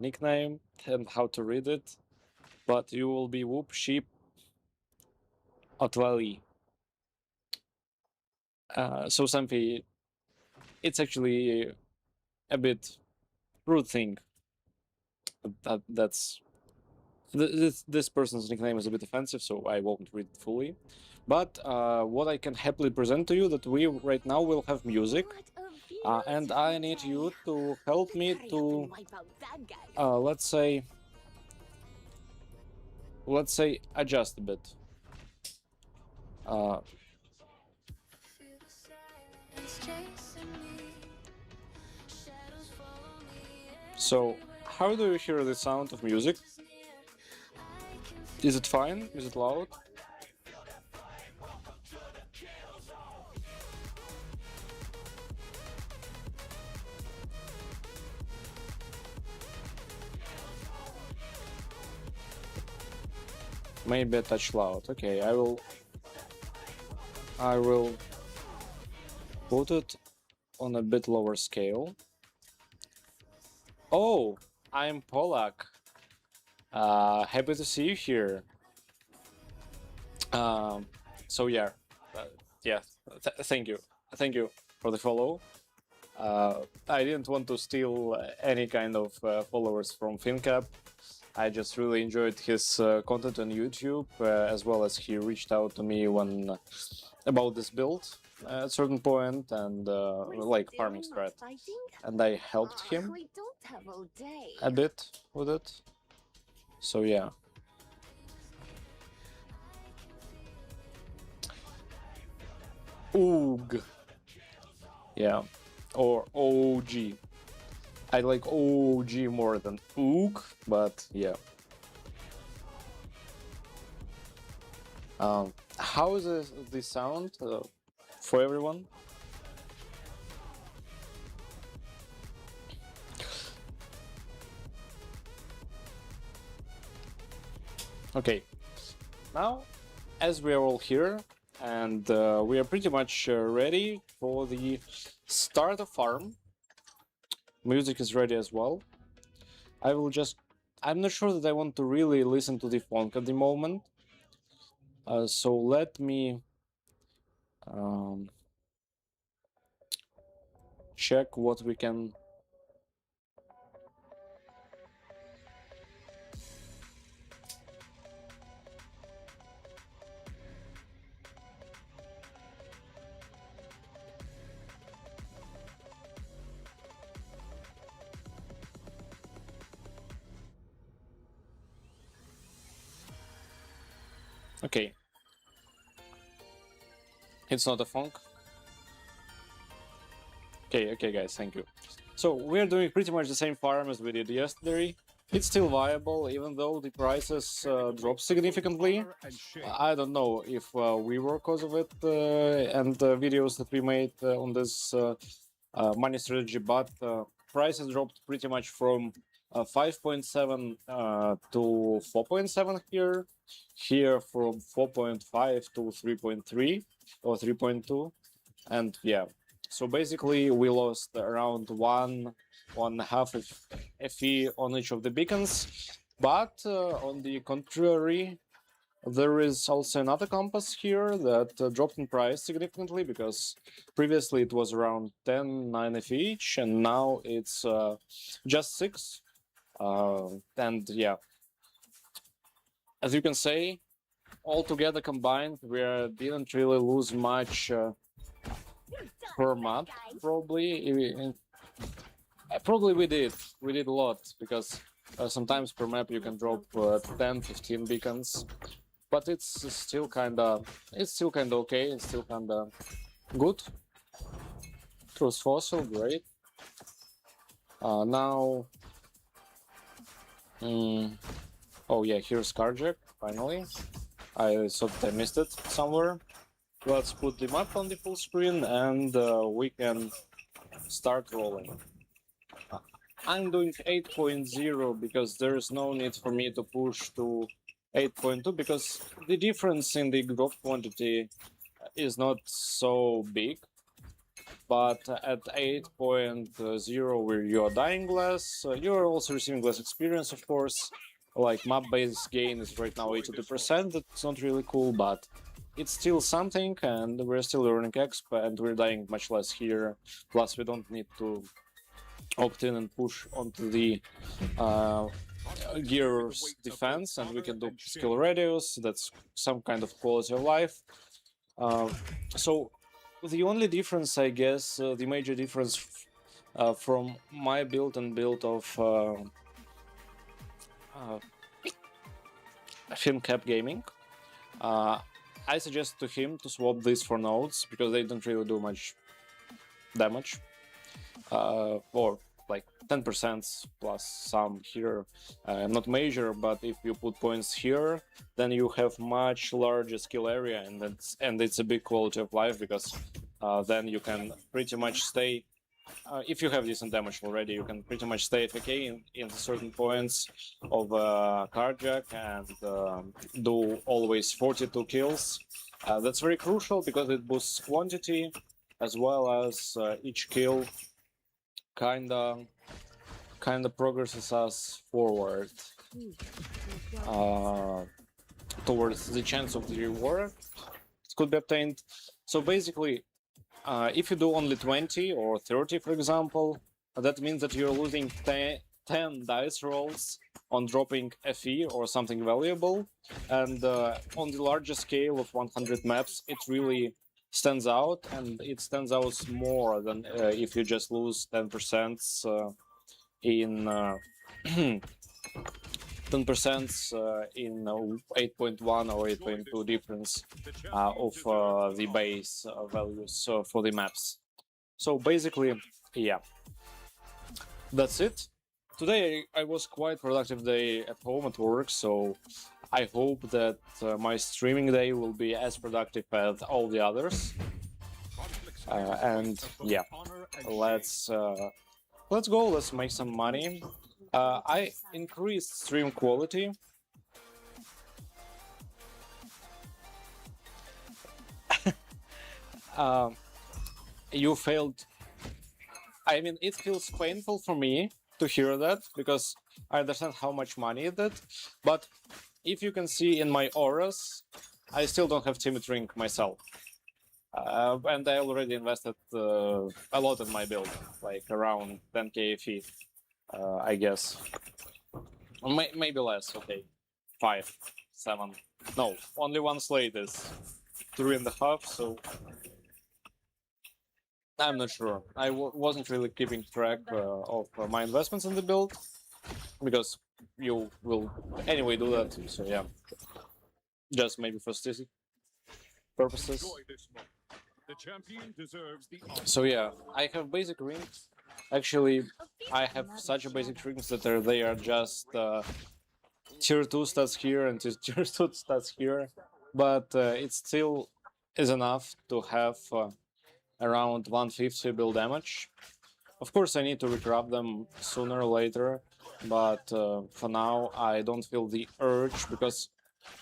nickname and how to read it, but you will be Whoop Sheep Otvali. So something, it's actually a bit rude thing. That's this person's nickname is a bit offensive, so I won't read it fully. But what I can happily present to you that we right now will have music, and I need you to help me to let's say adjust a bit. So how do you hear the sound of music? Is it fine? Is it loud? Maybe a touch loud. Okay, I will put it on a bit lower scale. Oh, I'm Polak. Happy to see you here. So yeah, yeah. Thank you for the follow. I didn't want to steal any kind of followers from FinCap. I just really enjoyed his content on YouTube, as well as he reached out to me when about this build at a certain point and like farming strat, and I helped him a bit with it. So yeah. Oog. Yeah. Or OG. I like OG more than Ook, but yeah. How is the sound for everyone? Okay. Now, as we are all here, and we are pretty much ready for the start of farm. Music is ready as well. I'm not sure that I want to really listen to the funk at the moment. So let me check what we can. Okay. It's not a funk. Okay, guys, thank you. So we're doing pretty much the same farm as we did yesterday. It's still viable, even though the prices dropped significantly. I don't know if we were cause of it and videos that we made on this money strategy, but prices dropped pretty much from 5.7 to 4.7 here. Here from 4.5 to 3.3 or 3.2, and yeah. So basically, we lost around one and a half FE on each of the beacons. But on the contrary, there is also another compass here that dropped in price significantly, because previously it was around 10, 9 FE each, and now it's just 6. And yeah, as you can say, all together combined, we didn't really lose much per month, probably. Probably we did a lot, because sometimes per map you can drop 10, 15 beacons, but it's still kinda okay. It's still kinda good. Truth fossil, great. Now, oh yeah, here's Carjack finally. I thought I missed it somewhere. Let's put the map on the full screen and we can start rolling. I'm doing 8.0 because there is no need for me to push to 8.2, because the difference in the drop quantity is not so big. but at 8.0 where you are dying less, you're also receiving less experience, of course. Like map base gain is right now 82%, that's not really cool, but it's still something, and we're still earning exp, and we're dying much less here. Plus, we don't need to opt in and push onto the gear's defense, and we can do skill radius. That's some kind of quality of life. So the only difference, I guess, the major difference from my build and build of FinCap Gaming, I suggest to him to swap these for nodes because they don't really do much damage, or like 10% plus some here, not major. But if you put points here, then you have much larger skill area, and it's a big quality of life because then you can pretty much stay. If you have decent damage already, you can pretty much stay AFK in certain points of carjack and do always 42 kills. That's very crucial because it boosts quantity as well as each kill kinda progresses us forward towards the chance of the reward it could be obtained. So basically, if you do only 20 or 30, for example, that means that you're losing 10 dice rolls on dropping FE or something valuable. And on the larger scale of 100 maps, it really stands out, and it stands out more than if you just lose 10% in 10% in 8.1 or 8.2 difference of the base values for the maps. So basically, yeah, that's it. Today I was quite productive day at home at work, so I hope that my streaming day will be as productive as all the others. And yeah, let's go. Let's make some money. I increased stream quality. You failed. I mean, it feels painful for me to hear that because I understand how much money it did. But if you can see in my auras, I still don't have Timid Ring myself. And I already invested a lot in my build, like around 10k FE, I guess. Maybe less, okay. 5, 7. No, only one slate is 3.5, so I'm not sure. I wasn't really keeping track of my investments in the build, because you will anyway do that, so yeah. Just maybe for statistic purposes. So yeah, I have basic rings. Actually, I have such a basic rings that they are just tier 2 stats here and tier 2 stats here, but it still is enough to have around 150 build damage. Of course, I need to recraft them sooner or later, but for now I don't feel the urge because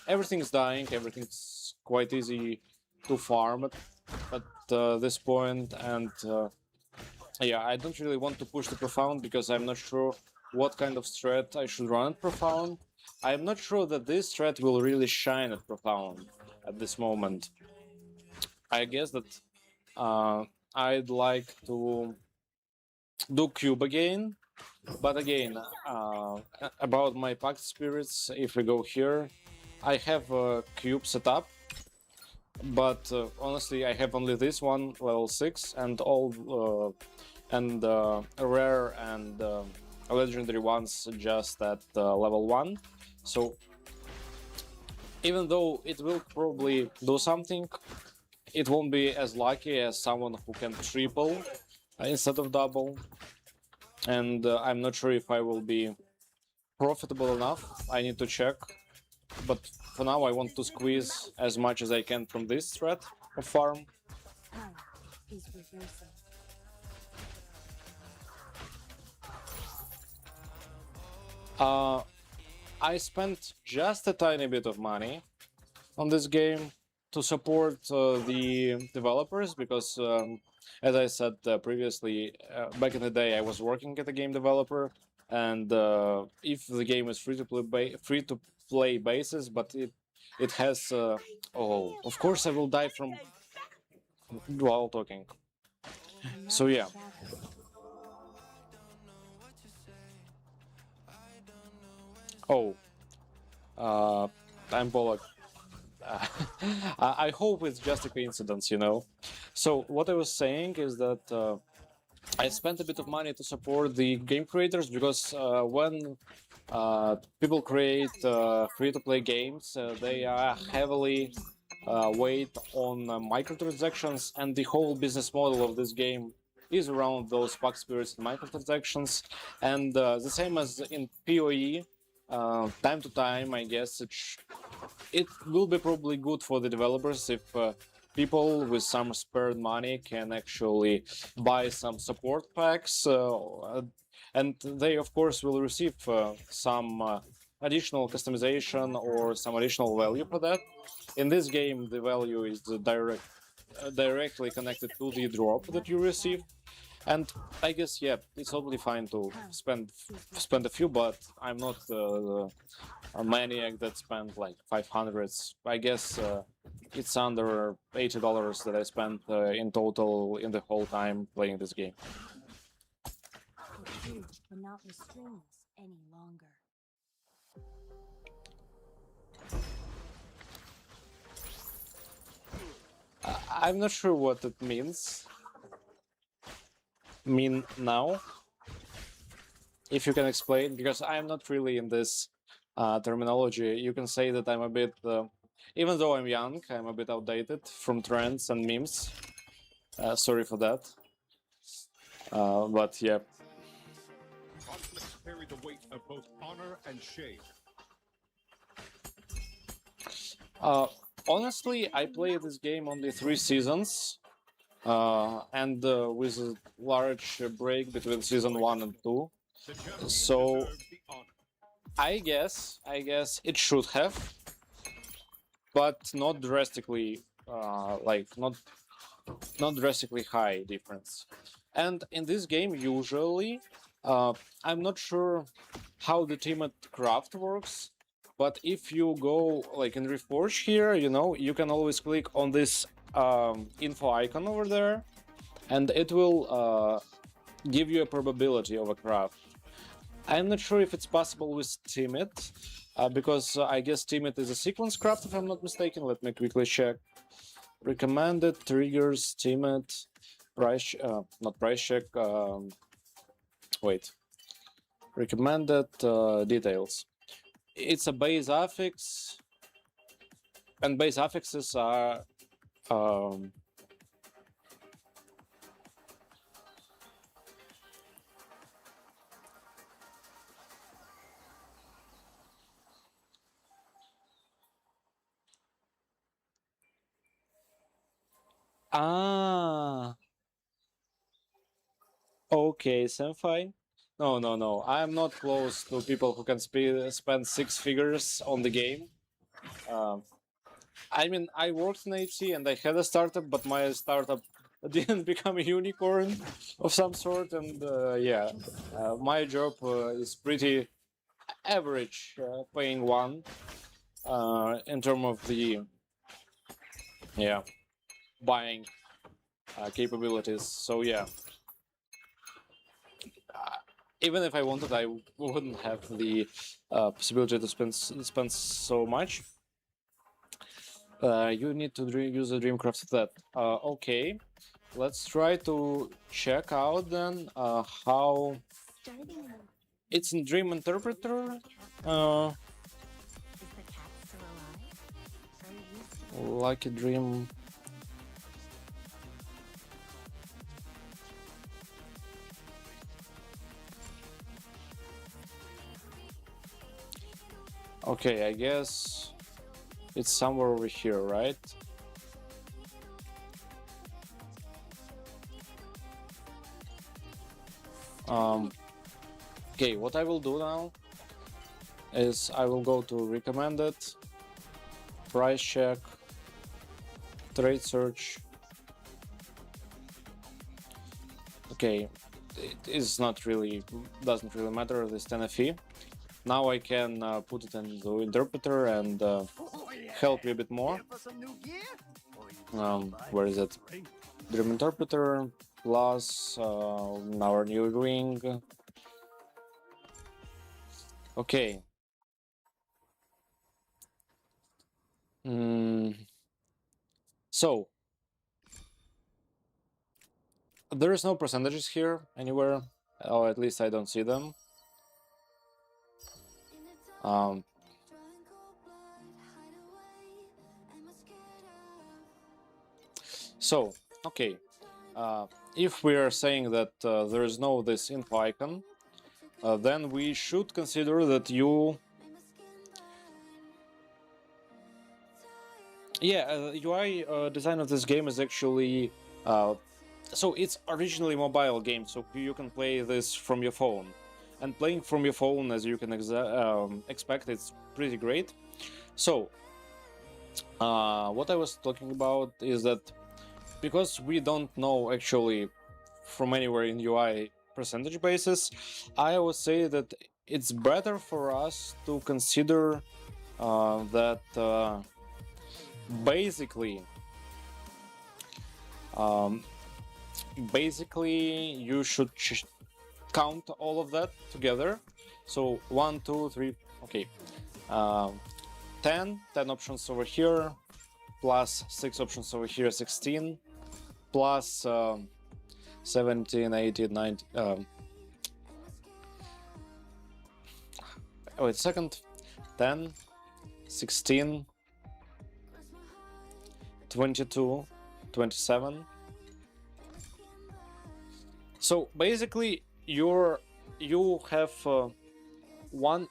everything's dying, everything's quite easy to farm at this point, and yeah, I don't really want to push the Profound because I'm not sure what kind of strat I should run at Profound. I'm not sure that this strat will really shine at Profound at this moment. I guess that I'd like to do Cube again, but again, about my Pact Spirits, if we go here, I have a Cube set up, but honestly, I have only this one, level 6, and all rare and legendary ones just at level 1. So even though it will probably do something, it won't be as lucky as someone who can triple instead of double. And I'm not sure if I will be profitable enough. I need to check. But for now, I want to squeeze as much as I can from this threat of farm. I spent just a tiny bit of money on this game to support the developers because as I said previously, back in the day, I was working at a game developer, and if the game is free to play basis, but it has oh, of course I will die from while talking. So yeah. Oh, uh, I'm Pollock. I hope it's just a coincidence, you know. So what I was saying is that I spent a bit of money to support the game creators because when people create free-to-play games, they are heavily weight on microtransactions, and the whole business model of this game is around those pack spirits and microtransactions. And the same as in PoE, time to time, I guess it will be probably good for the developers if people with some spared money can actually buy some support packs, and they of course will receive some additional customization or some additional value for that. In this game, the value is directly connected to the drop that you receive. And I guess yeah, it's totally fine to spend a few, but I'm not a maniac that spent like 500s. I guess it's under $80 that I spent in total in the whole time playing this game. You cannot restrain us any longer. I'm not sure what it means. Mean now? If you can explain, because I'm not really in this terminology. You can say that I'm a bit, even though I'm young, I'm a bit outdated from trends and memes. Sorry for that. But yeah. Conflicts carry the weight of both honor and shame. Honestly, I played this game only 3 seasons, and with a large break between season 1 and 2. So I guess it should have, but not drastically, like not drastically high difference. And in this game, usually, I'm not sure how the teamed craft works, but if you go like in Reforge here, you know, you can always click on this info icon over there, and it will give you a probability of a craft. I'm not sure if it's possible with Timid, because I guess Timid is a sequence craft, if I'm not mistaken. Let me quickly check. Recommended triggers, Timid, price, not price check. Wait. Recommended details. It's a base affix, and base affixes are okay, Senpai. No. I'm not close to people who can spend 6 figures on the game. I mean, I worked in HC and I had a startup, but my startup didn't become a unicorn of some sort. And yeah, my job is pretty average, paying one in terms of the buying capabilities. So yeah, even if I wanted, I wouldn't have the possibility to spend so much. You need to use a Dreamcraft set. Okay, let's try to check out then how it's in Dream Interpreter. Lucky Dream. Okay, I guess it's somewhere over here, right? Okay, what I will do now is I will go to recommended, price check, trade search, Okay, it is not really, doesn't really matter, this 10 FE. Now I can put it into interpreter and help you a bit more. Where is it? Dream interpreter plus our new ring. Okay. So there is no percentages here anywhere, or at least I don't see them. So, okay, if we are saying that there is no this info icon, then we should consider that you... Yeah, UI design of this game is actually... so it's originally mobile game, so you can play this from your phone. And playing from your phone, as you can expect, it's pretty great. So, what I was talking about is that because we don't know actually from anywhere in UI percentage basis, I would say that it's better for us to consider that basically you should count all of that together. So 1, 2, 3, okay, 10 options over here, plus 6 options over here, 16, plus 17, 18, 19, wait a second, 10, 16, 22, 27. So basically you have 1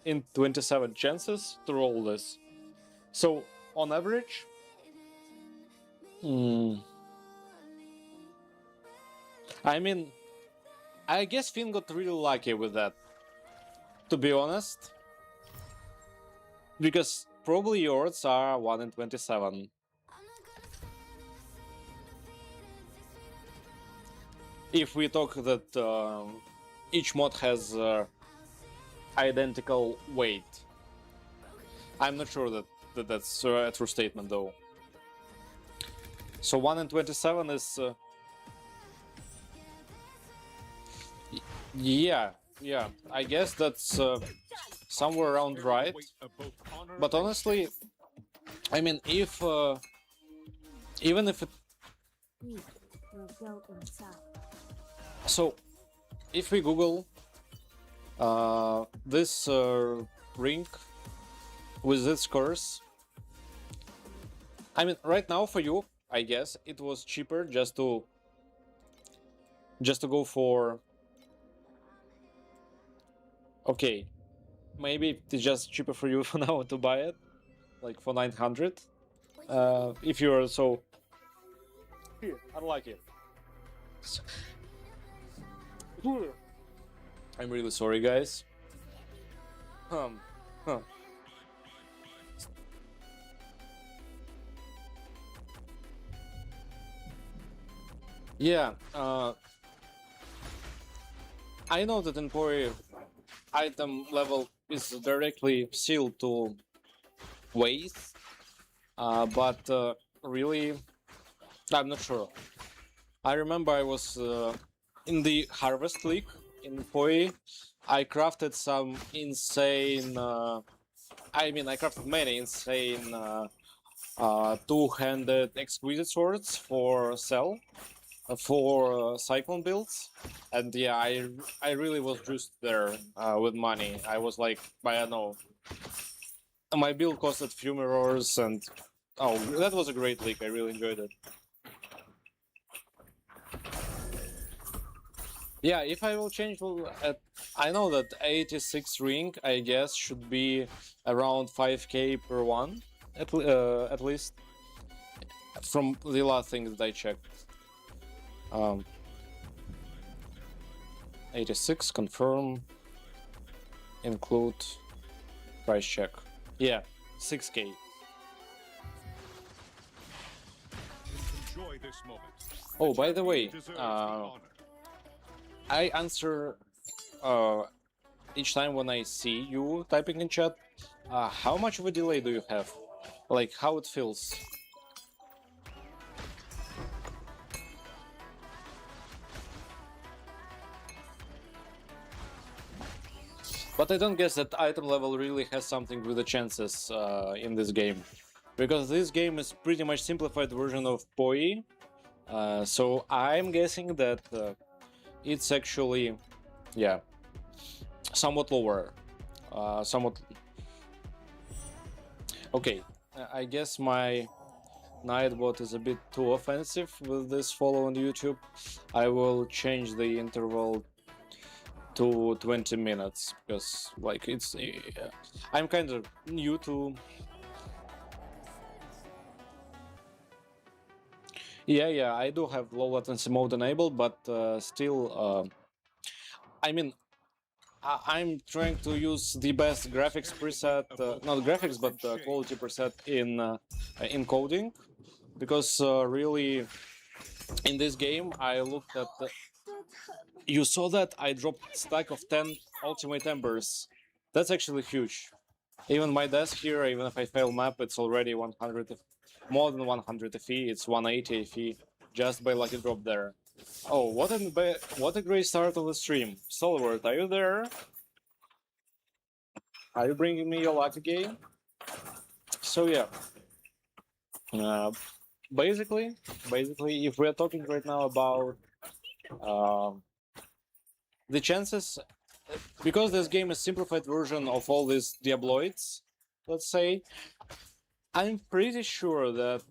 in 27 chances to roll this. So on average, I mean, I guess Finn got really lucky with that, to be honest, because probably your odds are 1 in 27. If we talk that each mod has identical weight. I'm not sure that that's a true statement though. So 1 in 27 is... yeah, I guess that's somewhere around right. But honestly, I mean, if even if it... We will go inside. So, if we Google this ring with this curse, I mean, right now for you, I guess it was cheaper just to go for... Okay, maybe it's just cheaper for you for now to buy it, like for 900. If you're so unlucky. I'm really sorry, guys. Yeah, I know that in Pori item level is directly sealed to waste, but really, I'm not sure. I remember I was in the Harvest League in Poi. I crafted some insane... I mean, I crafted many insane two-handed exquisite swords for sell, for cyclone builds. And yeah, I really was just there with money. I was like, I don't know, my build costed few mirrors, and oh, that was a great league. I really enjoyed it. Yeah, if I will change, I know that 86 ring, I guess, should be around 5k per one, at least, from the last thing that I checked. 86, confirm, include, price check. Yeah, 6k. Enjoy this moment. Oh, by the way, Deserves the honor. I answer uh, each time when I see you typing in chat. How much of a delay do you have? Like, how it feels? But I don't guess that item level really has something with the chances in this game. Because this game is pretty much simplified version of PoE. So I'm guessing that it's actually, yeah, somewhat lower. Somewhat. Okay, I guess my Nightbot is a bit too offensive with this follow on YouTube. I will change the interval to 20 minutes because, like, it's. I'm kind of new to. Yeah, I do have low latency mode enabled, but still, I mean, I'm trying to use the best graphics preset, not graphics, but quality preset in encoding, because really, in this game, I looked at. You saw that I dropped stack of 10 ultimate embers. That's actually huge. Even my desk here, even if I fail map, it's already 100, more than 100 FE. It's 180 FE just by lucky drop there. Oh, what a great start of the stream. Stalwart, are you there? Are you bringing me your lucky game? So yeah, uh, basically, if we're talking right now about the chances, because this game is simplified version of all these Diabloids, let's say, I'm pretty sure that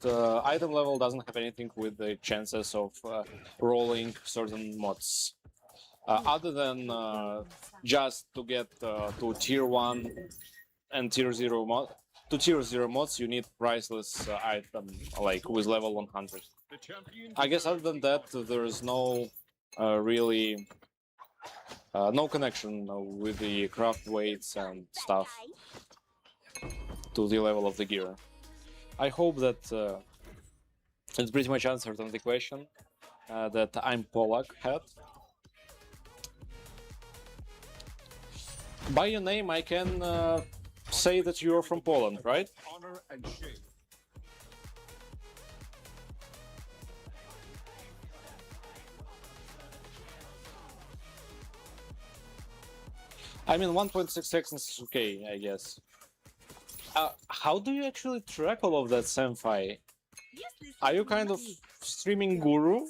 item level doesn't have anything with the chances of rolling certain mods. Other than just to get to tier 1 and tier 0 mod. To tier 0 mods, you need priceless item, like with level 100. The champion I guess other than that, there's no really no connection with the craft weights and stuff to the level of the gear. I hope that it's pretty much answered on the question that I'm Polak had. By your name, I can say that you're from Poland, right? honor and shame. I mean, 1.6 seconds is okay, I guess. How do you actually track all of that, Senpai? Are you kind of streaming guru?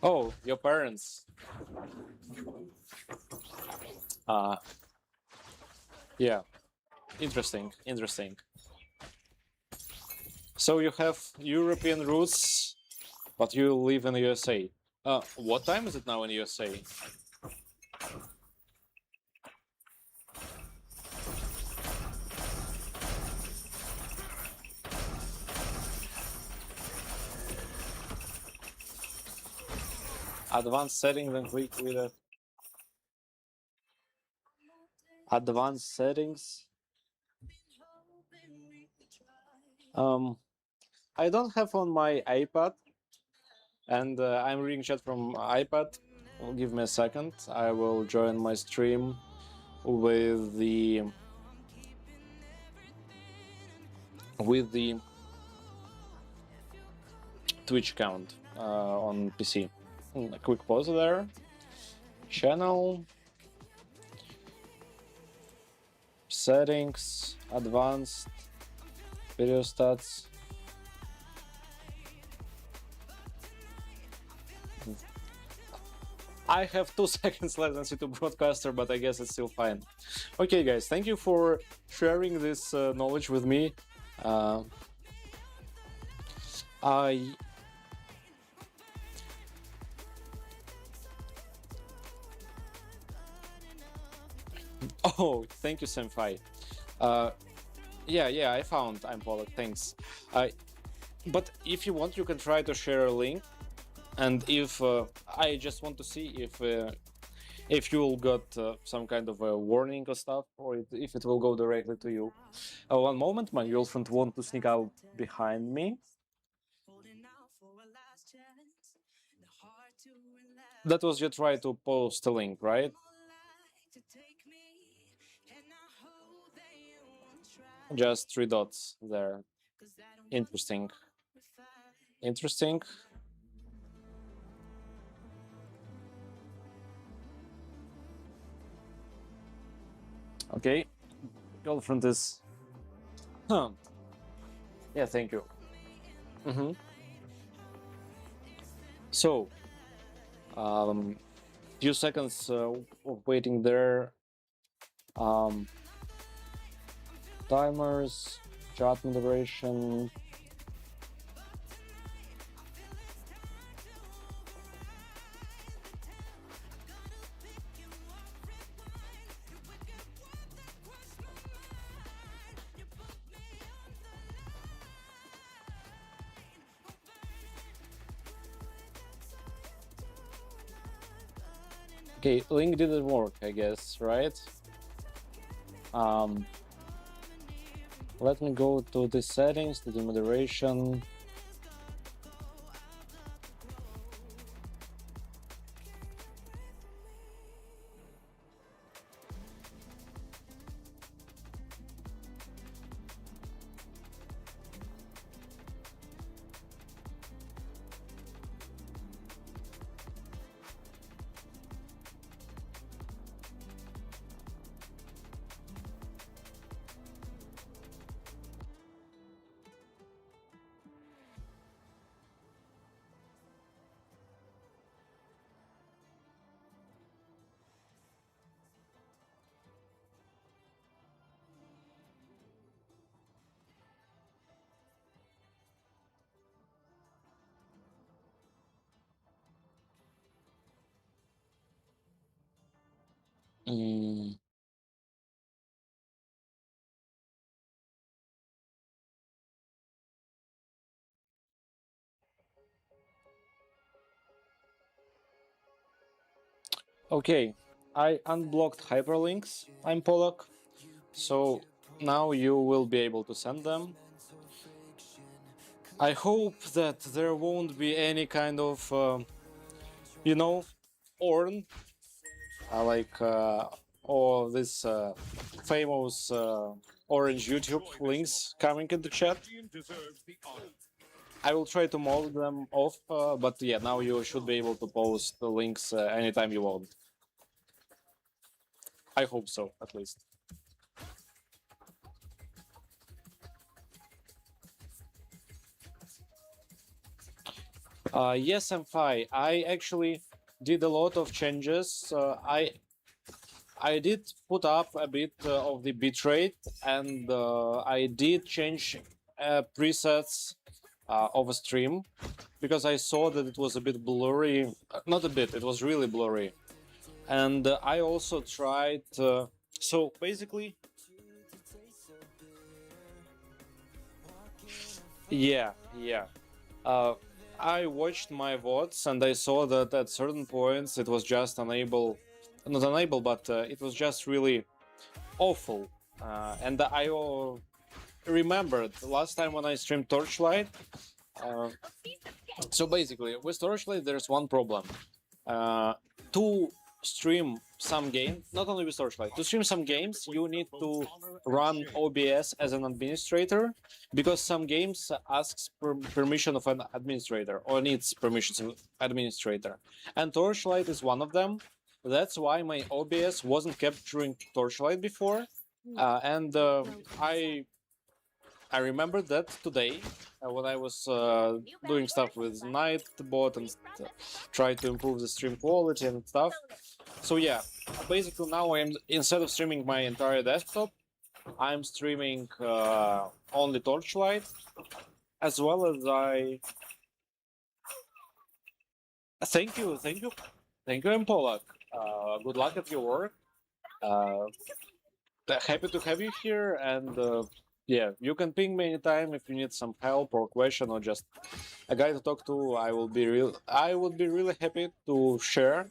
Oh, your parents. Yeah. Interesting. So you have European roots, but you live in the USA. What time is it now in USA? Advanced settings and click with it. Advanced settings. I don't have on my iPad, and I'm reading chat from iPad. Give me a second. I will join my stream with the Twitch account on PC. A quick pause there. Channel. Settings. Advanced. Video stats. I have 2 seconds left on C2 Broadcaster, but I guess it's still fine. Okay, guys, thank you for sharing this knowledge with me. Oh, thank you, Senpai. Yeah, I found I'm Pollock, thanks. But if you want, you can try to share a link. And if I just want to see if if you'll got some kind of a warning or stuff, or if it will go directly to you. One moment, my girlfriend want to sneak out behind me. That was your try to post a link, right? Just 3 dots there. Interesting. Interesting. Okay. Girlfriend is... Huh. Yeah, thank you. So, few seconds of waiting there. Timers, chat moderation. Okay, link didn't work, I guess, right? Let me go to the settings, to the moderation. Mm. Okay, I unblocked hyperlinks. I'm Polak, so now you will be able to send them. I hope that there won't be any kind of, you know, orn, like, or this famous orange YouTube links coming in the chat. Champion deserves the honor. I will try to mold them off, but yeah, now you should be able to post the links anytime you want. I hope so, at least. Yes, I'm fine. I actually did a lot of changes. I did put up a bit of the bitrate, and I did change presets of a stream because I saw that it was a bit blurry. Not a bit, it was really blurry. And I also tried. So basically, yeah. I watched my VODs and I saw that at certain points it was just unable, not unable, but it was just really awful. And I remembered last time when I streamed Torchlight. So basically, with Torchlight, there's one problem. To stream some game, not only with Torchlight, to stream some games, you need to run OBS as an administrator, because some games asks permission of an administrator or needs permission of administrator. And Torchlight is one of them. That's why my OBS wasn't capturing Torchlight before. And I remembered that today when I was doing stuff with Nightbot and try to improve the stream quality and stuff. So yeah, basically now I'm, instead of streaming my entire desktop, I'm streaming only Torchlight, as well as I... Thank you, Polak. Good luck at your work. Happy to have you here, and yeah, you can ping me anytime if you need some help or question or just a guy to talk to. I would be really happy to share.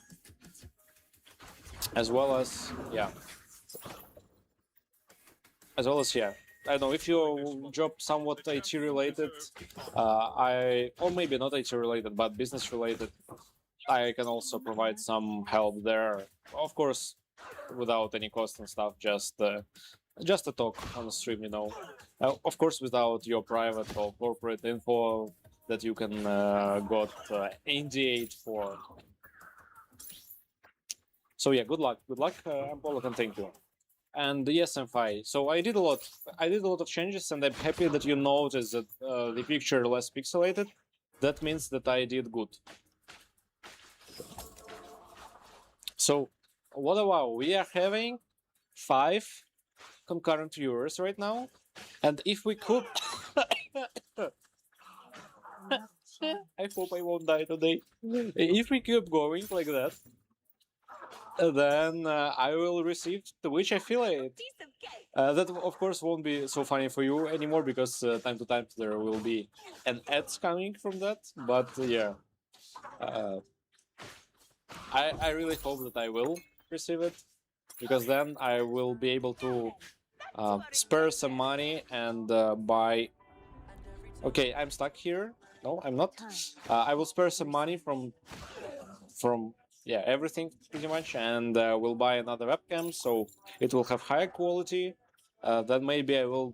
as well as yeah, yeah. I don't know if your job somewhat IT related, or maybe not IT related, but business related. I can also provide some help there. Of course, without any cost and stuff, just a talk on the stream, you know. Of course, without your private or corporate info that you can got NDA for. So yeah, good luck, Apollo, and thank you. And yes, M5. So I did a lot. I did a lot of changes, and I'm happy that you noticed that the picture less pixelated. That means that I did good. So what about we are having 5 concurrent viewers right now, and if we could, I hope I won't die today. If we keep going like that, then I will receive Twitch affiliate. That of course won't be so funny for you anymore because time to time there will be an ads coming from that. But yeah, I really hope that I will receive it because then I will be able to spare some money and buy. Okay, I'm stuck here. No, I'm not. I will spare some money from yeah, everything pretty much, and we'll buy another webcam so it will have higher quality. Then maybe I will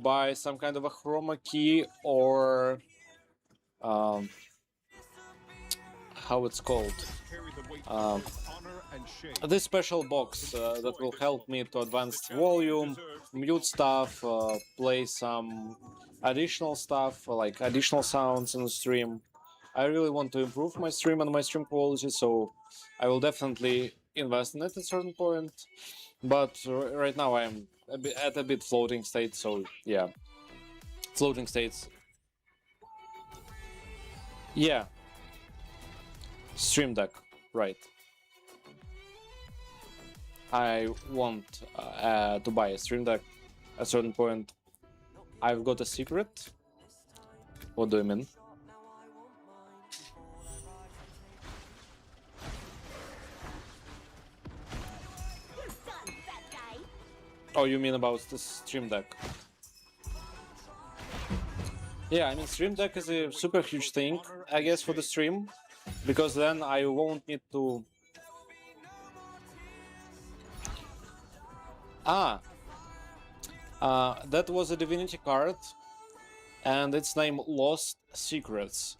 buy some kind of a chroma key or how it's called. Carry the weight of both honor and shame. This special box that will help me to advance volume, mute stuff, play some additional stuff like additional sounds in the stream. I really want to improve my stream and my stream quality, so I will definitely invest in it at a certain point. But right now I'm at a bit floating state, so yeah, floating states. Yeah, Stream Deck, right. I want to buy a Stream Deck at a certain point. I've got a secret. What do you mean? Oh, you mean about the Stream Deck? Yeah, I mean, Stream Deck is a super huge thing, I guess, for the stream, because then I won't need to... that was a Divinity card, and its name Lost Secrets.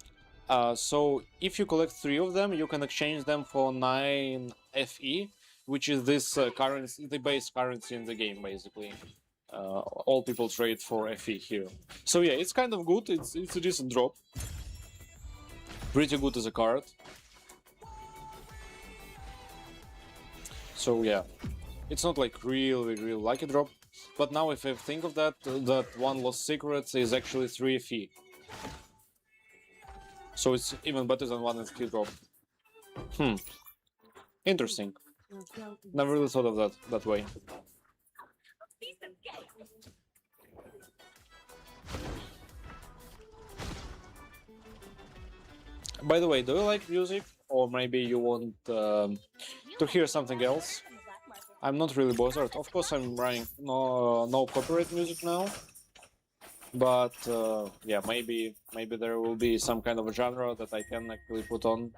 So if you collect 3 of them, you can exchange them for 9 FE, which is this currency, the base currency in the game, basically. All people trade for FE here. So yeah, it's kind of good. It's a decent drop. Pretty good as a card. So yeah, it's not like really lucky drop. But now if I think of that, that one Lost Secrets is actually 3 FE. So it's even better than one FE drop. Interesting. Never really thought of that way. By the way, do you like music? Or maybe you want to hear something else? I'm not really bothered. Of course, I'm running no copyright music now. But yeah, maybe there will be some kind of a genre that I can actually put on.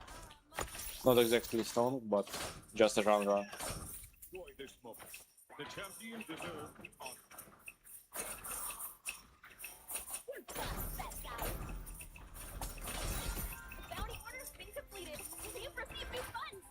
Not exactly song, but just a genre. Enjoy this moment. The champion deserves honor. Bounty order's been completed. You've received new funds.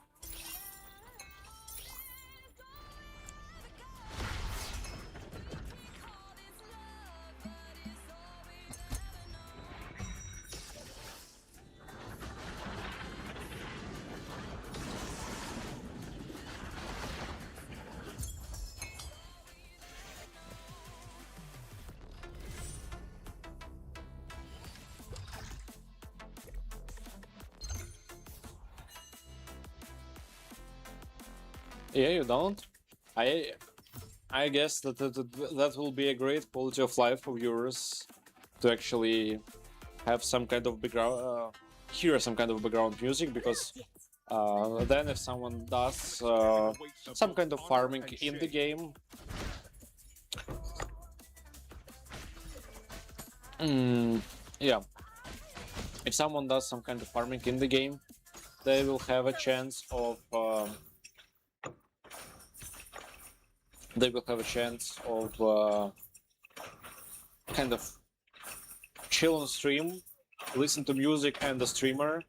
Yeah, you don't. I guess that will be a great quality of life for viewers to actually have some kind of background, hear some kind of background music, because Then if someone does some kind of farming in the game, yeah, if someone does some kind of farming in the game, they will have a chance of kind of chill on stream, listen to music and the streamer,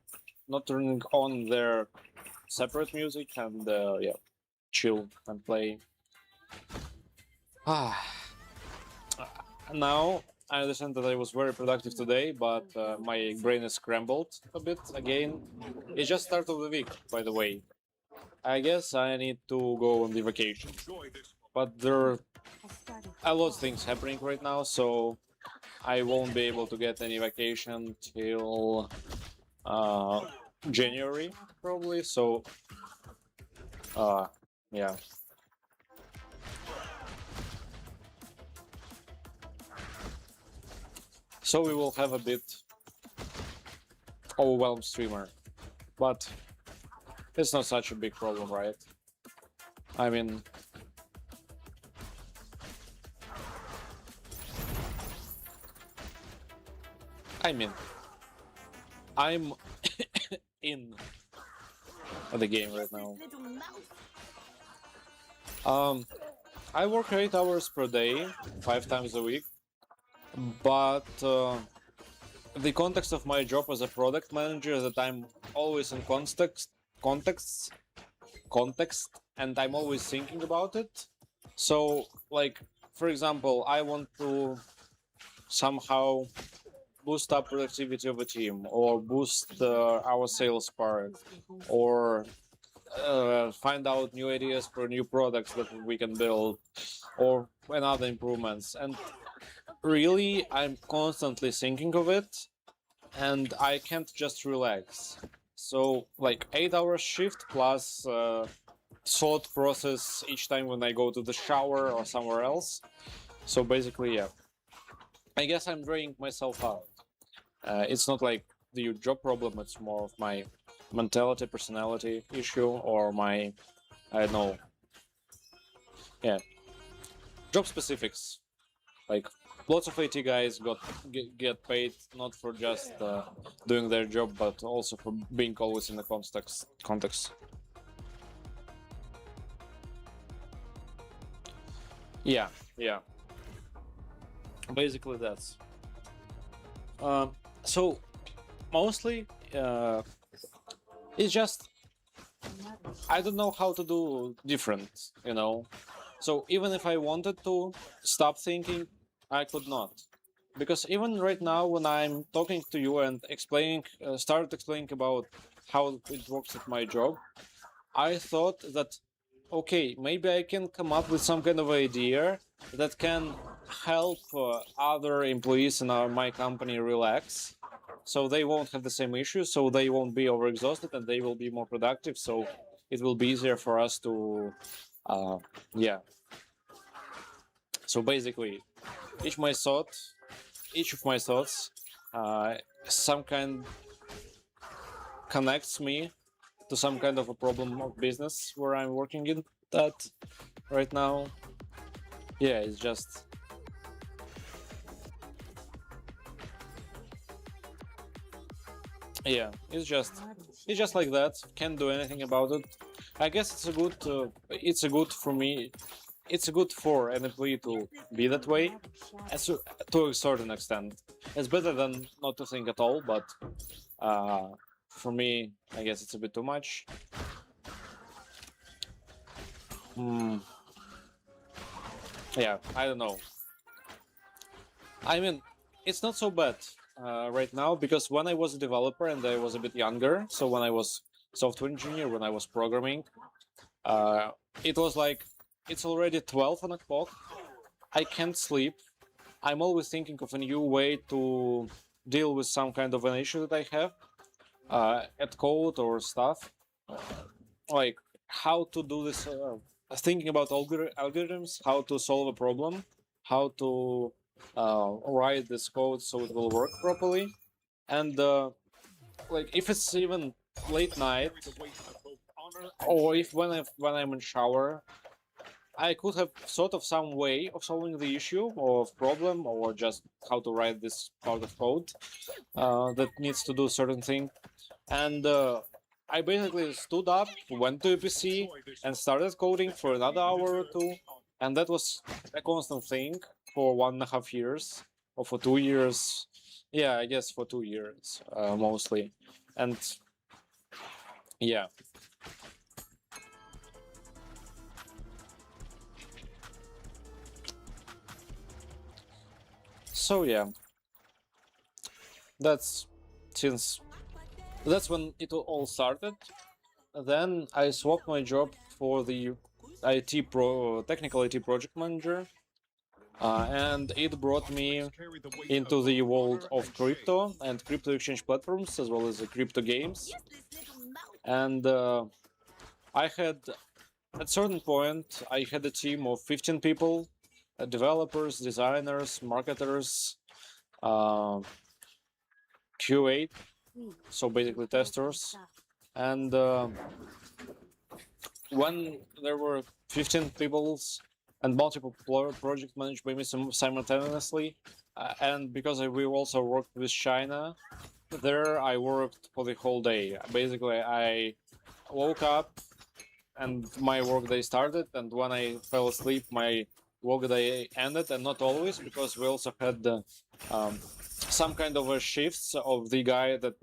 not turning on their separate music, and yeah, chill and play. Now I understand that I was very productive today, but my brain is scrambled a bit again. It's just start of the week, by the way. I guess I need to go on the vacation, but there are a lot of things happening right now, so I won't be able to get any vacation till January probably. So yeah. So we will have a bit overwhelmed streamer, but it's not such a big problem, right? I mean, I'm in the game right now. I work 8 hours per day, 5 times a week, but the context of my job as a product manager is that I'm always in context, and I'm always thinking about it. So, like, for example, I want to somehow boost up productivity of a team, or boost our sales part, or find out new ideas for new products that we can build, or another improvements. And really, I'm constantly thinking of it, and I can't just relax. So, like, 8 hour shift plus thought process each time when I go to the shower or somewhere else. So basically, yeah, I guess I'm draining myself out. It's not like the job problem, it's more of my mentality, personality issue, or my, I don't know, yeah, job specifics. Like, lots of IT guys get paid not for just doing their job, but also for being always in the context. Yeah. Basically, that's. So mostly, it's just I don't know how to do different, you know. So even if I wanted to stop thinking, I could not, because even right now when I'm talking to you and started explaining about how it works at my job, I thought that okay, maybe I can come up with some kind of idea that can help other employees in my company relax, so they won't have the same issues, so they won't be overexhausted, and they will be more productive. So it will be easier for us to, yeah. So basically, each of my thoughts, some kind connects me to some kind of a problem of business where I'm working in that right now. Yeah, it's just. Yeah, it's just like that. Can't do anything about it. I guess it's a good for me. It's a good for an employee to be that way, to a certain extent. It's better than not to think at all, but for me, I guess it's a bit too much. Yeah, I don't know. I mean, it's not so bad right now, because when I was a developer and I was a bit younger, so when I was software engineer, when I was programming, it was like it's already 12 o'clock. I can't sleep. I'm always thinking of a new way to deal with some kind of an issue that I have at code or stuff. Like how to do this, thinking about algorithms, how to solve a problem, how to write this code so it will work properly. And like if it's even late night, Carry the weight of both honor and or shame. if when I'm in shower, I could have thought of some way of solving the issue or problem, or just how to write this part of code that needs to do certain thing. And I basically stood up, went to a PC, Destroy this and moment. started coding The for another champion hour or deserves two. the honor. And that was a constant thing for 1.5 years, or for 2 years. Yeah, I guess for 2 years mostly. And yeah. So yeah, that's since that's when it all started. Then I swapped my job for the technical IT project manager, and it brought me Conflicts carry the weight into of the both world honor of and shame. crypto and crypto exchange platforms, as well as the crypto games. Use this little mouth. And I had, at certain point, I had a team of 15 people, developers, designers, marketers, uh, QA, so basically testers. And when there were 15 people and multiple projects managed by me simultaneously, and because we also worked with China, there I worked for the whole day. Basically, I woke up and my workday started, and when I fell asleep, my workday ended, and not always, because we also had some kind of a shifts of the guy that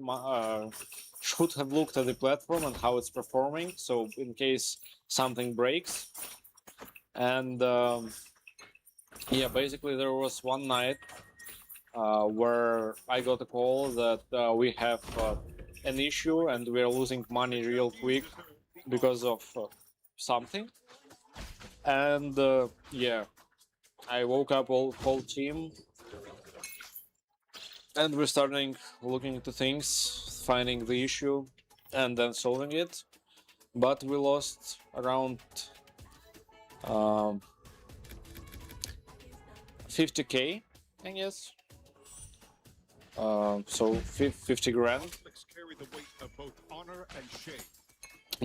should have looked at the platform and how it's performing, so in case something breaks. And yeah, basically there was one night where I got a call that we have an issue and we're losing money real quick because of something. And yeah, I woke up whole team, and we're starting looking into things, finding the issue, and then solving it. But we lost around um, 50K, I guess. So 50 grand, Conflicts carry the weight of both honor and shame.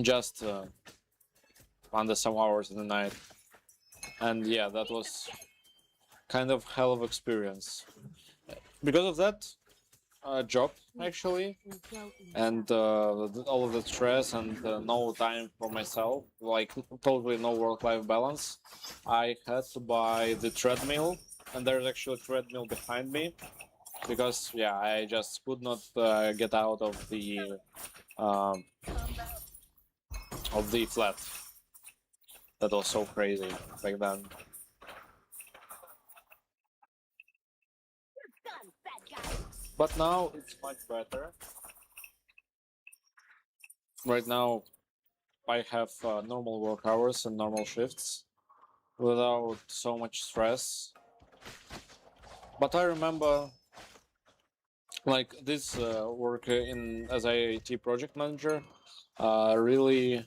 just under some hours in the night. And yeah, that was kind of hell of experience. Because of that job, actually, and all of the stress and no time for myself, like totally no work-life balance, I had to buy the treadmill, and there's actually a treadmill behind me, because yeah, I just could not get out um, of the flat. That was so crazy back then. Done, bad guy. But now it's much better. Right now, I have normal work hours and normal shifts without so much stress. But I remember, like, this work in as IIT project manager really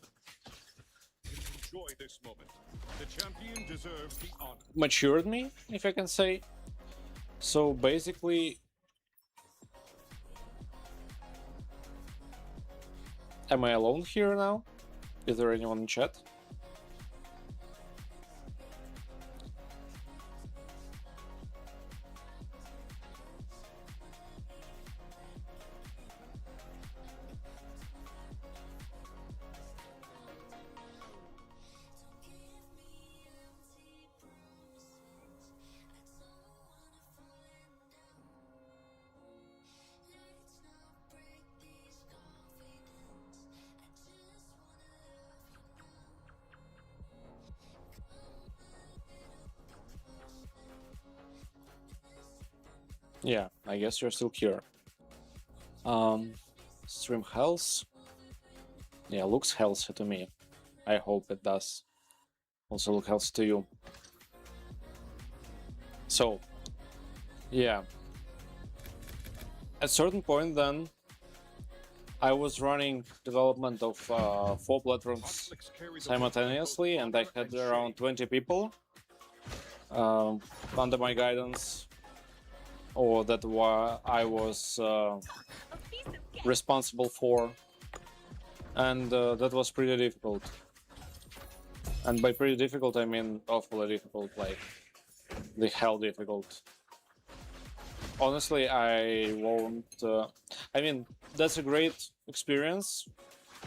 Enjoy this moment. The champion deserves the honor. matured me, if I can say. So basically, am I alone here now? Is there anyone in chat? Yeah, I guess you're still here. Stream health. Yeah, looks healthy to me. I hope it does also look healthy to you. So, yeah. At certain point then, I was running development of 4 platforms Conflicts carry the weight of both simultaneously, and I honor had and around shame. 20 people under my guidance, or that I was A piece of cake. responsible for. and that was pretty difficult. And by pretty difficult, I mean awfully difficult, like the hell difficult. Honestly, I won't. I mean, that's a great experience,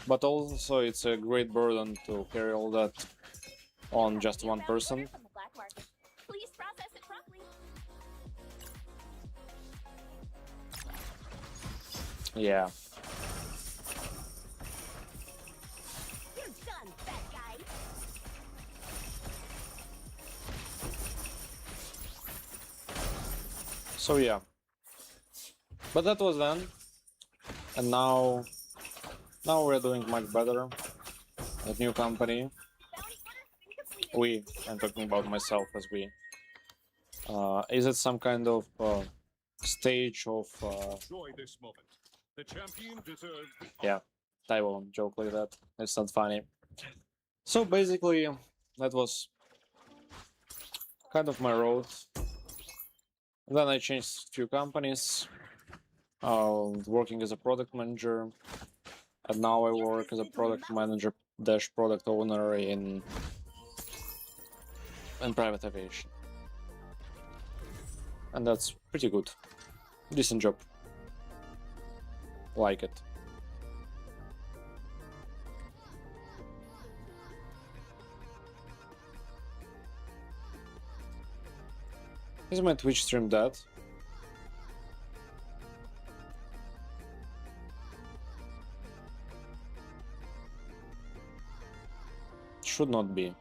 but also it's a great burden to carry all that on just one person. From the black market. Please process it promptly. Yeah. You're done, fat guy. So yeah. But that was then, and now we're doing much better. A new company. Bounty order been completed. We. I'm talking about myself as we. Is it some kind of stage of? Enjoy this moment. The champion deserves the Yeah, I won't joke like that. It's not funny. So basically, that was kind of my road. Then I changed a few companies, working as a product manager, and now I work as a product manager dash product owner in private aviation, and that's pretty good, decent job. Like it. Is my Twitch stream dead? Should not be.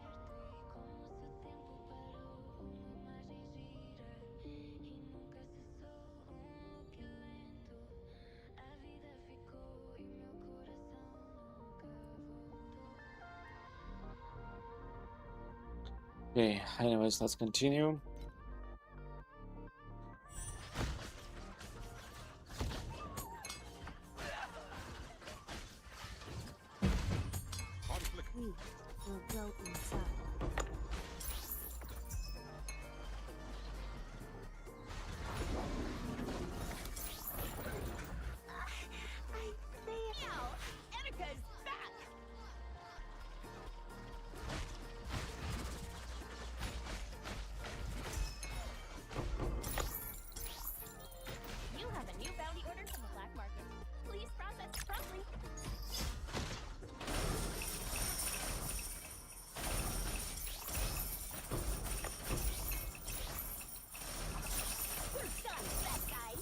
Okay, anyways, let's continue. conflict. We will go inside. Meow! Erika's back! You have a new bounty order from the black market. Please process it promptly. You're done, fat guy!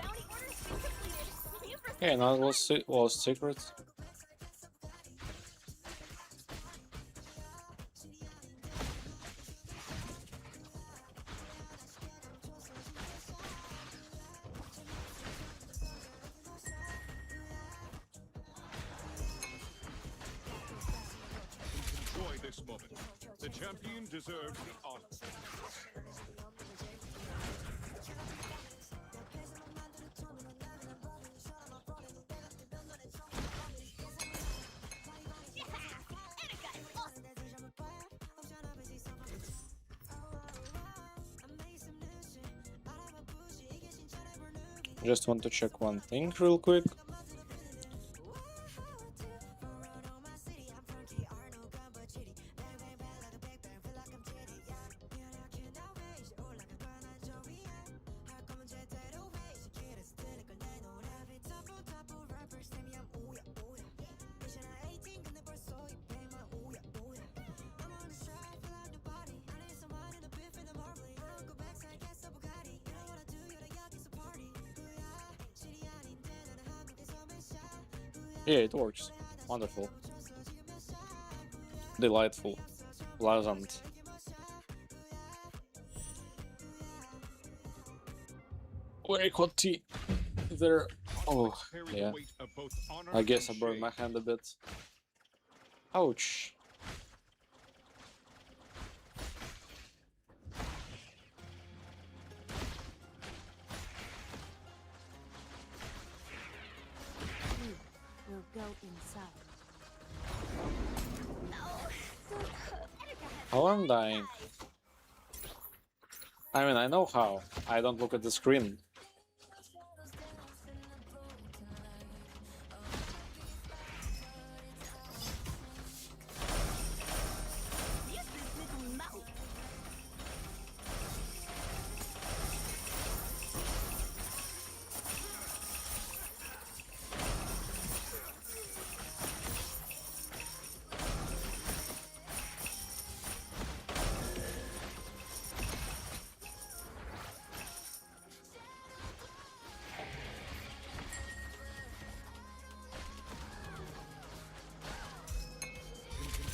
Bounty order's been completed. Will you proceed Okay, now with it was secret. Enjoy this moment. The champion deserves the honor. Erika is awesome! Just want to check one thing real quick. Yeah, it works. Wonderful. Delightful. Pleasant. Very hot tea. There. Oh, Carry the yeah. weight of both honor I guess I and burned shame. my hand a bit. Ouch. We will go inside. No! Erika has Oh, I'm dying. I mean, I know how. I don't look at the screen. Use this little mouse.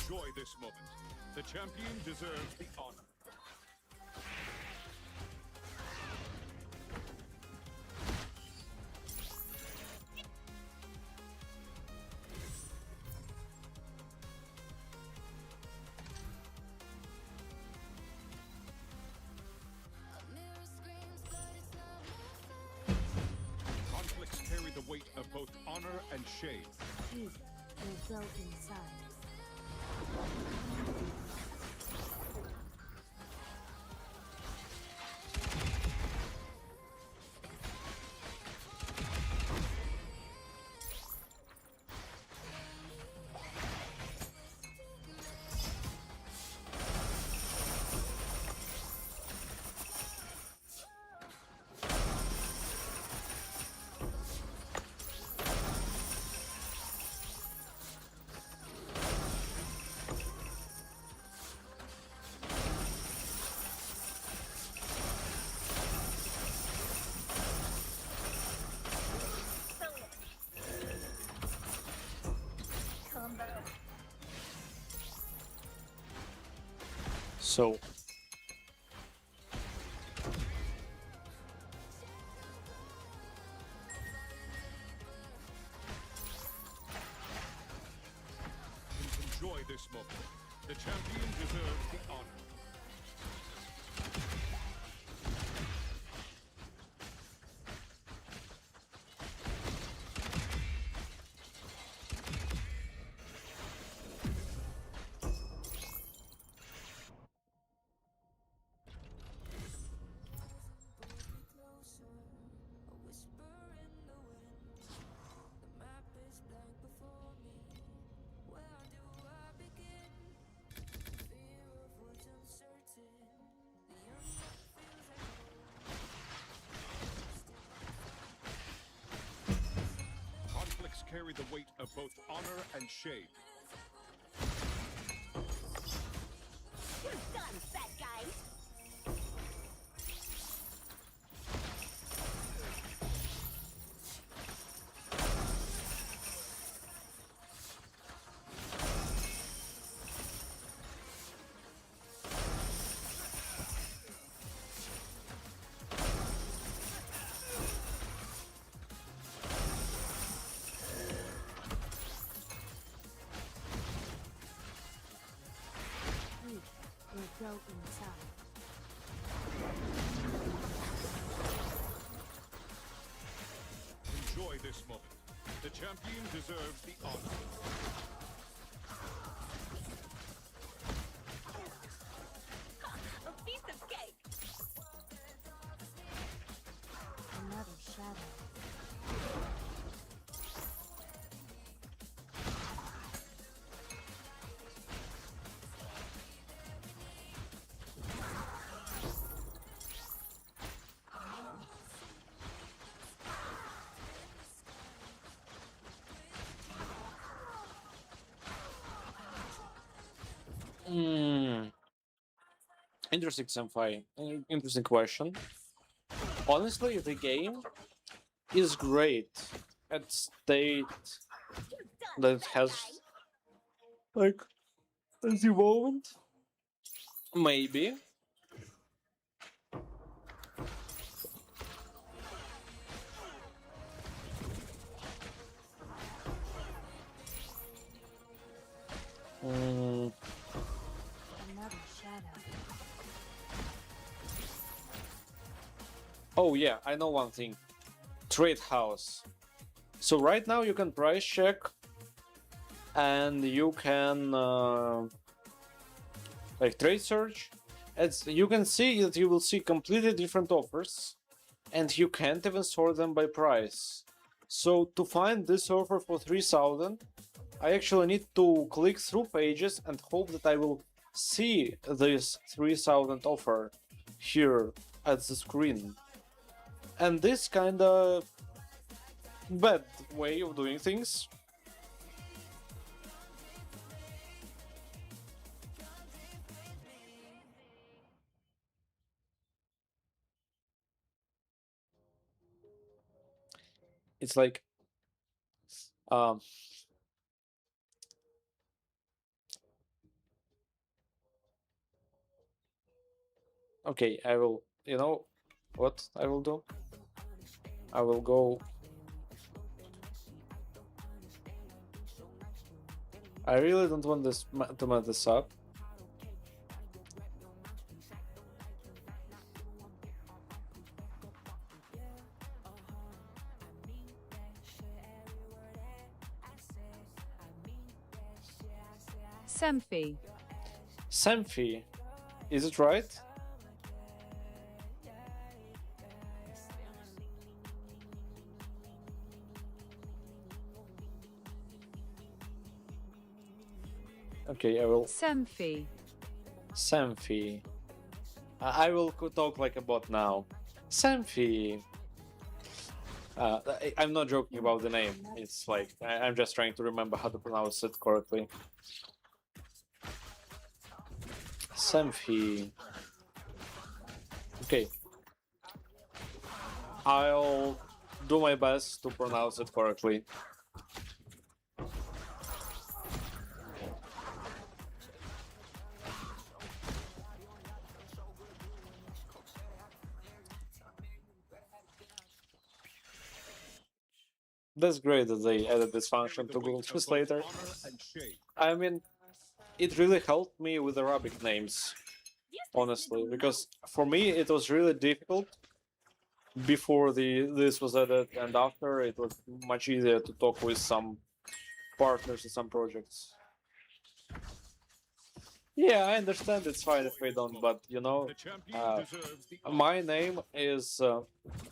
Enjoy this moment. The champion deserves the honor. Conflicts carry the weight of both honor and shame. You will go inside. Combo. So, Enjoy this moment. The champion deserves the honor. Conflicts carry the weight of both honor and shame. You're done, fat guy. You will go inside. Enjoy this moment. The champion deserves the honor. A piece of cake. Another shadow. hmm, interesting, Senpai. Interesting question. Honestly, the game is great at state You're done, that it fat has guy. like a development. Maybe. Mm, Another shadow. oh yeah, I know one thing. Trade house. So right now you can price check, and you can like trade search, As you can see that you will see completely different offers, and you can't even sort them by price. So to find this offer for 3000, I actually need to click through pages and hope that I will see this 3000 offer here at the screen. And this kinda bad way of doing things. It's like um okay, I will, you know what I will do? I will go. I really don't want this to mess this up. Semfi. Semfi, is it right? Okay, I will. Semfi. Semfi. I will talk like a bot now. Semfi. I'm not joking about the name. It's like I'm just trying to remember how to pronounce it correctly. Semfi. Okay. I'll do my best to pronounce it correctly. That's great that they added this function to Google Translator. I mean, it really helped me with Arabic names, honestly, because for me it was really difficult before this was added, and after it was much easier to talk with some partners in some projects. Yeah, I understand it's fine if we don't, but you know, my name is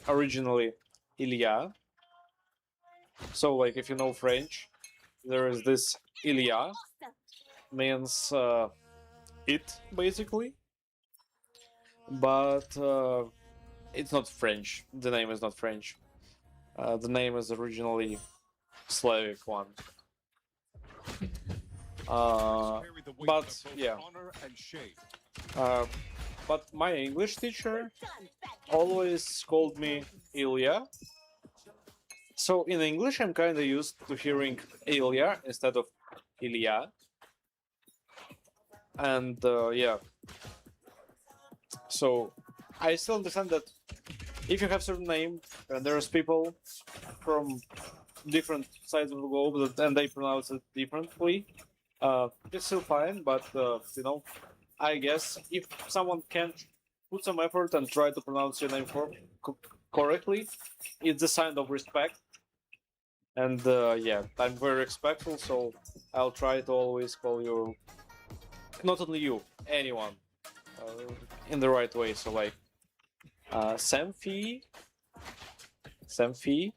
originally Ilya. So, like, if you know French, there is this Ilya, means it, basically. But it's not French. The name is not French. The name is originally Slavic one. But yeah. But my English teacher always called me Ilya. So in English, I'm kind of used to hearing Ilya instead of Ilya. And yeah. So I still understand that if you have certain name and there's people from different sides of the globe and they pronounce it differently, it's still fine. But you know, I guess if someone can put some effort and try to pronounce your name correctly, it's a sign of respect. And yeah, I'm very respectful, so I'll try to always call you, not only you, anyone, in the right way. So like, Semfi, Semfi,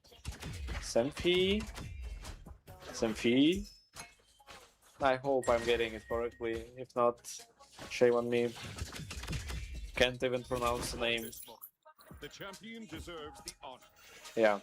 Semfi, Semfi. I hope I'm getting it correctly. If not, shame on me. Can't even pronounce the name. The champion deserves the honor. Yeah.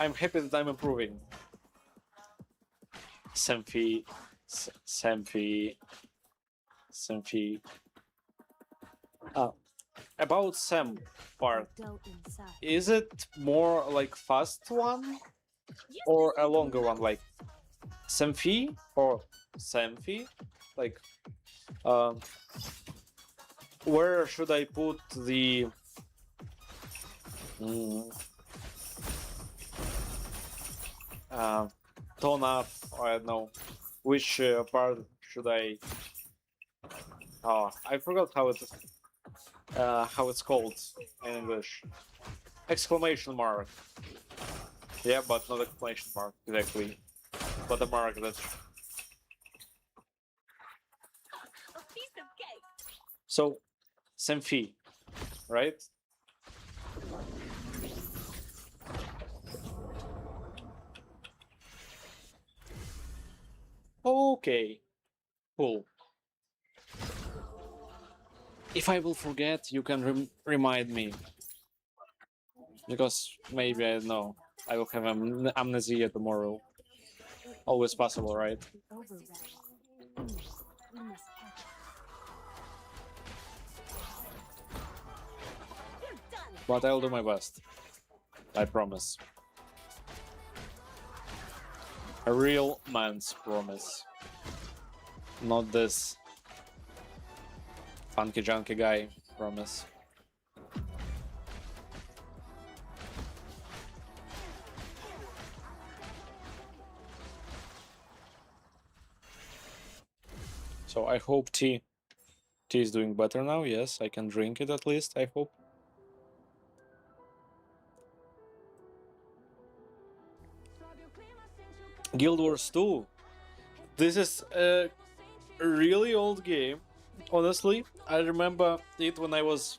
I'm happy that I'm improving. Semfi, Semfi, Semfi. About Sam part, Go inside. is it more like fast one or a longer one, like Semfi or Semfi? Like, where should I put the? tone up. I don't know which part should I. Oh, I forgot how it's called in English. Exclamation mark. Yeah, but not exclamation mark exactly. But a mark that's A piece of cake. so same fee, right? Okay, cool. If I will forget, you can remind me. Because maybe, I don't know, I will have amnesia tomorrow. Always possible, right? The override. We must catch it. You're done. But I'll do my best. I promise. A real man's promise. Not this funky junky guy promise. So I hope tea is doing better now. Yes, I can drink it at least, I hope. Guild Wars 2. This is a really old game. Honestly, I remember it when I was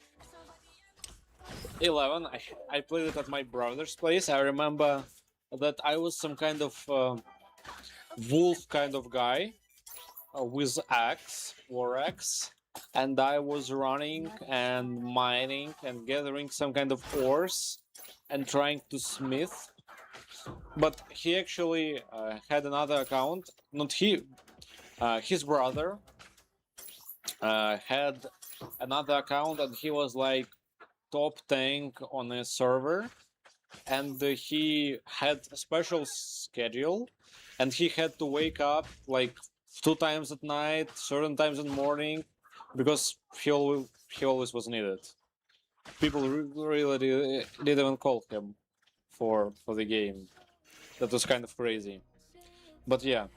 11. I played it at my brother's place. I remember that I was some kind of wolf kind of guy with axe, war axe, and I was running and mining and gathering some kind of ores and trying to smith. But he actually had another account. Not he, his brother had another account, and he was like top tank on a server. And he had a special schedule, and he had to wake up like 2 times at night, certain times in the morning, because he always was needed. People really didn't even call him for the game. That was kind of crazy. But yeah,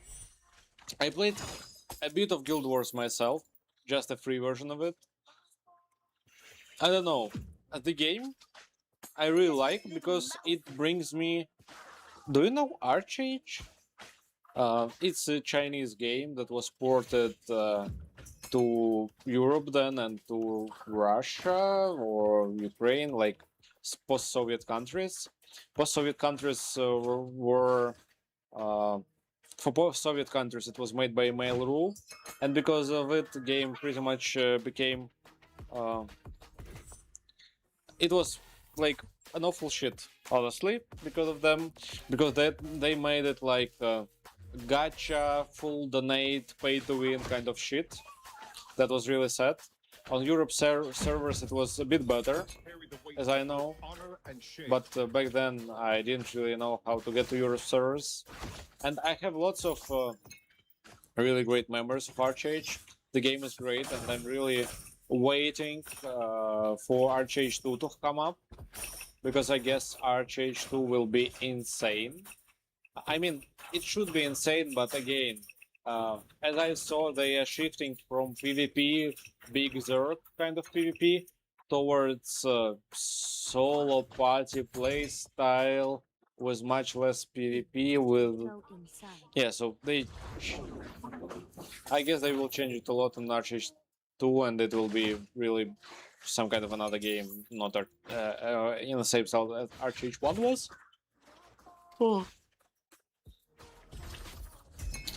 I played a bit of Guild Wars myself, just a free version of it. I don't know, the game I really like because it brings me. Do you know Archage? It's a Chinese game that was ported to Europe then and to Russia or Ukraine, like post-Soviet countries. Post-Soviet countries were for post-Soviet countries it was made by Mail.ru, and because of it, the game pretty much became. It was like an awful shit, honestly, because of them, because they made it like gacha, full donate, pay to win kind of shit. That was really sad. On Europe servers, it was a bit better, Carry the weight as I of know, honor and shame. but back then I didn't really know how to get to Europe servers. And I have lots of really great members of Archage. The game is great, and I'm really waiting for Archage 2 to come up, because I guess Archage 2 will be insane. I mean, it should be insane, but again, as I saw, they are shifting from PvP, big Zerg kind of PvP, towards solo party play style with much less PvP. With Go inside. yeah, so I guess they will change it a lot in Archage 2, and it will be really some kind of another game, not in the same style as Archage 1 was. Oh.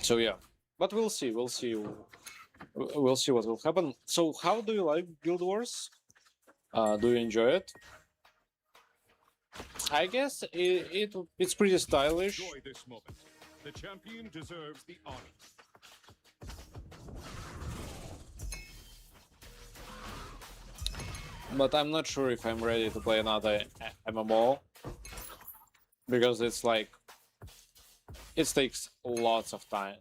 So yeah, but we'll see. We'll see what will happen. So, how do you like Guild Wars? Do you enjoy it? I guess it's pretty stylish. Enjoy this moment. The champion deserves the honor. But I'm not sure if I'm ready to play another MMO, because it's like it takes lots of time.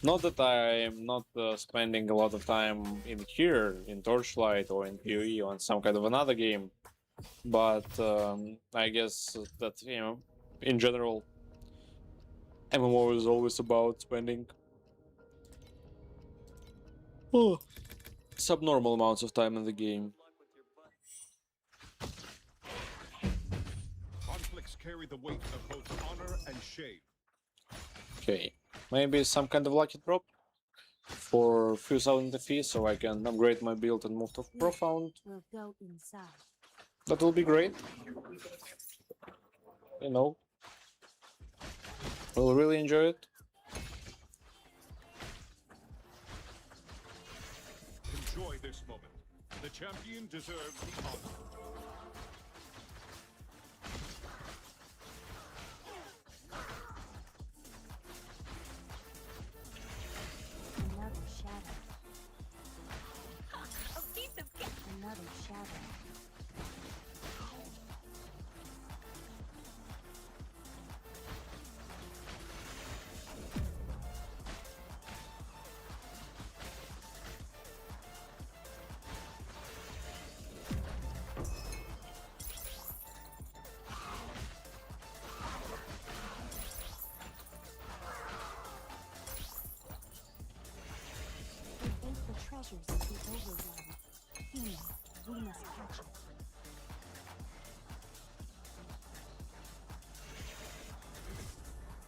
Not that I'm not spending a lot of time in here in Torchlight or in PoE or in some kind of another game, but I guess that in general MMO is always about spending oh, subnormal amounts of time in the game. Conflicts carry the weight of both honor and shame. Okay, maybe some kind of lucky drop for a few thousand FE so I can upgrade my build and move to Profound. We'll go inside. That will be great. You know, we'll really enjoy it. Enjoy this moment. The champion deserves the honor. Another shadow. A piece of cake. Another shadow. It ate the treasures of the overworld. Here, we must catch it.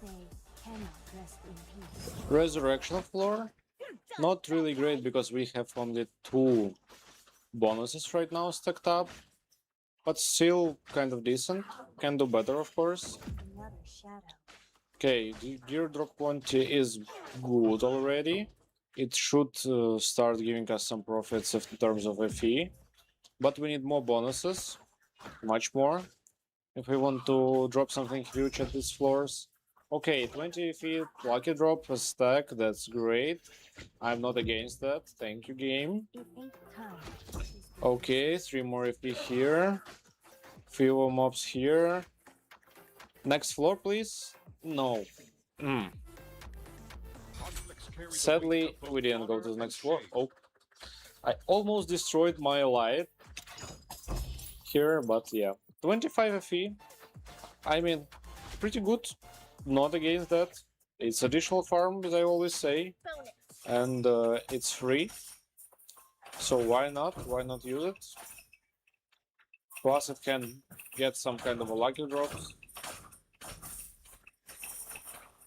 They cannot rest in peace. Resurrection floor, not really great because we have only 2 bonuses right now stacked up, but still kind of decent. Can do better, of course. Another shadow. Okay, the gear drop quantity is good already. It should start giving us some profits in terms of FE, but we need more bonuses, much more, if we want to drop something huge at these floors. Okay, 20 FE, lucky drop, a stack, that's great. I'm not against that, thank you game. It ate time. Okay, 3 more FE here, few mobs here. Next floor, please? No. Conflicts carry the Sadly, weight of both we didn't go honor to the and next floor. shame. Oh, I almost destroyed my light here, but yeah. 25 FE. I mean, pretty good. Not against that. It's additional farm, as I always say, Bonus. and it's free. So why not? Why not use it? Plus, it can get some kind of a lucky drop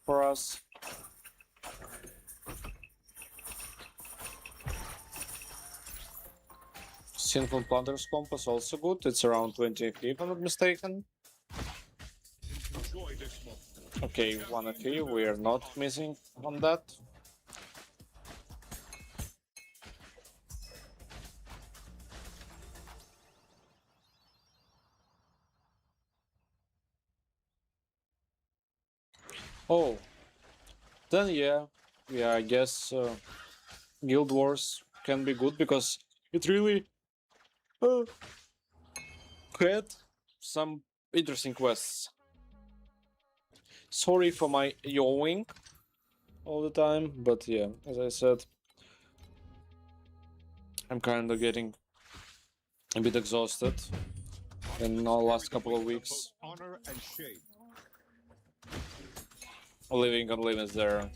for us. Sinful Plunder's Compass also good. It's around 20 FP if I'm not mistaken. Enjoy this moment. Okay, 1 FP, we are not missing on that. Oh, then yeah, I guess Guild Wars can be good because it really had some interesting quests. Sorry for my yawing all the time, but yeah, as I said, I'm kind of getting a bit exhausted in the last couple of weeks, Honor and shame. living on limits there.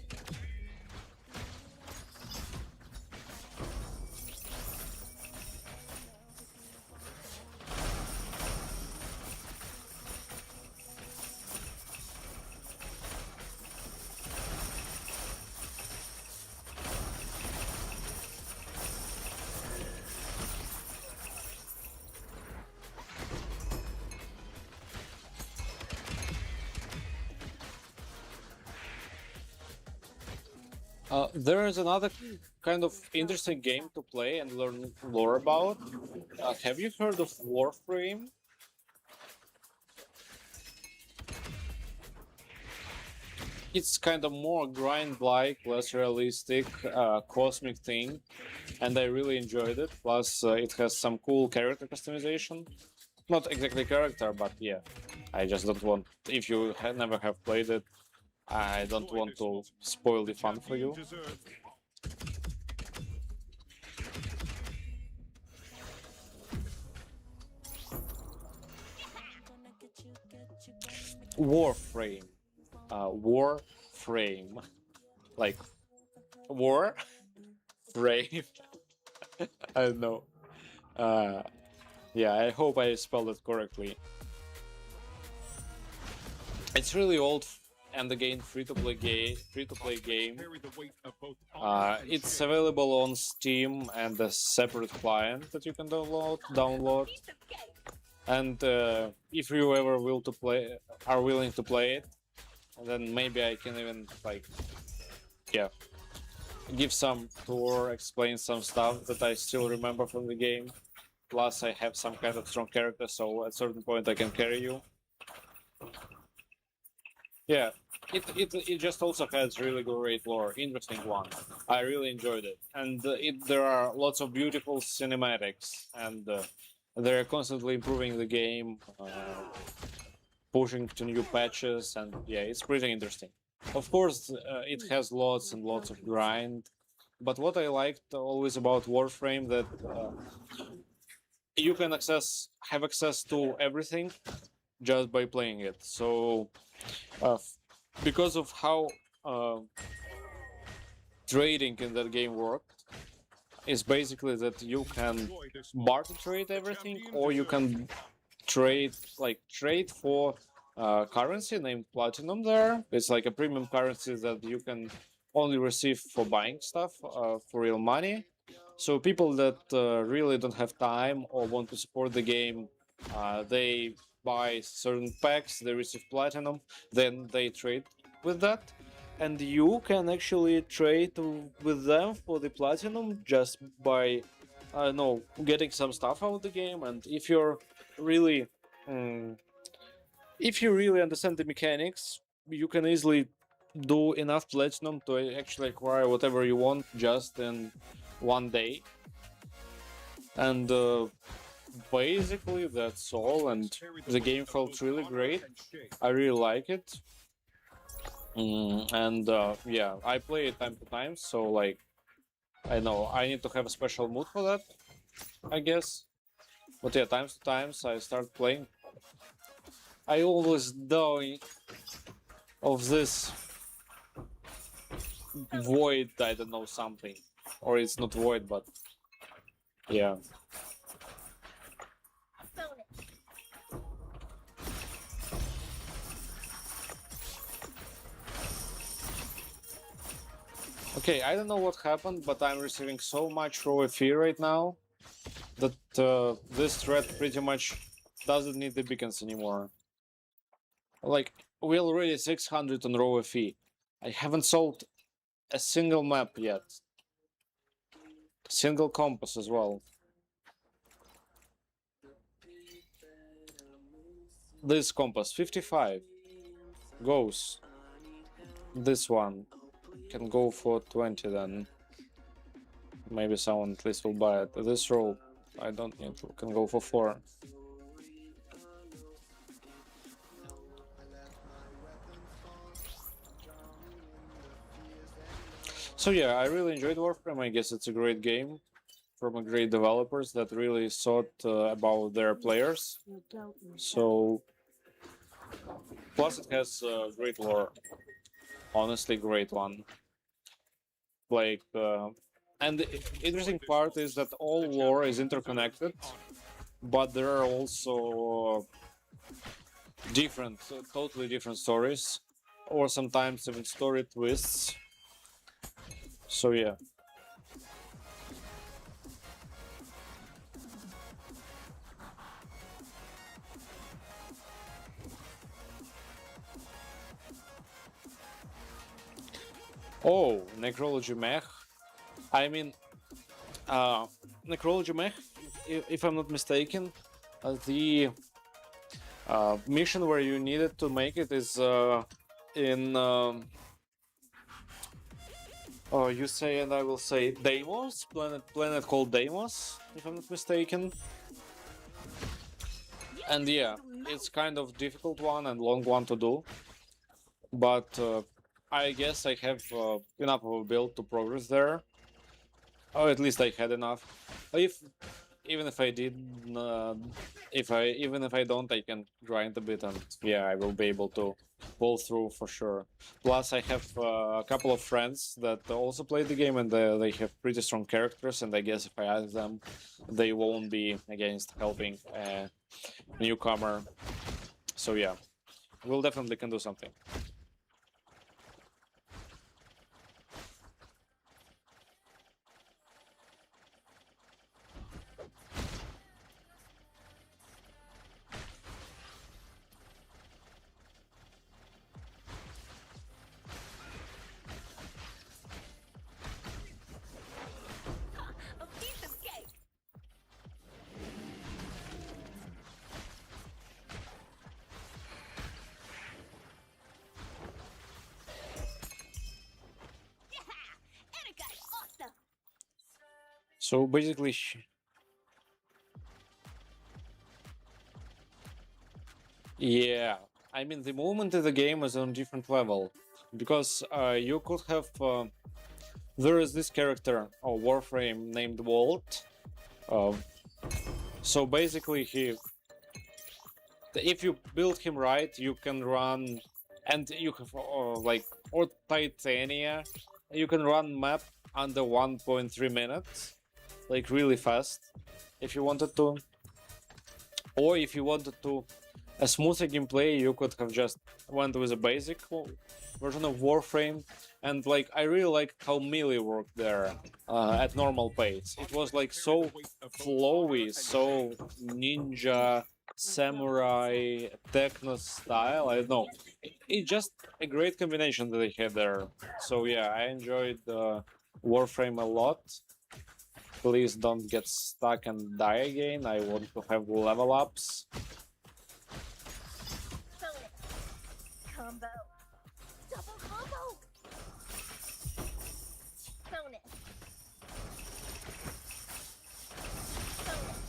There is another kind of interesting game to play and learn lore about. Have you heard of Warframe? It's kind of more grind-like, less realistic, cosmic thing, and I really enjoyed it. Plus, it has some cool character customization. Not exactly character, but yeah. I just don't want. If you never have played it, I don't want to spoil the fun for you. Deserve Warframe. Warframe. Like war frame. I don't know. Yeah, I hope I spelled it correctly. It's really old and again free-to-play game. Carry the weight of both honor and It's shame. available on Steam and a separate client that you can download. Piece of cake. And if you ever are willing to play it, then maybe I can even like, yeah, give some tour, explain some stuff that I still remember from the game. Plus, I have some kind of strong character, so at certain point I can carry you. Yeah, it just also has really great lore, interesting one. I really enjoyed it, and there are lots of beautiful cinematics, and they're constantly improving the game, pushing to new patches, and yeah, it's pretty interesting. Of course, it has lots and lots of grind, but what I liked always about Warframe that you can have access to everything just by playing it. So because of how trading in that game worked, is basically that you can Enjoy this barter trade everything, or you can trade for currency named platinum. There, it's like a premium currency that you can only receive for buying stuff for real money. So people that really don't have time or want to support the game, they buy certain packs, they receive platinum, then they trade with that, and you can actually trade with them for the platinum just by, I don't know, getting some stuff out of the game. And if you're really, if you really understand the mechanics, you can easily do enough platinum to actually acquire whatever you want just in one day. And basically that's all, and carry the weight game of felt both really honor great. and shame. I really like it. And yeah, I play it time to time, so like, I know I need to have a special mood for that, I guess. But yeah, times to times I start playing. I always die of this void, I don't know, something. Or it's not void, but yeah. Phone it. Okay, I don't know what happened, but I'm receiving so much raw fee right now that this thread pretty much doesn't need the beacons anymore. Like, we're already 600 on raw fee. I haven't sold a single map yet. Single compass as well. This compass, 55. Goes. This one can go for 20 then. Maybe someone at least will buy it. This rope, I don't need to, can go for 4. So yeah, I really enjoyed Warframe. I guess it's a great game from a great developers that really thought about their players. Your doubt me. So plus it has great lore. Honestly, great one. Like, and the interesting part is that all lore is interconnected, but there are also different, totally different stories, or sometimes even story twists. So yeah. Oh, Necrology Mech. I mean, Necrology Mech, if I'm not mistaken, the mission where you needed to make it is in. Oh, you say and I will say Deimos, planet called Deimos, if I'm not mistaken. And yeah, it's kind of difficult one and long one to do, but I guess I have enough of a build to progress there. Or at least I had enough. even if I did, even if I don't, I can grind a bit, and yeah, I will be able to pull through for sure. Plus, I have a couple of friends that also play the game, and they have pretty strong characters. And I guess if I ask them, they won't be against helping a newcomer. So yeah, we'll definitely can do something. A piece of cake. Yeah, Erika is awesome. So basically, yeah, I mean the movement in the game is on different level because you could have there is this character or Warframe named Walt. Uh, so basically, if you build him right, you can run, and you have like or Titania, you can run map under 1.3 minutes, like really fast, if you wanted to. Or if you wanted to a smoother gameplay, you could have just went with a basic version of Warframe. And like I really liked how melee worked there at normal pace. It was like so flowy, so ninja, samurai, techno style. I don't know. It's just a great combination that they had there. So yeah, I enjoyed Warframe a lot. Please don't get stuck and die again. I want to have level ups. Bonus. Combo. Double combo. Bonus. Bonus.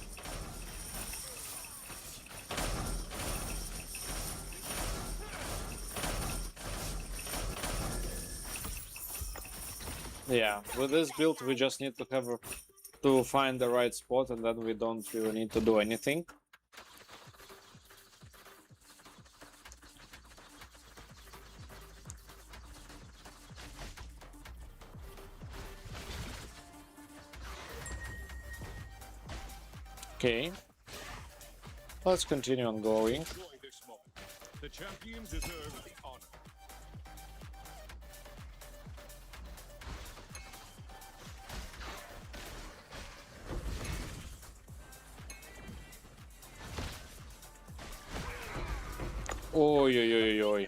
Yeah, with this build we just need to have to find the right spot, and then we don't really need to do anything. Okay, let's continue on going. Enjoy this moment. The champion deserves the honor. Oi, oi, oi, oi.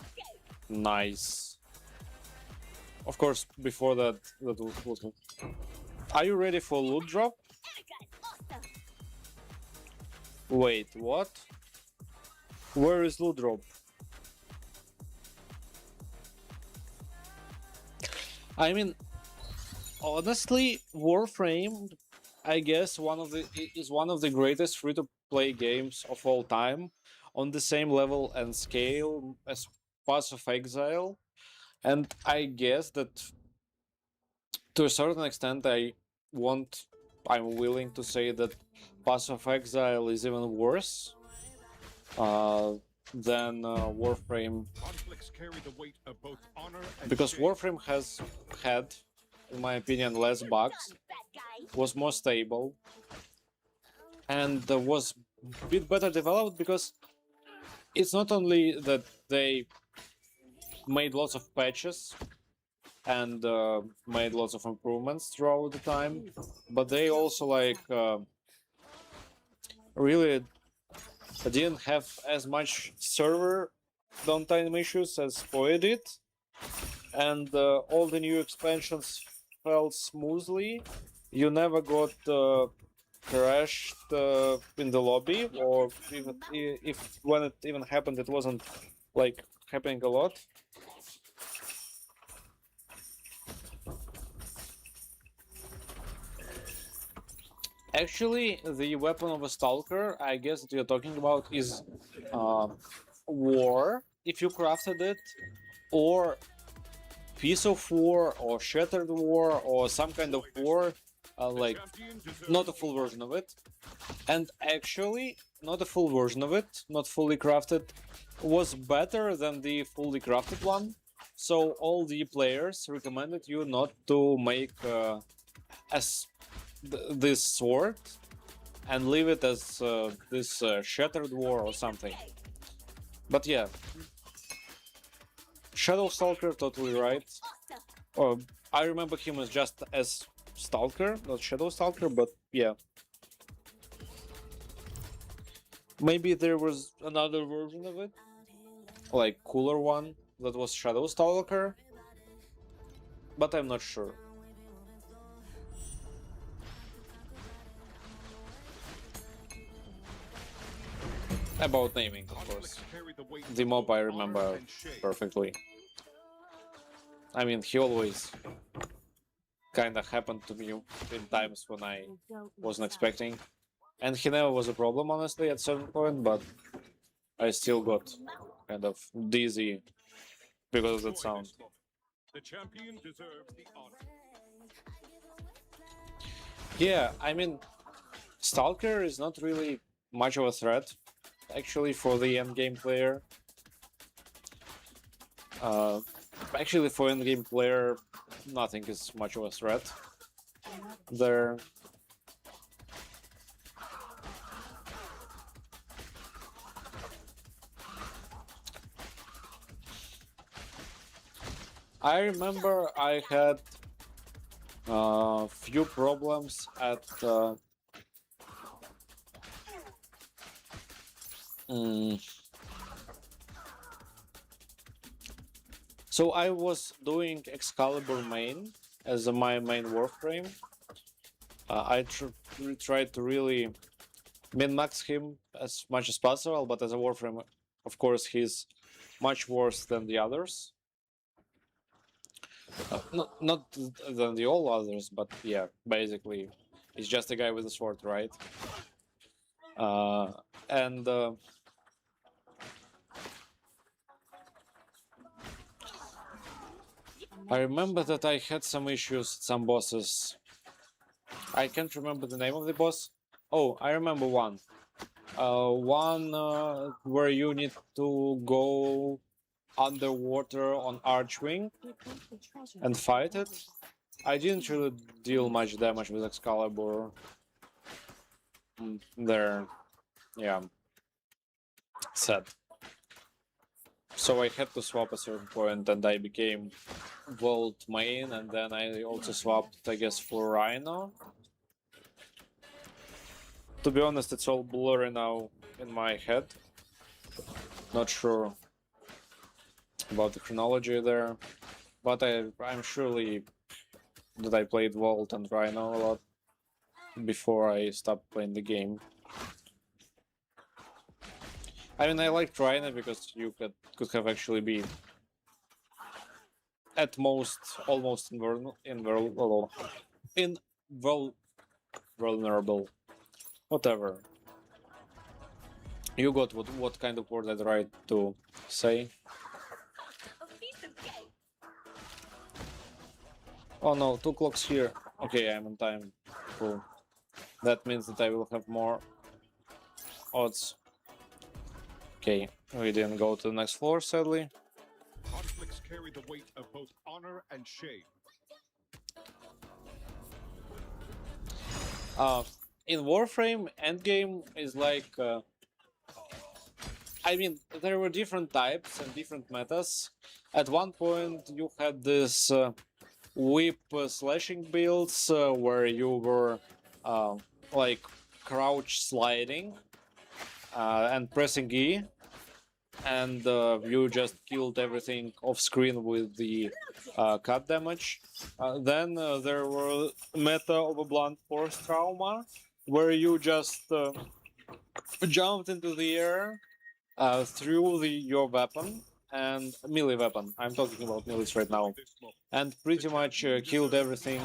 Nice. Of course, before that, was. Are you ready for loot drop? Erika is awesome. Wait, what? Where is loot drop? I mean, honestly, Warframe, I guess is one of the greatest free-to-play games of all time, on the same level and scale as Path of Exile, and I guess that to a certain extent, I'm willing to say that Path of Exile is even worse than Warframe, Conflicts carry the weight of both honor and because shame. Warframe has had, in my opinion, less bugs, Done, bad guy. was more stable, and was a bit better developed, because it's not only that they made lots of patches and made lots of improvements throughout the time, but they also like really didn't have as much server downtime issues as PoE did, and all the new expansions felt smoothly. You never got crashed in the lobby, or even if when it even happened, it wasn't like happening a lot. Actually, the weapon of a Stalker, I guess that you're talking about, is War, if you crafted it, or piece of war or shattered war or some kind of war, like Champion deserves not a full version of it. And actually, not a full version of it, not fully crafted, was better than the fully crafted one. So all the players recommended you not to make this sword and leave it as this shattered war or something. But yeah, Shadow Stalker, totally right. I remember him as just as Stalker, not Shadow Stalker, but yeah. Maybe there was another version of it, like cooler one that was Shadow Stalker, but I'm not sure. About naming, of course. conflicts carry the weight The of mob both I honor remember and shame. perfectly. I mean, he always kinda happened to me in times when I wasn't expecting. And he never was a problem, honestly, at certain point, but I still got kind of dizzy because of that Enjoy sound. this moment. The champion deserves the honor. Yeah, I mean, Stalker is not really much of a threat, actually, for the endgame player. Actually, for endgame player, nothing is much of a threat. There. I remember I had few problems at so I was doing Excalibur main as my main warframe. I tried to really min-max him as much as possible, but as a warframe, of course, he's much worse than the others. Not than the all others, but yeah, basically, he's just a guy with a sword, right? And I remember that I had some issues, some bosses. I can't remember the name of the boss. Oh, I remember one. One where you need to go underwater on Archwing and fight it. I didn't really deal much damage with Excalibur. There, yeah, sad. So I had to swap at a certain point, and I became Vault main, and then I also swapped, I guess, for Rhino. To be honest, it's all blurry now in my head. Not sure about the chronology there, but I'm surely that I played Vault and Rhino a lot before I stopped playing the game. I mean, I liked Rhino because you could have actually been at most almost invulnerable, whatever. You got what kind of word I'd right to say? A piece of cake. Oh no, 2 clocks here. Okay, I'm on time. Cool. That means that I will have more odds. Okay, we didn't go to the next floor, sadly. Conflicts carry the weight of both honor and shame. In Warframe, endgame is like... I mean, there were different types and different metas. At one point, you had this whip slashing builds where you were like crouch sliding and pressing E, and you just killed everything off screen with the cut damage. Then there were meta of a blunt force trauma, where you just jumped into the air, threw your weapon and melee weapon. I'm talking about melees right now, This moment. and pretty much killed everything.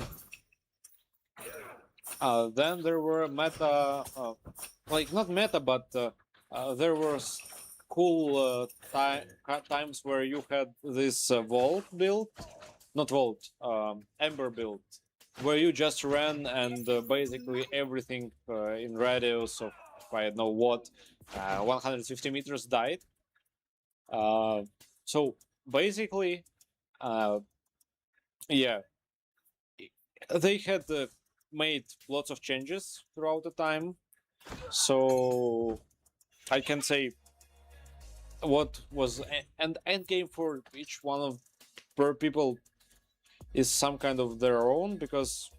Then there were meta, like not meta, but there were cool times where you had this vault build, not Vault, Ember build, where you just ran and basically everything in radius of I don't know what 150 meters died. So basically, uh, yeah, they had made lots of changes throughout the time. So I can say what was an end game for each one of per people is some kind of their own, because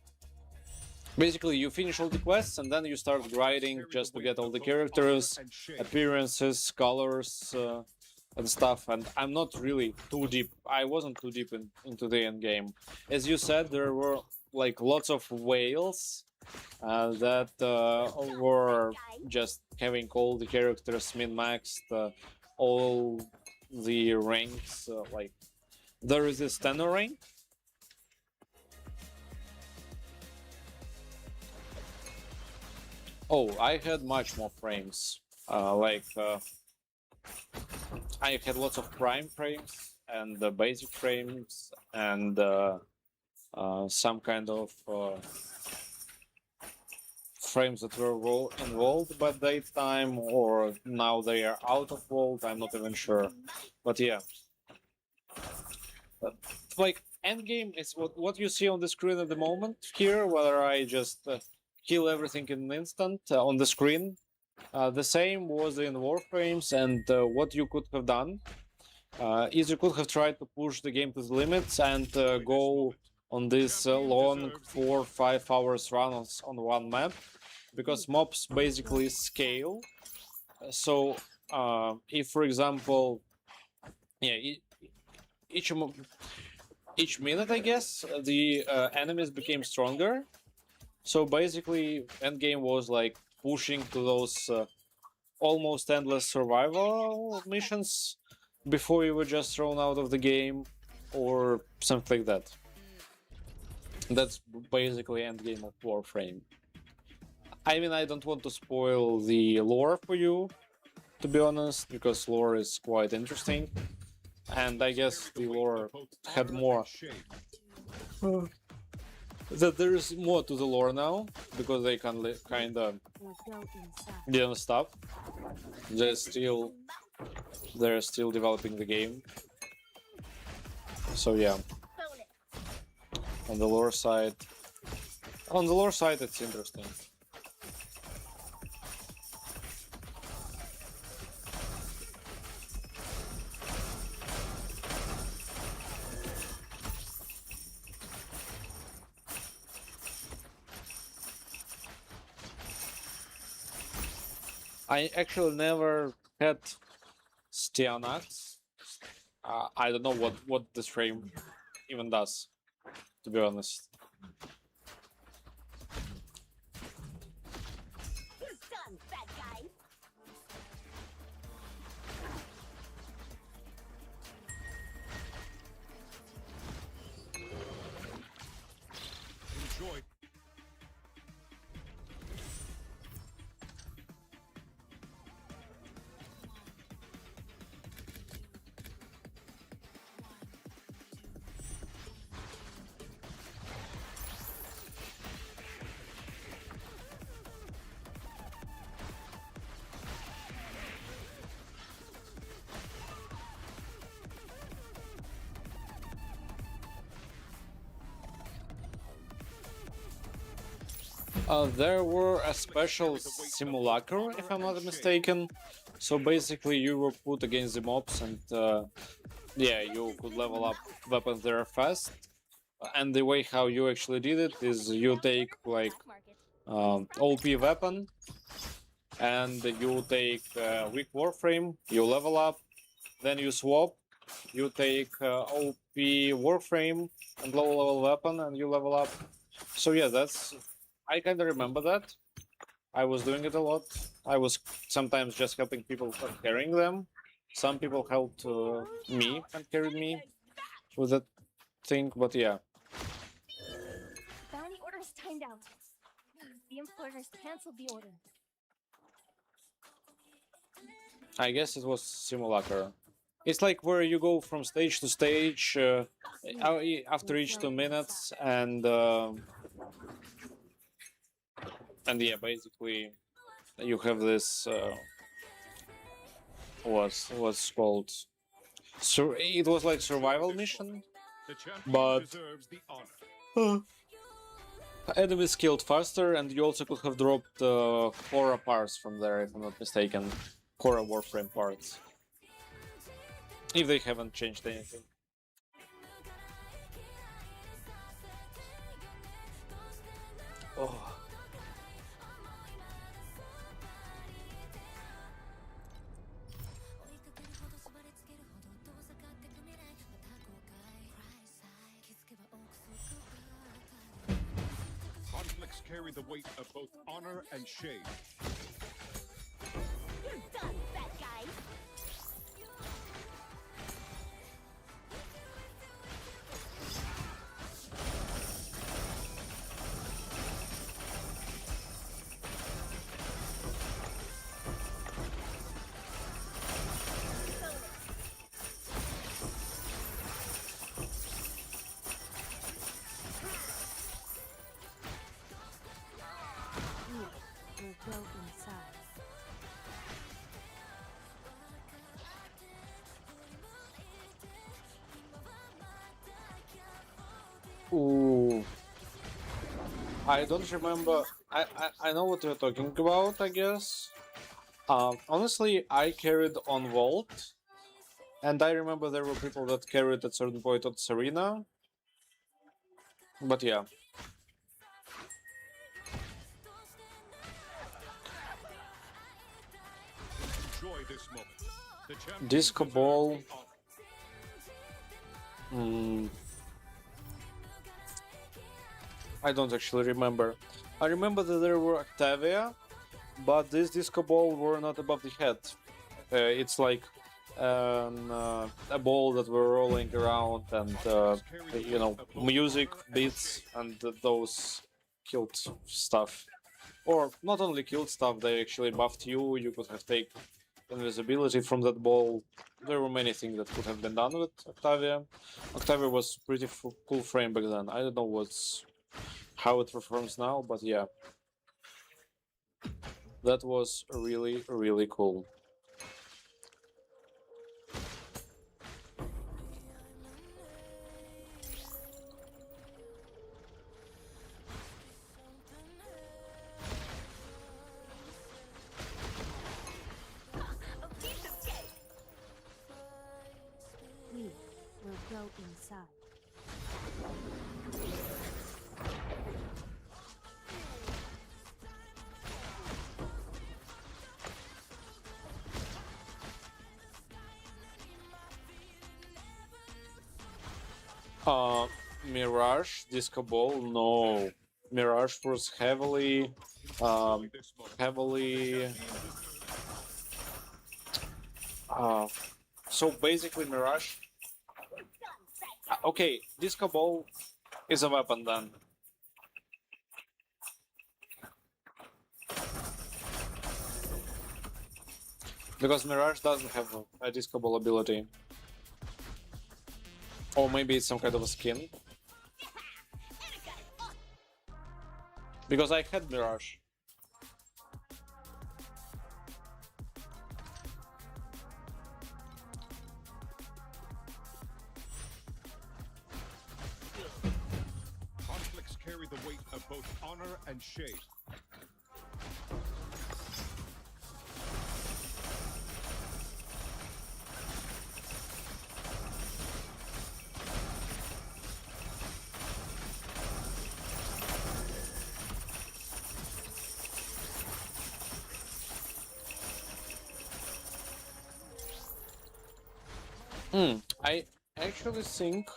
basically you finish all the quests and then you start grinding just to get all the characters, appearances, colors, and stuff. And I'm not really too deep. I wasn't too deep into the end game. As you said, there were like lots of whales that were just having all the characters min-maxed, all the ranks. Like there is this 10 rank. Oh, I had much more frames. I had lots of prime frames and basic frames and some kind of frames that were involved by that time, or now they are out of vault. I'm not even sure, but yeah, like endgame is what you see on the screen at the moment here. Whether I just kill everything in an instant on the screen. The same was in Warframes, and what you could have done is you could have tried to push the game to the limits and go on this long 4-5 hours runs on one map, because mobs basically scale. So if, for example, yeah, each minute, I guess, the enemies became stronger. So basically, endgame was like pushing to those almost endless survival missions before you were just thrown out of the game, or something like that. That's basically endgame of Warframe. I mean, I don't want to spoil the lore for you, to be honest, because lore is quite interesting, and I guess the lore had more. That there is more to the lore now, because they can kind of or go inside. didn't stop. They're still developing the game. So yeah, Bonus. on the lore side, it's interesting. I actually never had Stianax. I don't know what this frame even does, to be honest. You're done, bad guy. Enjoy. There were a special simulacre, if I'm not mistaken. So basically, you were put against the mobs, and yeah, you could level up weapons there fast. And the way how you actually did it is you take like OP weapon, and you take weak warframe, you level up, then you swap, you take OP warframe and low level weapon, and you level up. So yeah, I kind of remember that. I was doing it a lot. I was sometimes just helping people carrying them. Some people helped me and carried me with that thing, but yeah. Bounty order's timed out. The employers canceled the order. I guess it was simulacre. It's like where you go from stage to stage after each 2 minutes, and yeah, basically you have this what's called it was like survival mission, The champion but deserves the honor. enemies killed faster, and you also could have dropped Korra parts from there, if I'm not mistaken. Korra Warframe parts. If they haven't changed anything. Oh. Conflicts carry the weight of both honor and shame. You're done, fat guy. Fear will grow inside. Ooh. I don't remember. I know what you're talking about, I guess. Honestly, I carried on Vault, and I remember there were people that carried at certain point on Serena. But yeah. Enjoy this moment. The champion Disco deserves ball. the honor. Hmm. I don't actually remember. I remember that there were Octavia, but these disco ball were not above the head. It's like a ball that were rolling around, and you know, music, beats, and those killed stuff. Or not only killed stuff, they actually buffed you. You could have taken invisibility from that ball. There were many things that could have been done with Octavia. Octavia was pretty cool frame back then. I don't know how it performs now, but yeah, that was really cool. A piece of cake. Fear will grow inside. Mirage Disco Ball, no. Mirage was heavily Enjoy this moment. heavily so basically Mirage. Okay, Disco Ball is a weapon then. Because Mirage doesn't have a Disco Ball ability. Or maybe it's some kind of a skin. Because I had Mirage. Conflicts carry the weight of both honor and shame. I actually think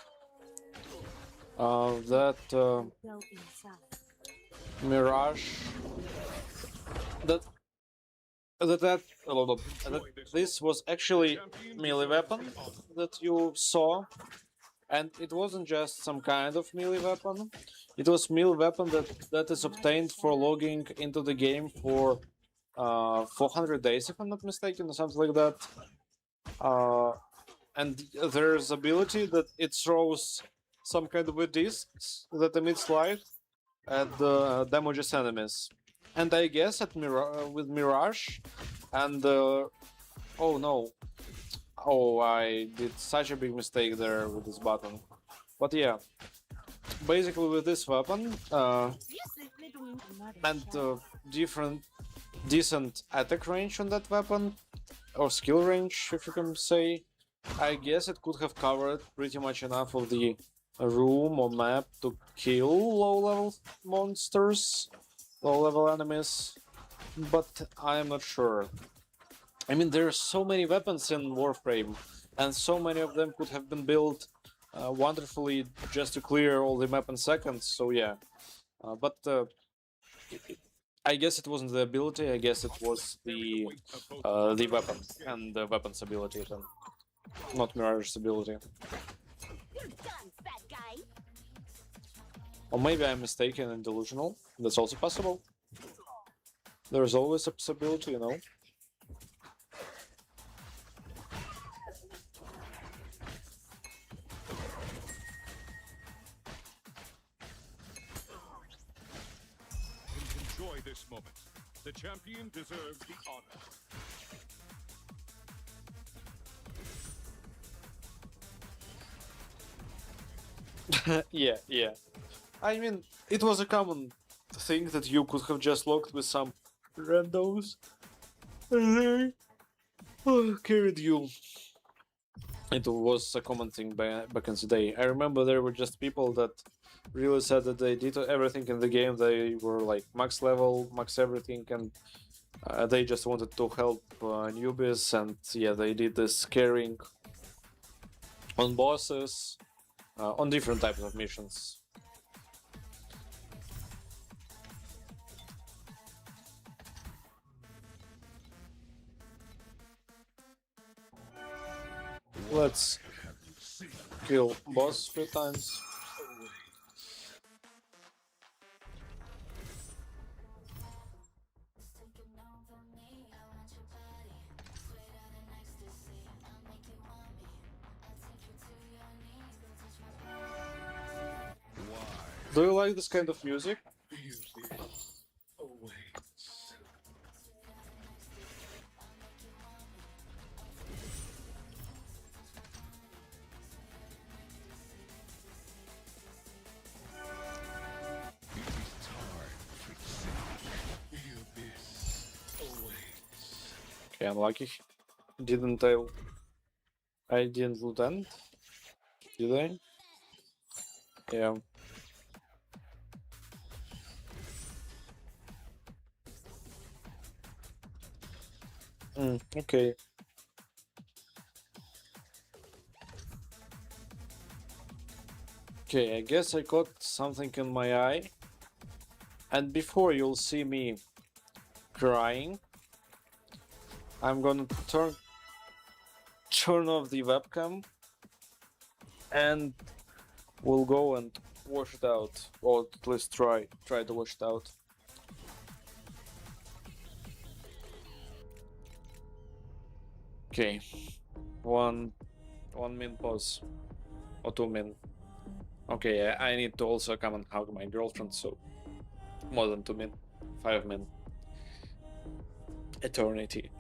that Grow inside. Mirage that that this was actually melee weapon that you saw, and it wasn't just some kind of melee weapon. It was melee weapon that is obtained for logging into the game for 400 days, if I'm not mistaken, or something like that. and there's ability that it throws some kind of a discs that emits light and damages enemies. And I guess with Mirage and oh no, oh I did such a big mistake there with this button. But yeah, basically with this weapon and different decent attack range on that weapon, or skill range if you can say, I guess it could have covered pretty much enough of the room or map to kill low level monsters, low level enemies, but I'm not sure. I mean, there are so many weapons in Warframe, and so many of them could have been built wonderfully just to clear all the map in seconds, so yeah. But I guess it wasn't the ability, I guess it was the weapon and the weapon's ability then. Not Mirage's ability. You're done, fat guy. Or maybe I'm mistaken and delusional. That's also possible. There's always a possibility, you know. Enjoy this moment. The champion deserves the honor. Yeah. I mean, it was a common thing that you could have just locked with some randos and they carried you. It was a common thing back in the day. I remember there were just people that really said that they did everything in the game. They were like max level, max everything, and they just wanted to help newbies. And yeah, they did this carrying on bosses, on different types of missions. Let's kill boss 3 times. Do you like this kind of music? Okay, unlucky. Didn't I didn't lieutenant? Did I? Yeah. Okay. Okay, I guess I got something in my eye. And before you'll see me crying, I'm gonna turn off the webcam and we'll go and wash it out, or at least try to wash it out. Okay, one min pause, or 2 min. Okay, I need to also come and hug my girlfriend, so more than 2 min, 5 min. Eternity.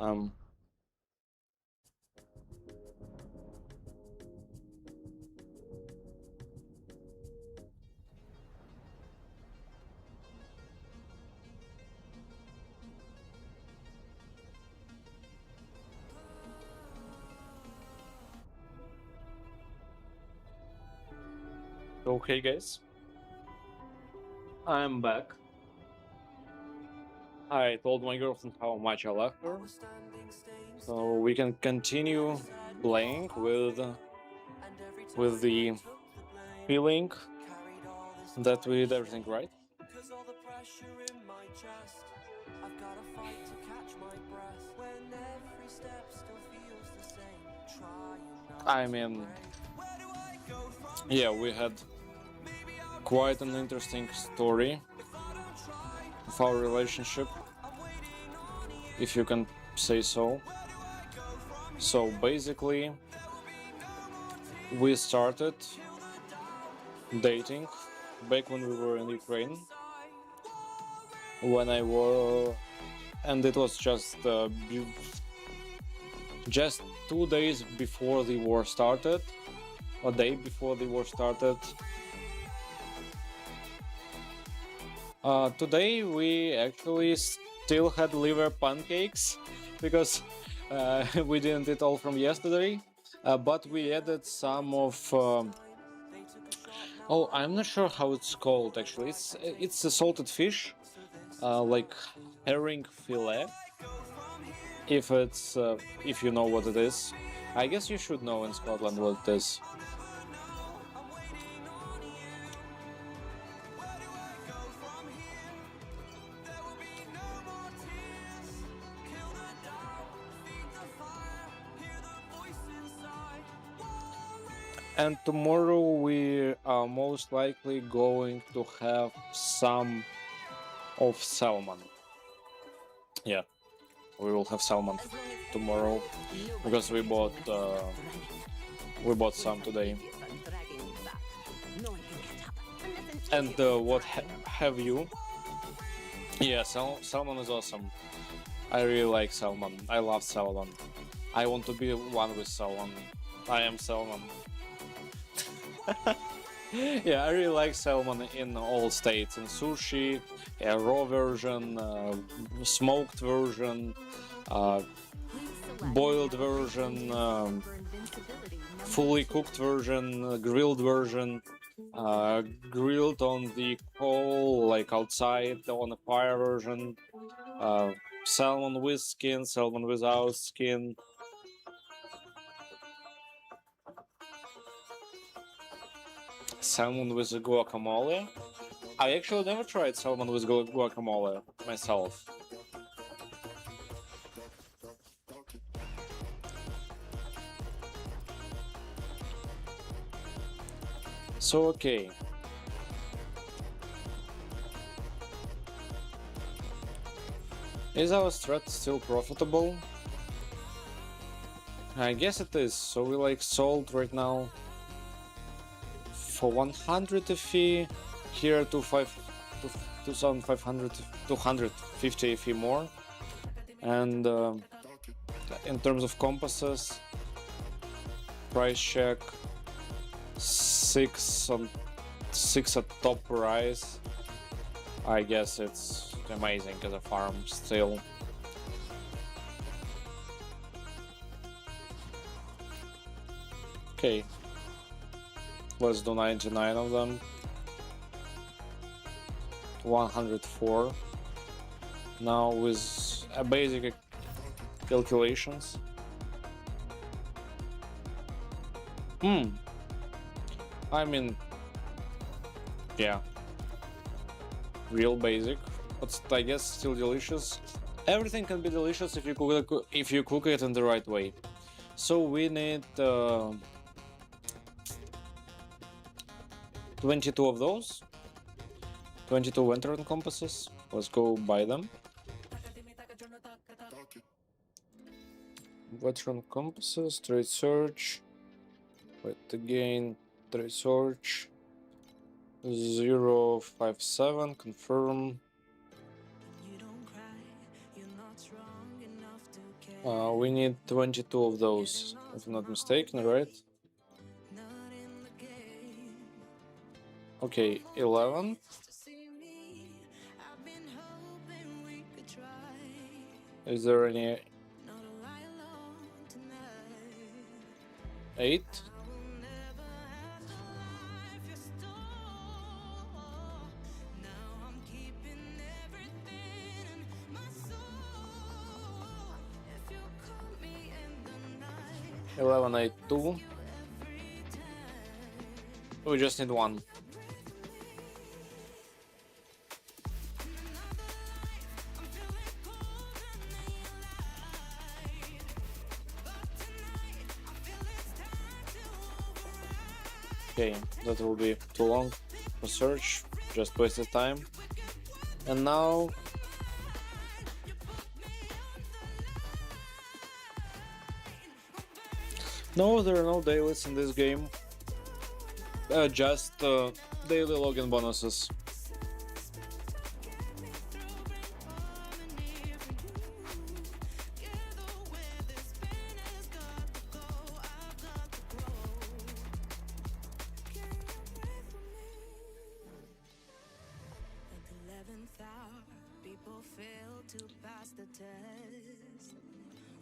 Um, okay, guys, I'm back. I told my girlfriend how much I love her, so we can continue playing with the feeling that we did everything right. I mean, yeah, we had quite an interesting story of our relationship, if you can say so. So basically, we started dating back when we were in Ukraine. When I was, and it was just 2 days before the war started, a day before the war started. Today we actually still had liver pancakes because we didn't eat all from yesterday, but we added some of. Oh, I'm not sure how it's called actually. It's a salted fish, like herring fillet. If you know what it is, I guess you should know in Scotland what it is. And tomorrow we are most likely going to have some of salmon. Yeah, we will have salmon tomorrow because we bought some today. And what have you? Yeah, salmon is awesome. I really like salmon. I love salmon. I want to be one with salmon. I am salmon. Yeah, I really like salmon in all states. In sushi, a raw version, smoked version, boiled version, fully cooked version, grilled version, grilled on the coal, like outside on a fire version, salmon with skin, salmon without skin. Salmon with guacamole? I actually never tried salmon with guacamole myself. So, okay. Is our strat still profitable? I guess it is. So we like sold right now for 100 FE, here 2,500, 250 FE more. And in terms of compasses, price check 6 at top price. I guess it's amazing as a farm still. Okay, let's do 99 of them. 104. Now with a basic calculations. I mean, yeah, real basic, but I guess still delicious. Everything can be delicious if you cook it in the right way. So we need 22 of those, 22 veteran compasses. Let's go buy them. Veteran compasses, trade search. Wait again, trade search. 057, confirm. We need 22 of those, if I'm not mistaken, right? Okay, 11. Is there any 8? Eleven, 8, 2. We just need one. Okay, that will be too long for search, just wasted time. And now no, there are no dailies in this game, just daily login bonuses. People fail to pass the test,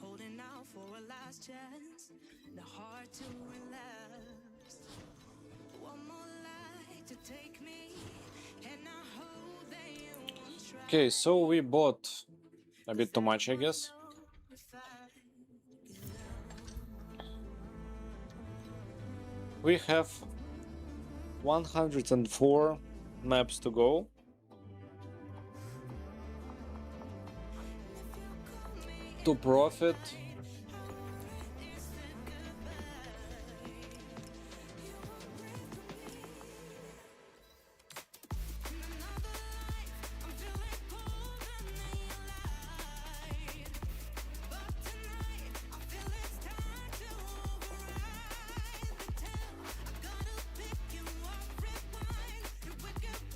holding out for a last chance, the heart to relapse. One more light to take me, and I hope they won't try. Okay, so we bought a bit too much, I guess. We have 104 maps to go. To profit.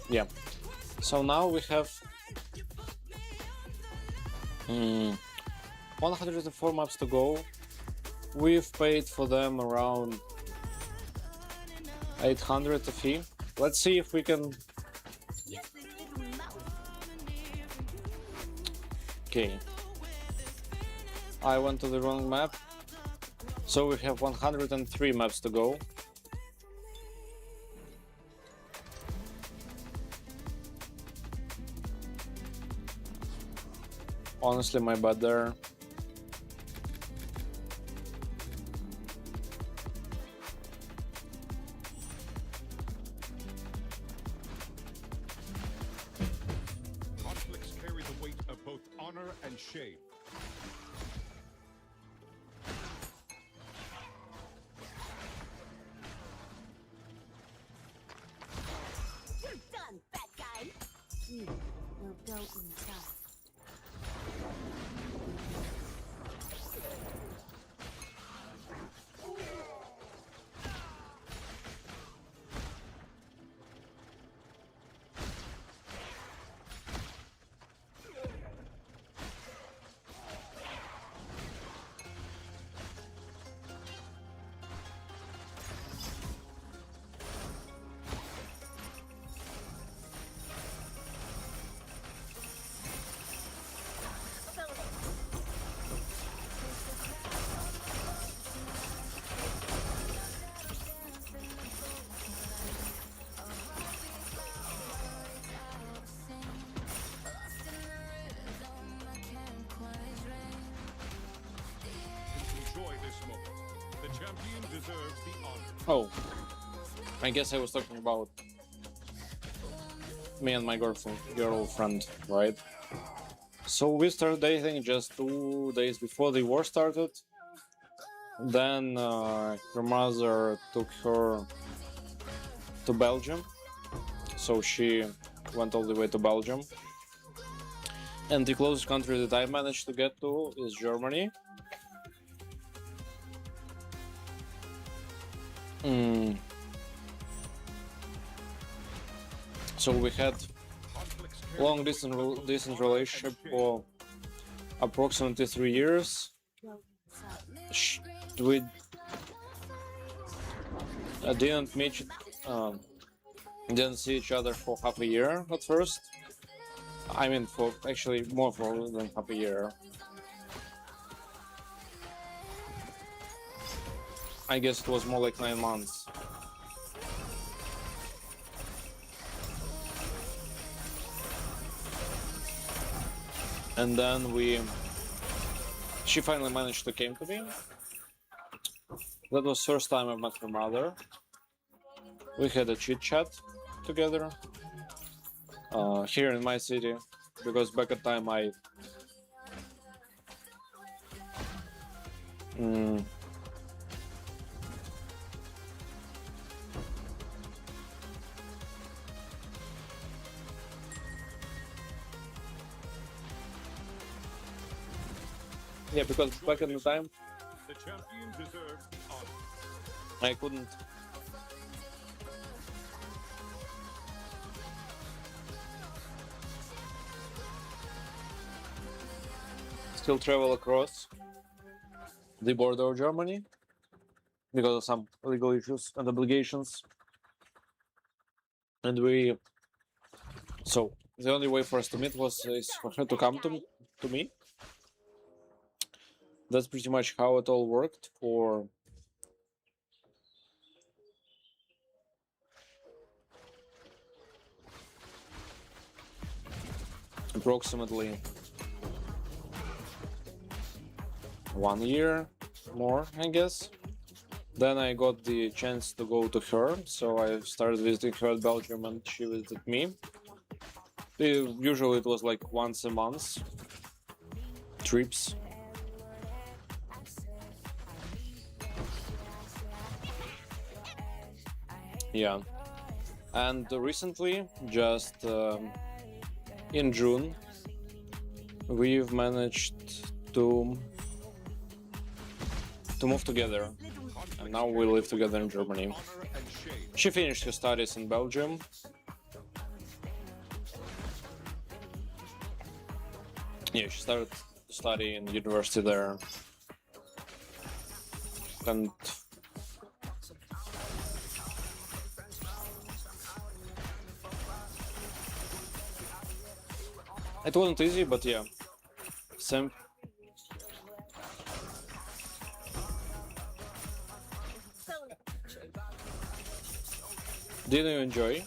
Yeah, so now we have 104 maps to go. We've paid for them around 800 a fee. Let's see if we can. Okay, I went to the wrong map, so we have 103 maps to go. Honestly, my bad there. and shade. You're done, bad guy. We will go inside. Enjoy this moment. The champion deserves the honor. Oh, I guess I was talking about me and my girlfriend, right? So we started dating just 2 days before the war started. Then her mother took her to Belgium, so she went all the way to Belgium. And the closest country that I managed to get to is Germany. So we had long distance relationship for approximately 3 years. Go inside. We didn't didn't see each other for half a year at first. I mean, for actually more than half a year. I guess it was more like 9 months. And then she finally managed to came to me. That was first time I met her mother. We had a chit chat together here in my city, because back at time yeah, because back at the time The champion deserves the honor. I couldn't still travel across the border of Germany because of some legal issues and obligations. And so the only way for us to meet is for her to come to me. That's pretty much how it all worked for approximately 1 year more, I guess. Then I got the chance to go to her, so I started visiting her at Belgium and she visited me. Usually it was like once a month trips. Yeah. And recently, just in June, we've managed to move together, and now we live together in Germany. Honor and shade. She finished her studies in Belgium. Yeah, she started studying in university there. And it wasn't easy, but yeah. Same. Did you enjoy?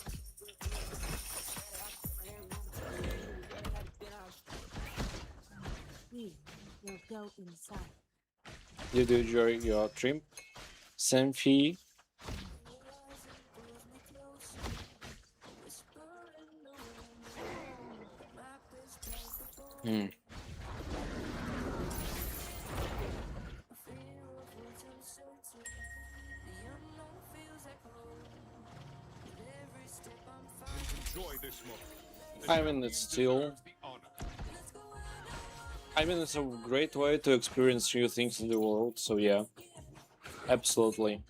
We will go inside. Did you enjoy your trip? Same fee. Enjoy this moment. The I mean, it's still. deserves the honor. I mean, it's a great way to experience new things in the world. So yeah, absolutely.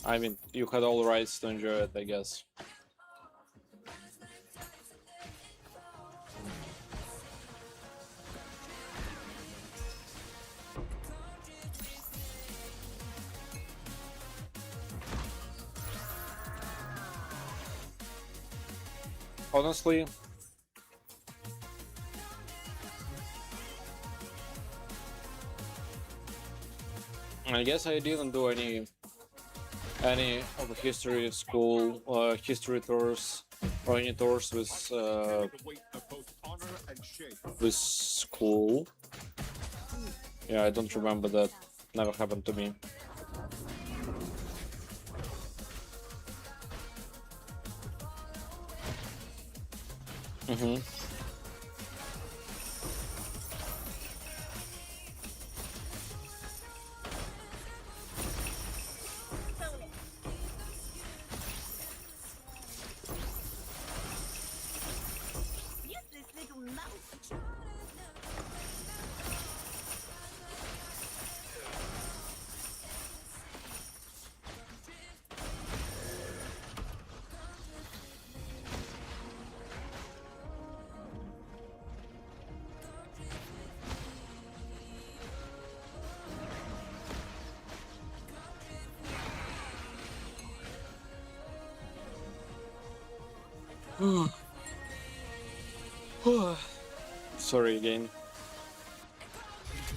I mean, you had all rights to enjoy it, I guess. Honestly, I guess I didn't do any of the history school history tours or any tours The weight of both honor and shame. with school. Yeah, I don't remember that. Never happened to me. Mm-hmm. Useless little mouse. Sorry again.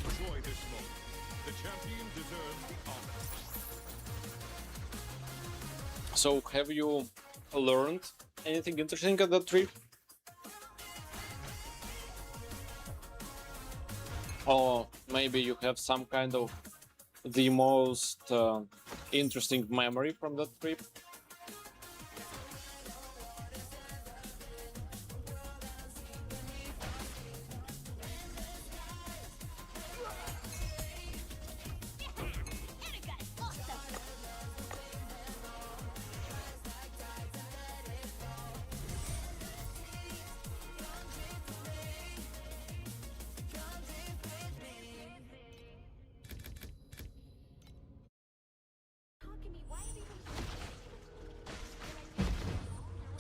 Enjoy this moment. The champion deserves the honor. So, have you learned anything interesting at that trip? Or maybe you have some kind of the most interesting memory from that trip? Erika is awesome. Talking me, why are they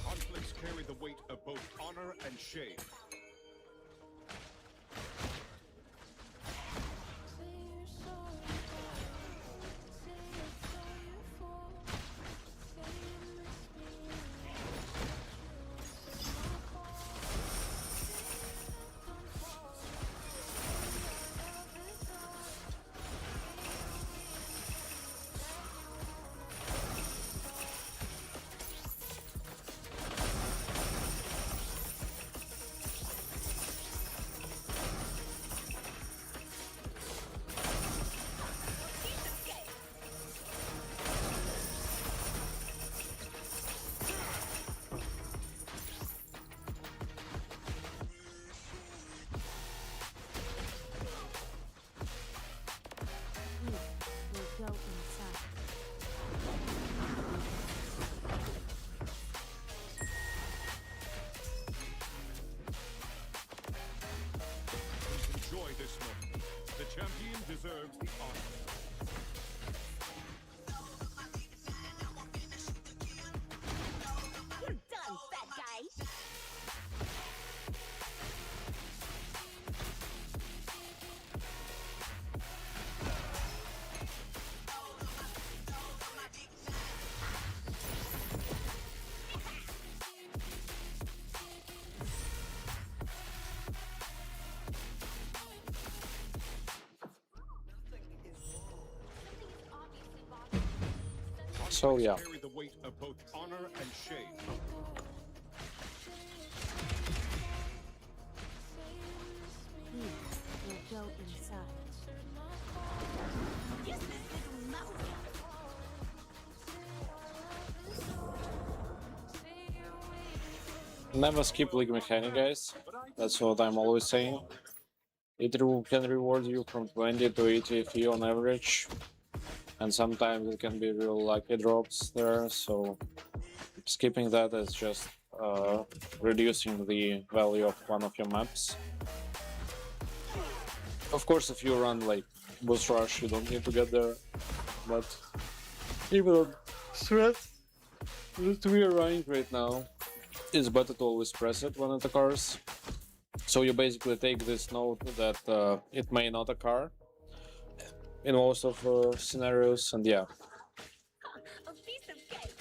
Conflicts carry the weight of both honor and shame. Will go inside. Enjoy this moment. The champion deserves the honor. You're done, fat guy. So yeah. Carry the weight of both honor and shame. Will go inside. Useless little mouse. Never skip league mechanic, guys. That's what I'm always saying. It can reward you from 20 to 80 fee on average. and sometimes it can be real lucky drops there. So skipping that is just reducing the value of one of your maps. Of course, if you run like Boost Rush, you don't need to get there, but even on threat that we are running right now, it's better to always press it when it occurs. So you basically take this note that it may not occur in most of scenarios, and yeah. A piece of cake.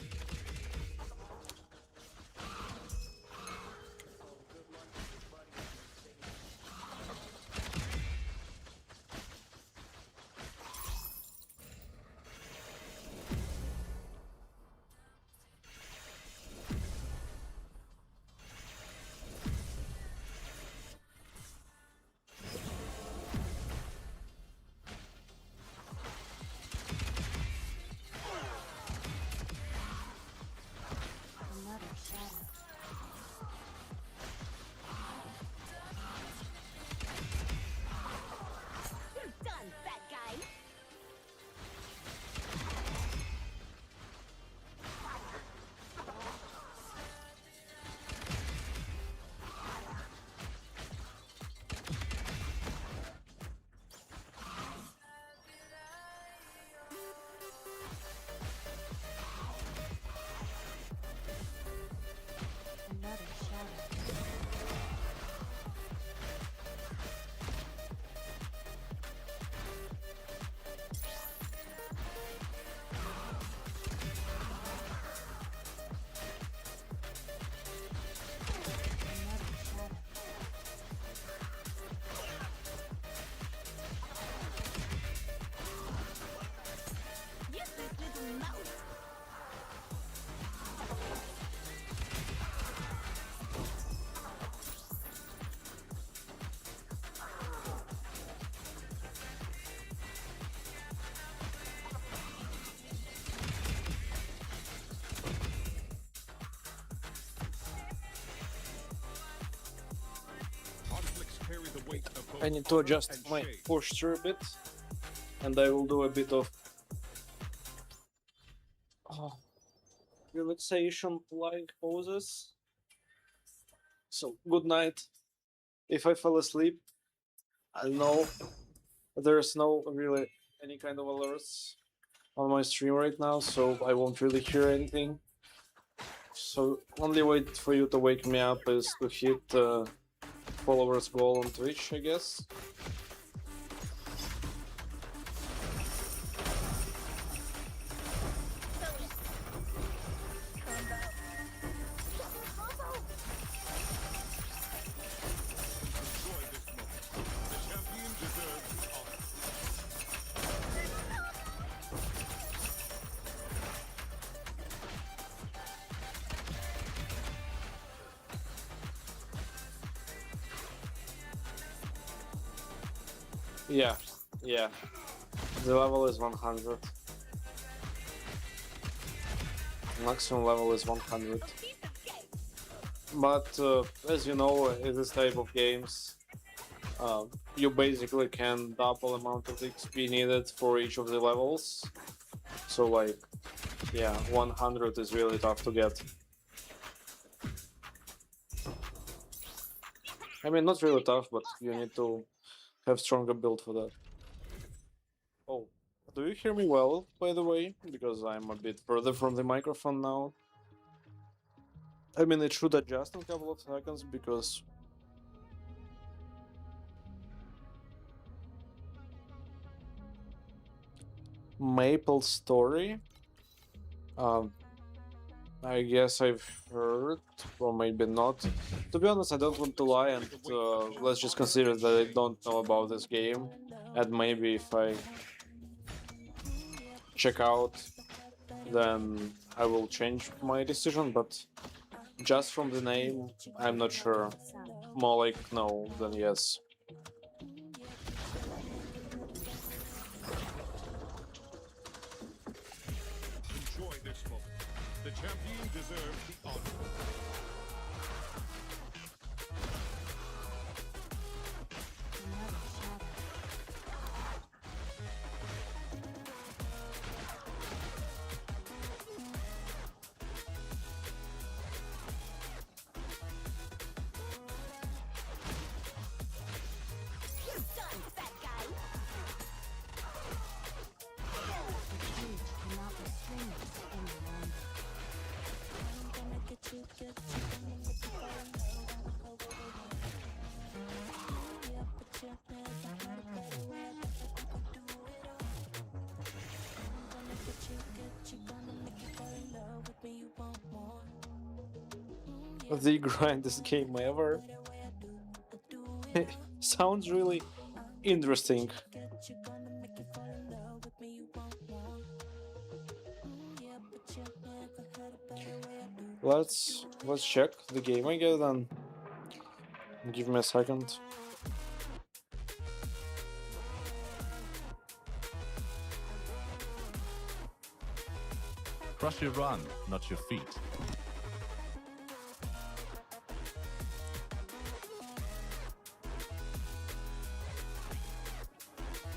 Another shadow. You're done, fat guy. Another shadow. Another shadow. Useless little mouse. Conflicts carry the weight of both I need to honor adjust and my shame. posture a bit, and I will do a bit of relaxation-like poses. So, good night. If I fall asleep, I know there's no really any kind of alerts on my stream right now, so I won't really hear anything. So, only way for you to wake me up is to hit followers goal on Twitch, I guess. Enjoy this moment. The champion deserves the honor. Yeah, yeah. The level is 100. Maximum level is 100. A piece of cake. But as you know, in this type of games, you basically can double amount of XP needed for each of the levels. So like, yeah, 100 is really tough to get. I mean, not really tough, but you need to have stronger build for that. Oh, do you hear me well, by the way? Because I'm a bit further from the microphone now. I mean, it should adjust in a couple of seconds because Maple Story. I guess I've heard, or maybe not. To be honest, I don't want to lie, and let's just consider that I don't know about this game. And maybe if I check out, then I will change my decision. But just from the name, I'm not sure. More like no than yes. Enjoy this moment. The champion deserves the honor. Another shadow. the grindest game ever. Sounds really interesting. Let's check the game again and give me a second. Crush your run, not your feet.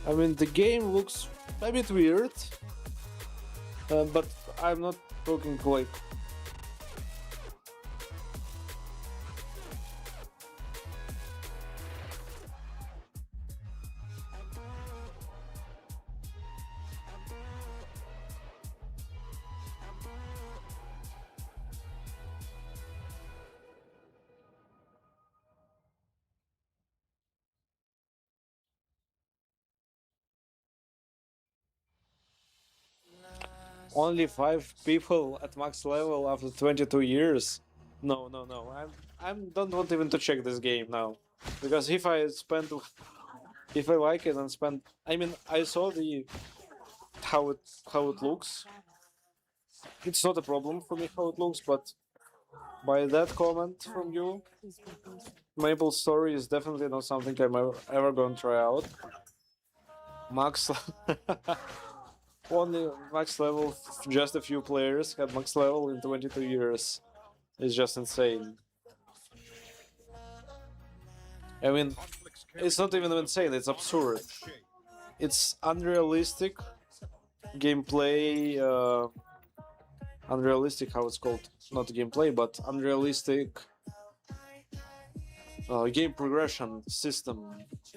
I mean, the game looks a bit weird, but I'm not talking like. Only 5 people at max level after 22 years. No, no, no. I'm don't want even to check this game now, because if I spend, if I like it and spend, I mean, I saw the how it looks. It's not a problem for me how it looks, but by that comment from you, Is reducing. Maple Story is definitely not something I'm ever gonna try out. Max, only max level, just a few players had max level in 22 years. It's just insane. I mean, Conflicts carry it's not the even weight of insane, it's honor absurd. and shame. It's unrealistic gameplay, unrealistic, how it's called, not gameplay, but unrealistic game progression system.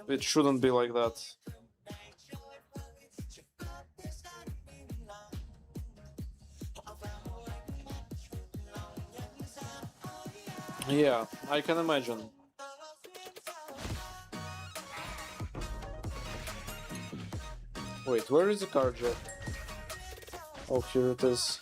It shouldn't be like that. Yeah, I can imagine. Wait, where is the card jet? Oh, here it is.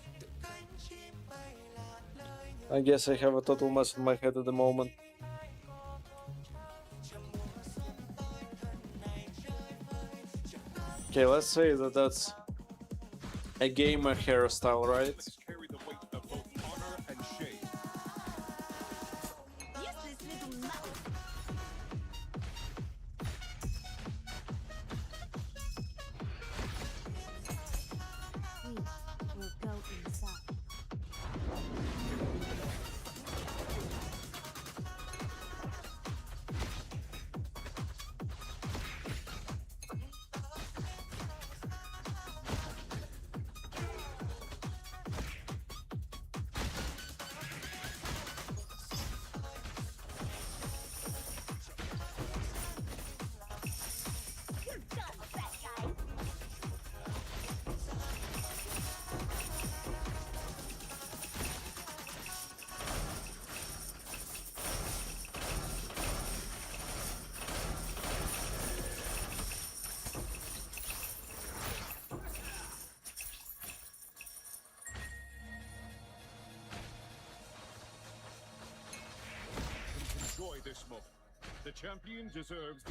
Enjoy this moment. The champion deserves honor. Okay. I guess I have a total mess in my head at the moment. Okay, let's say that that's a gamer hairstyle, right? Conflicts carry the weight of both honor and shame. Useless little mouse. We will go inside. You're done, fat guy. Enjoy this moment. The champion deserves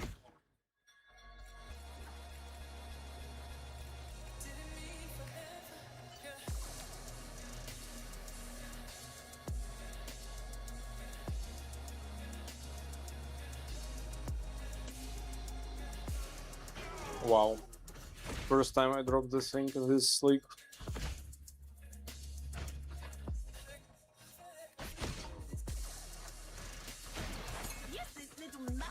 the Wow. First time I dropped this thing in this league. Useless little mouse.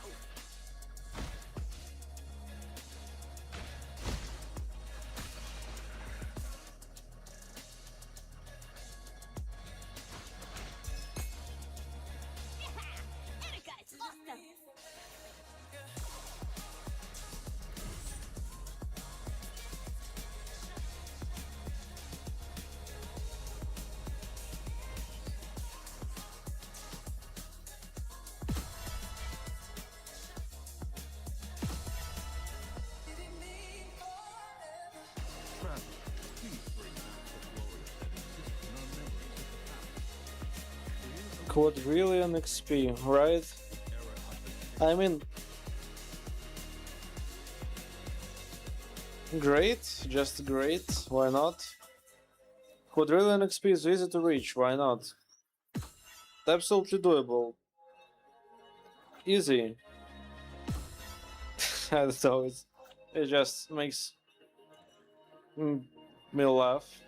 Erika is awesome. Travel, please bring back the glorious and insist on our memories of the past. Quadrillion XP, right? I mean, great, just great, why not? Quadrillion XP is easy to reach, why not? Absolutely doable. Easy. I don't know, it just makes me laugh.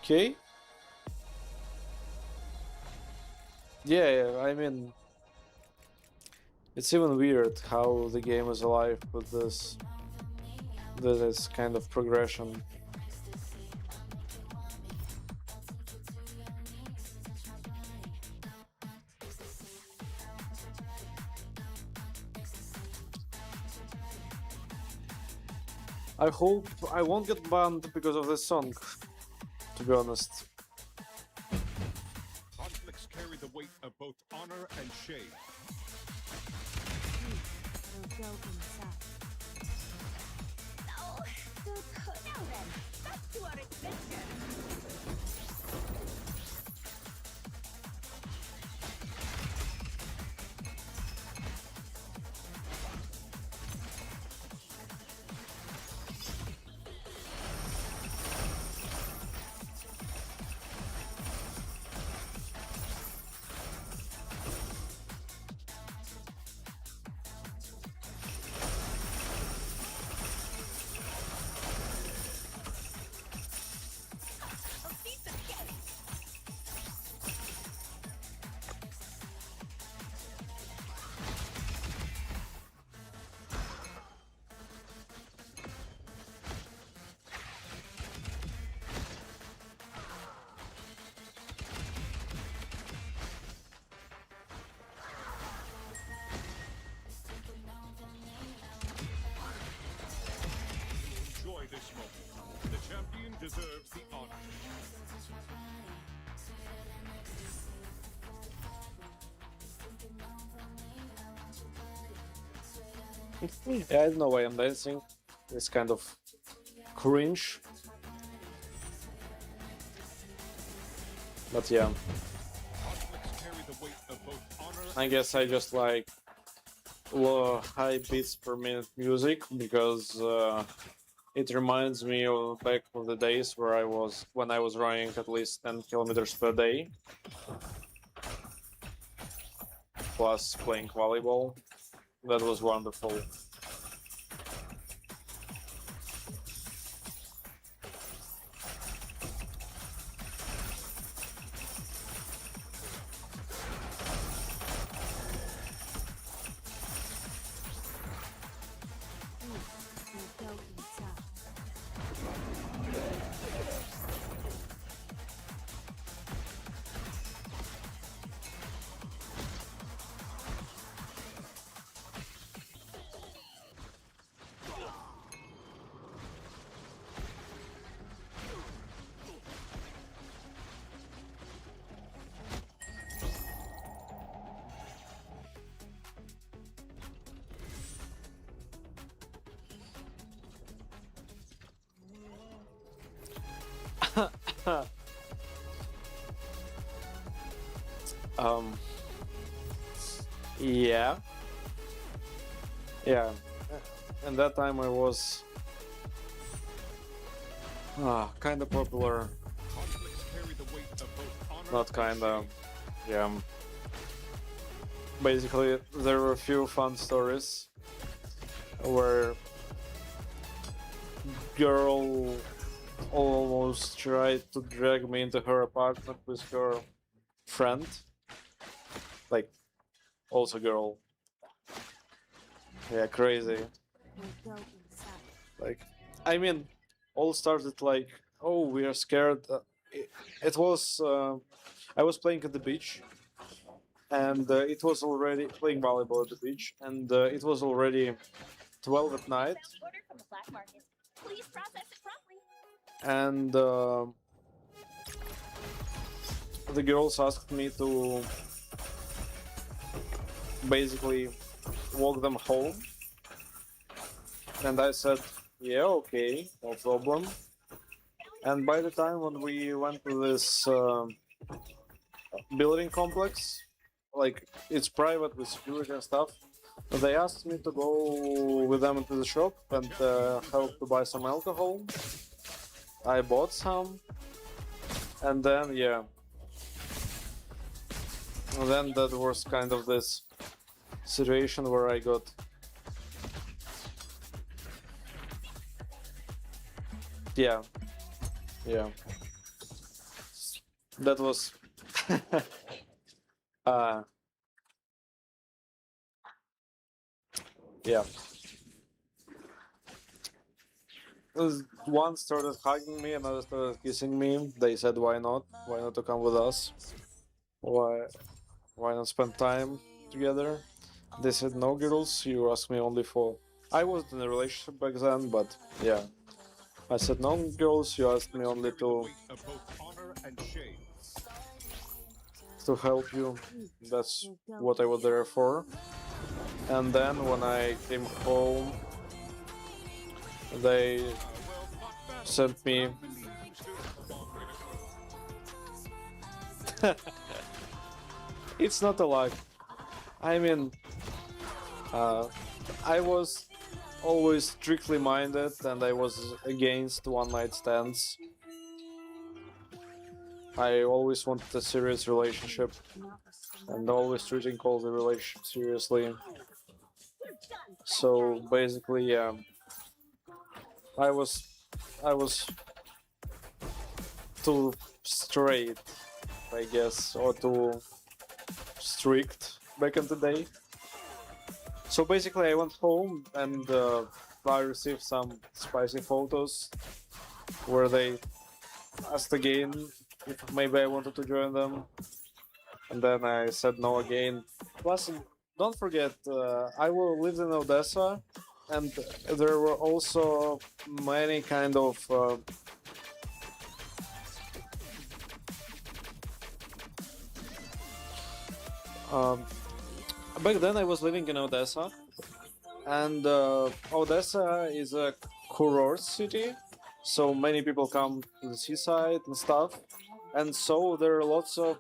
Okay. Yeah, I mean, it's even weird how the game is alive with this kind of progression. I hope I won't get banned because of this song, to be honest. Conflicts carry the weight of both honor and shame. Will go inside. Oh, good. Now then, back to our adventure. A piece of cake. Enjoy this moment. The champion deserves the honor. Yeah, I don't know why I'm dancing. It's kind of cringe. But yeah, Conflicts carry the weight of both honor I guess I just like low, high beats per minute music because it reminds me of back of the days where when I was running at least 10 kilometers per day, plus playing volleyball. That was wonderful. Will go inside. um. Yeah. Yeah. And that time I was kind of popular. Conflicts carry the Not kinda. Yeah. Basically, there were a few fun stories where girl almost tried to drag me into her apartment with her friend. Like, also girl. Yeah, crazy. We'll go inside. Like, I mean, all started like, oh, we are scared. It was, I was playing at the beach, and it was already playing volleyball at the beach, and it was already 12 at night, Bounty order from the black market. Please process it promptly. and the girls asked me to basically walk them home, and I said, yeah, okay, no problem. And by the time when we went to this building complex, like it's private with security and stuff, they asked me to go with them into the shop and help to buy some alcohol. I bought some, and then yeah, and then that was kind of this situation where I got yeah, yeah, that was uh yeah. One started hugging me, another started kissing me. They said, "Why not? Why not to come with us? Why, why not spend time together?" They said, "No, girls, you ask me only for." I wasn't in a relationship back then, but yeah, I said, "No, girls, you asked me only to help you. That's what I was there for." And then when I came home, they sent me it's not a lie. I mean, I was always strictly minded and I was against one night stands. I always wanted a serious relationship and always treating all the relationship seriously. So basically, yeah, I was I was too straight, I guess, or too strict back in the day. So basically, I went home and I received some spicy photos where they asked again if maybe I wanted to join them, and then I said no again. Plus, don't forget, lived in Odessa, and there were also many kind of um, back then I was living in Odessa, and Odessa is a kurort city, so many people come to the seaside and stuff, and so there are lots of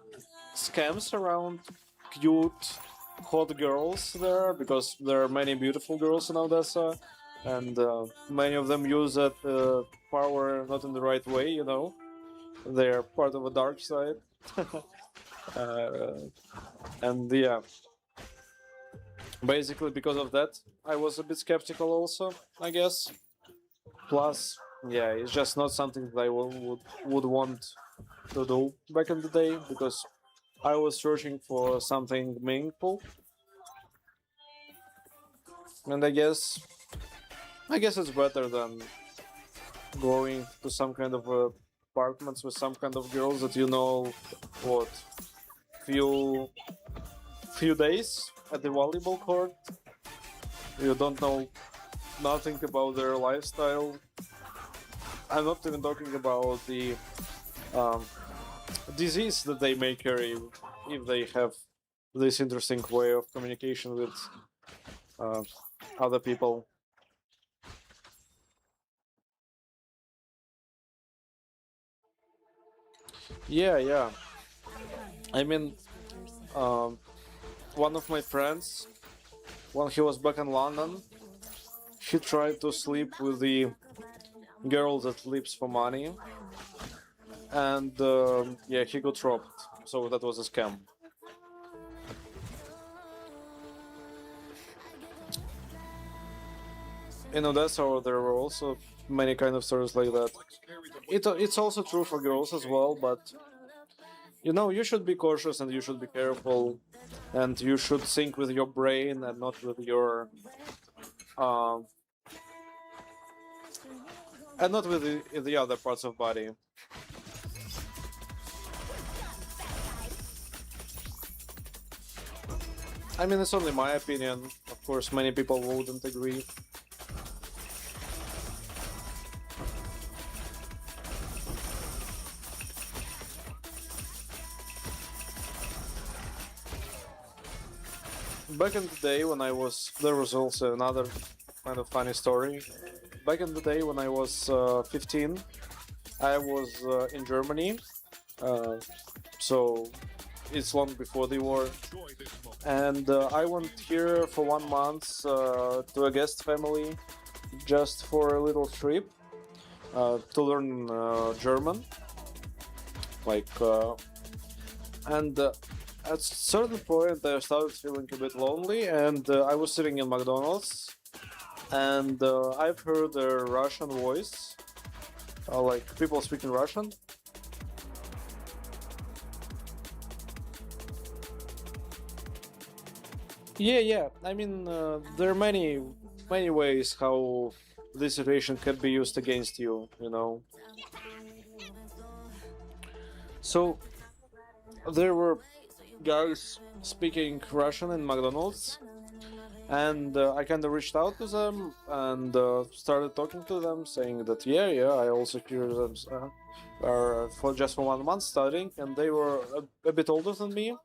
scams around cute, hot girls there because there are many beautiful girls in Odessa, and many of them use that power not in the right way, you know. They're part of a dark side. uh, and yeah, basically because of that I was a bit skeptical also, I guess. Plus, yeah, it's just not something that I would want to do back in the day because I was searching for something meaningful, and I guess it's better than going to some kind of apartments with some kind of girls that you know what few days at the volleyball court. You don't know nothing about their lifestyle. I'm not even talking about the um, disease that they may carry if they have this interesting way of communication with uh, other people. Yeah, yeah. I mean, um, one of my friends, when he was back in London, he tried to sleep with the girl that sleeps for money, and yeah, he got robbed. So that was a scam. In Odessa, there were also many kind of stories like that. It's also true for girls as well, but you know, you should be cautious and you should be careful, and you should think with your brain and not with your um and not with the other parts of body. I mean, it's only my opinion. Of course, many people wouldn't agree. Back in the day when I was, there was also another kind of funny story. Back in the day when I was 15, I was in Germany, so it's long before the war, and I went here for 1 month to a guest family, just for a little trip to learn German, like, and at a certain point I started feeling a bit lonely, and I was sitting in McDonald's, and I've heard a Russian voice, like people speaking Russian. Yeah. I mean, there are many ways how this situation can be used against you. You know. So there were guys speaking Russian in McDonald's, and I kind of reached out to them and started talking to them, saying that yeah, I also hear them are for just for 1 month studying, and they were a bit older than me.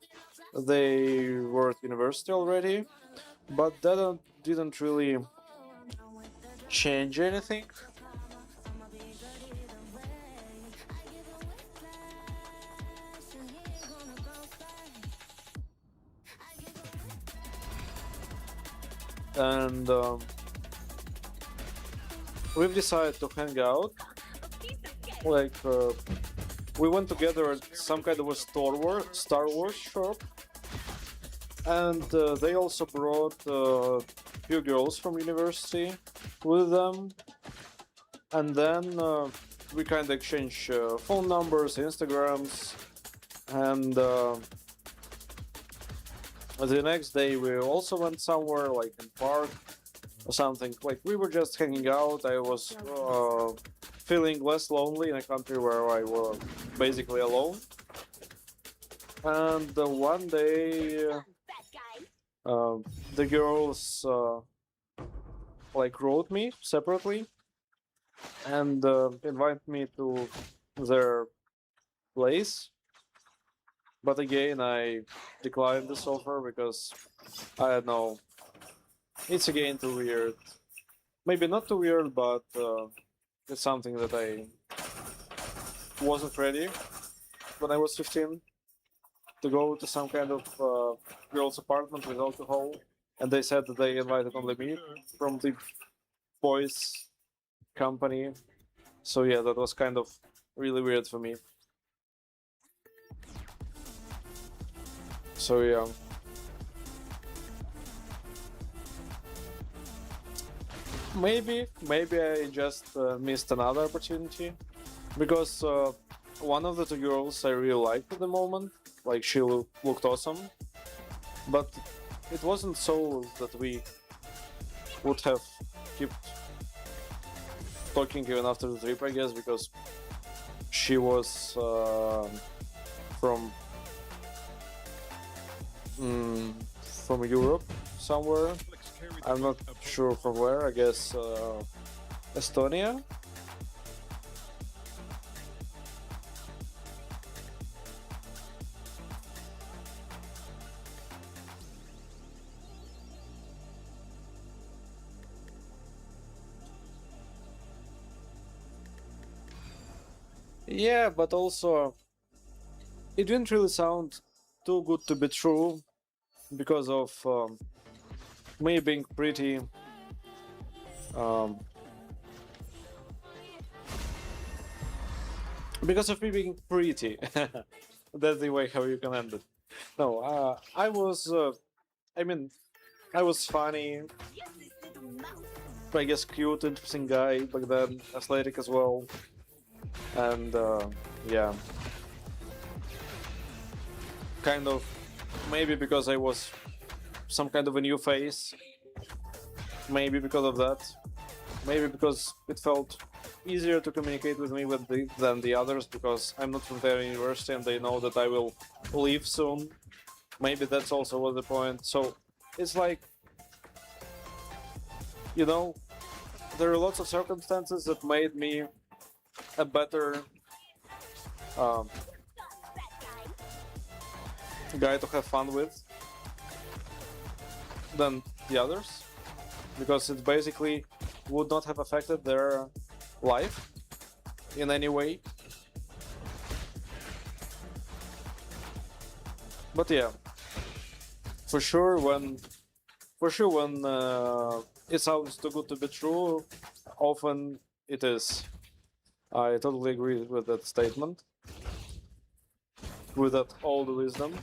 They were at university already, but that didn't really change anything. And we've decided to hang out. Like we went together at some kind of a Star Wars shop, and they also brought a few girls from university with them, and then we kind of exchanged phone numbers, Instagrams, and the next day we also went somewhere, like in park or something. Like we were just hanging out. I was feeling less lonely in a country where I was basically alone. And one day, the girls like wrote me separately and invited me to their place. But again, I declined this offer because I don't know. It's again too weird. Maybe not too weird, but it's something that I wasn't ready when I was 15 to go to some kind of girl's apartment with alcohol, and they said that they invited only me from the boys' company. So yeah, that was kind of really weird for me. So yeah. Maybe I just missed another opportunity, because one of the two girls I really liked at the moment, like she looked awesome, but it wasn't so that we would have kept talking even after the trip, I guess, because she was from Europe somewhere. I'm not sure from where. I guess Estonia. Yeah, but also it didn't really sound too good to be true because of me being pretty Because of me being pretty. That's the way how you can end it. No, I was. I mean, I was funny. I guess cute, interesting guy back then, athletic as well, and yeah, kind of maybe because I was some kind of a new face, maybe because of that, maybe because it felt easier to communicate with me than the others because I'm not from their university and they know that I will leave soon. Maybe that's also was the point. So it's like, you know, there are lots of circumstances that made me a better um, guy to have fun with than the others, because it basically would not have affected their life in any way. But yeah, for sure when it sounds too good to be true, often it is. I totally agree with that statement, with that old wisdom.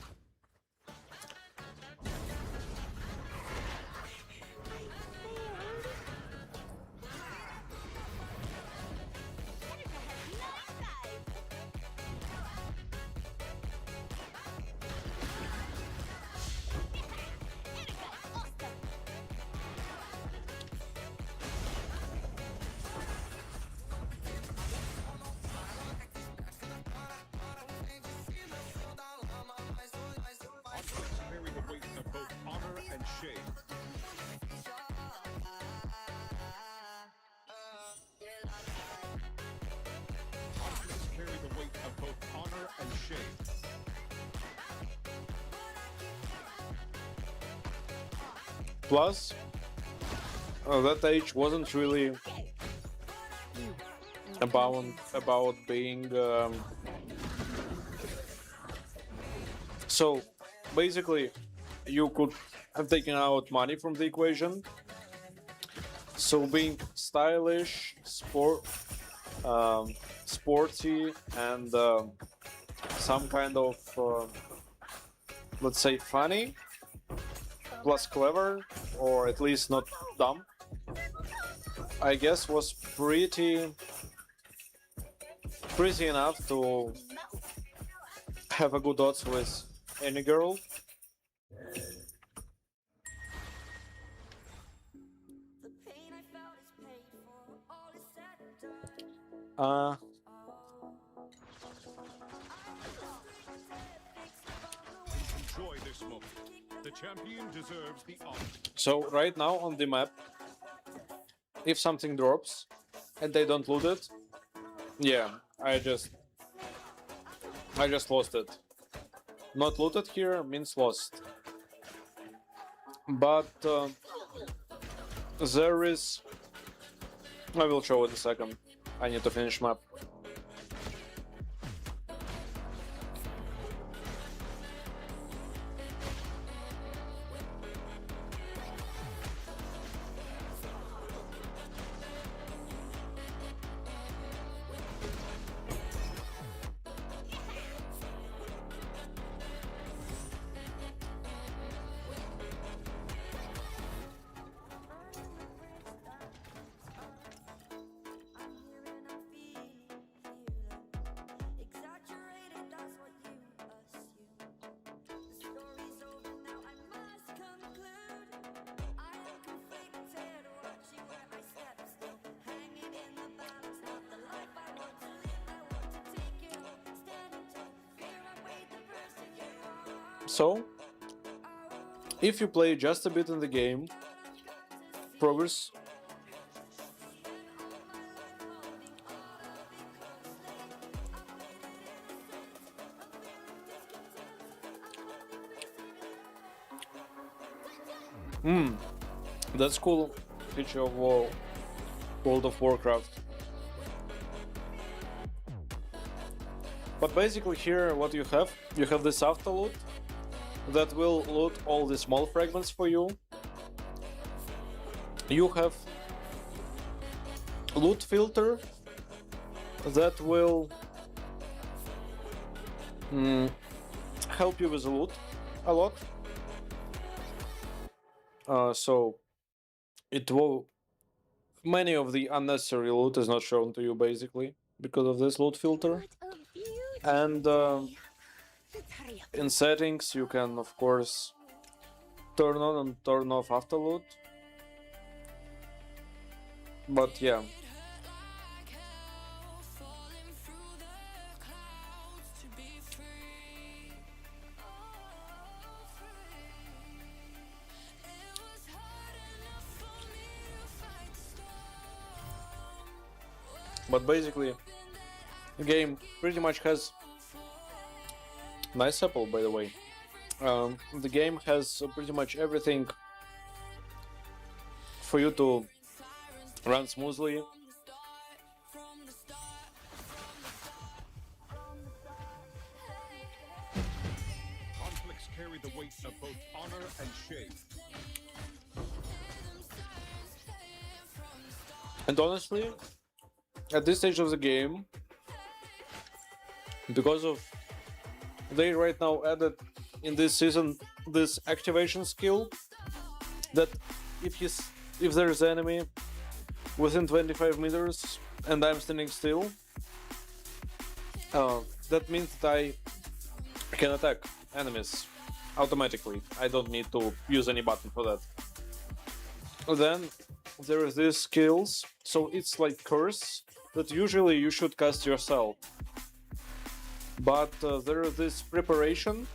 Carry the weight of both honor and shame. Conflicts carry the weight of both honor and shame. Plus, that age wasn't really about being. So basically, you could have taken out money from the equation. So being stylish, sporty, and some kind of, let's say, funny, plus clever, or at least not dumb, I guess was pretty enough to have a good odds with any girl. Enjoy this moment. The champion deserves the honor. So right now on the map, if something drops and they don't loot it, yeah, I just lost it. Not looted here means lost. But there is. I will show it in a second. I need to finish map. So, if you play just a bit in the game, progress that's cool feature of World of Warcraft. But basically here what you have this auto loot that will loot all the small fragments for you. You have loot filter that will help you with the loot a lot. So it will many of the unnecessary loot is not shown to you basically because of this loot filter. What a beauty! And Let's hurry up. in settings you can of course turn on and turn off after loot. But yeah. But basically, the game pretty much has nice apple, by the way. The game has pretty much everything for you to run smoothly. Conflicts carry the weight of both honor and shame. And honestly, at this stage of the game, because of they right now added in this season this activation skill that if there's enemy within 25 meters and I'm standing still, that means that I can attack enemies automatically. I don't need to use any button for that. Then there is these skills, so it's like curse that usually you should cast yourself. But there is this preparation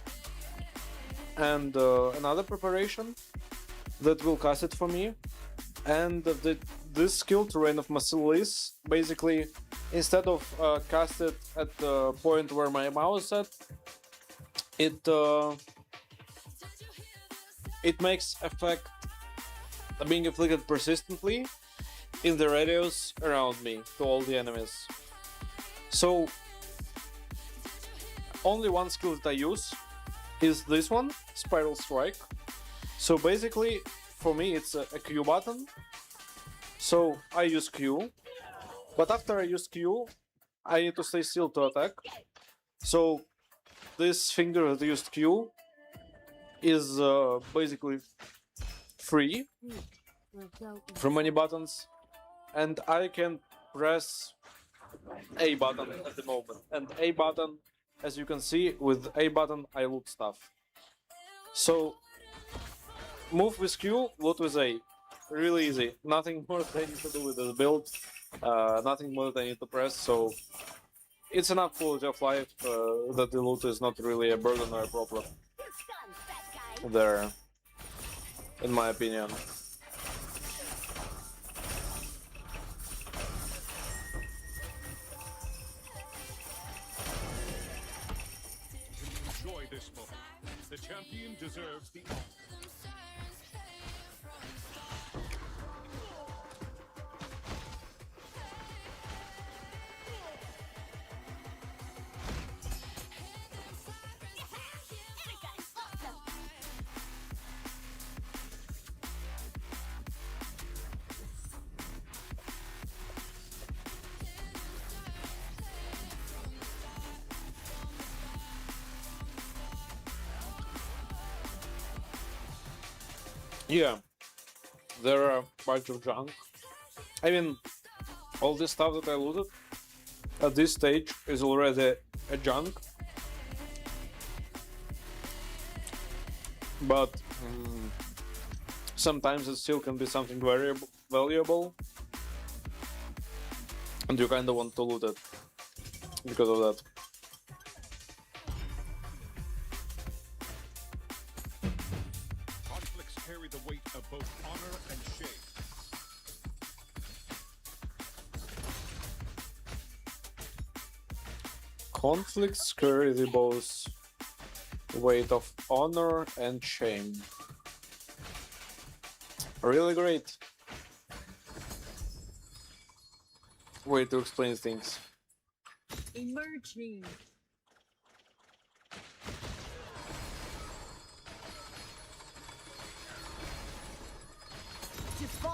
and another preparation that will cast it for me. And this skill, Terrain of Massilis, basically instead of cast it at the point where my mouse is at, it makes effect being inflicted persistently in the radius around me to all the enemies. So only one skill that I use is this one, Spiral Strike. So basically for me it's a Q button. So I use Q, but after I use Q I need to stay still to attack. So this finger that used Q is basically free from any buttons, and I can press A button at the moment. And A button, as you can see, with A button I loot stuff. So move with Q, loot with A. Really easy. Nothing more that I need to do with this build. Nothing more that I need to press. So it's enough quality of life that the loot is not really a burden or a problem there, in my opinion. Enjoy this moment. The champion deserves the honor. Erika is awesome! Yeah, there are a bunch of junk. I mean, all this stuff that I looted at this stage is already a junk. But sometimes it still can be something very valuable. And you kinda want to loot it because of that. Conflicts carry the weight of both honor and shame. Conflicts carry the both weight of honor and shame. Really great way to explain things. Emerging.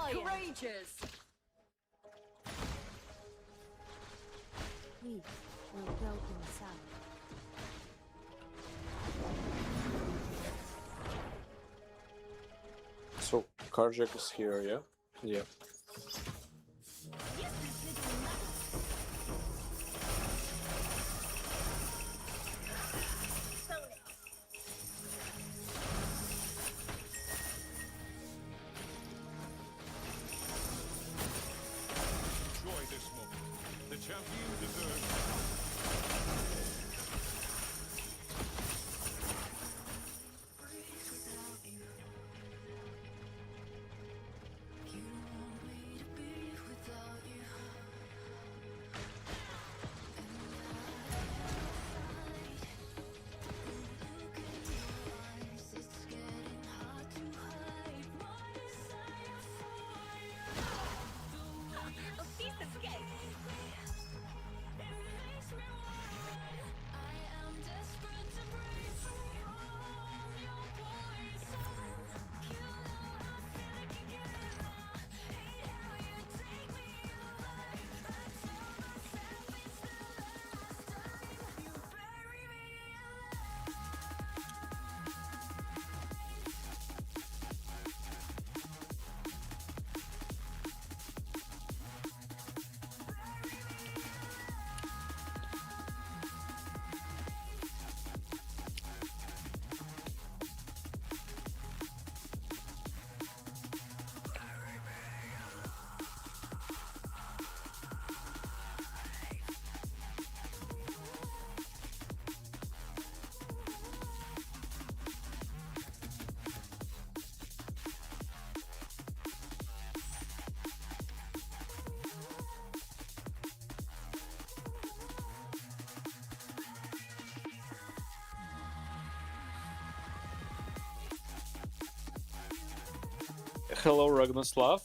Courageous. We will go inside. Karjak is here, yeah? Yeah. Enjoy this moment. The champion deserves. A piece of cake. Hello, Ragnoslav.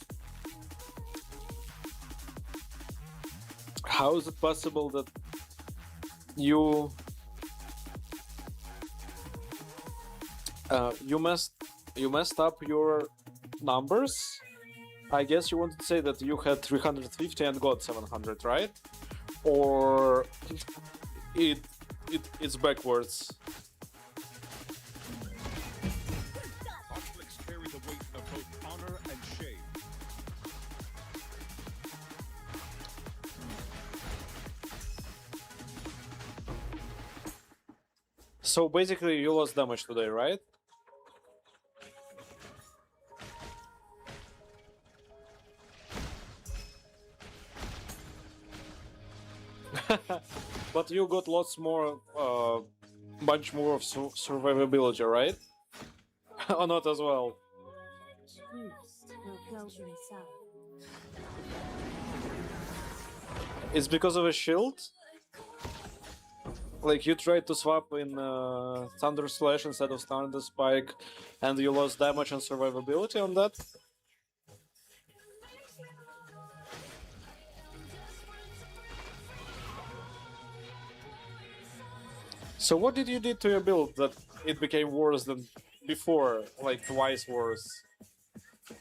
How is it possible that you messed up your numbers? I guess you wanted to say that you had 350 and got 700, right? Or it's backwards. Conflicts carry the weight of both honor and shame. So basically, you lost damage today, right? But you got lots more, bunch more of survivability, right? Or not as well? Truths will go inside. It's because of a shield? Like you tried to swap in Thunder Slash instead of Thunder Spike, and you lost damage and survivability on that? So what did you do to your build that it became worse than before, like twice worse? Enjoy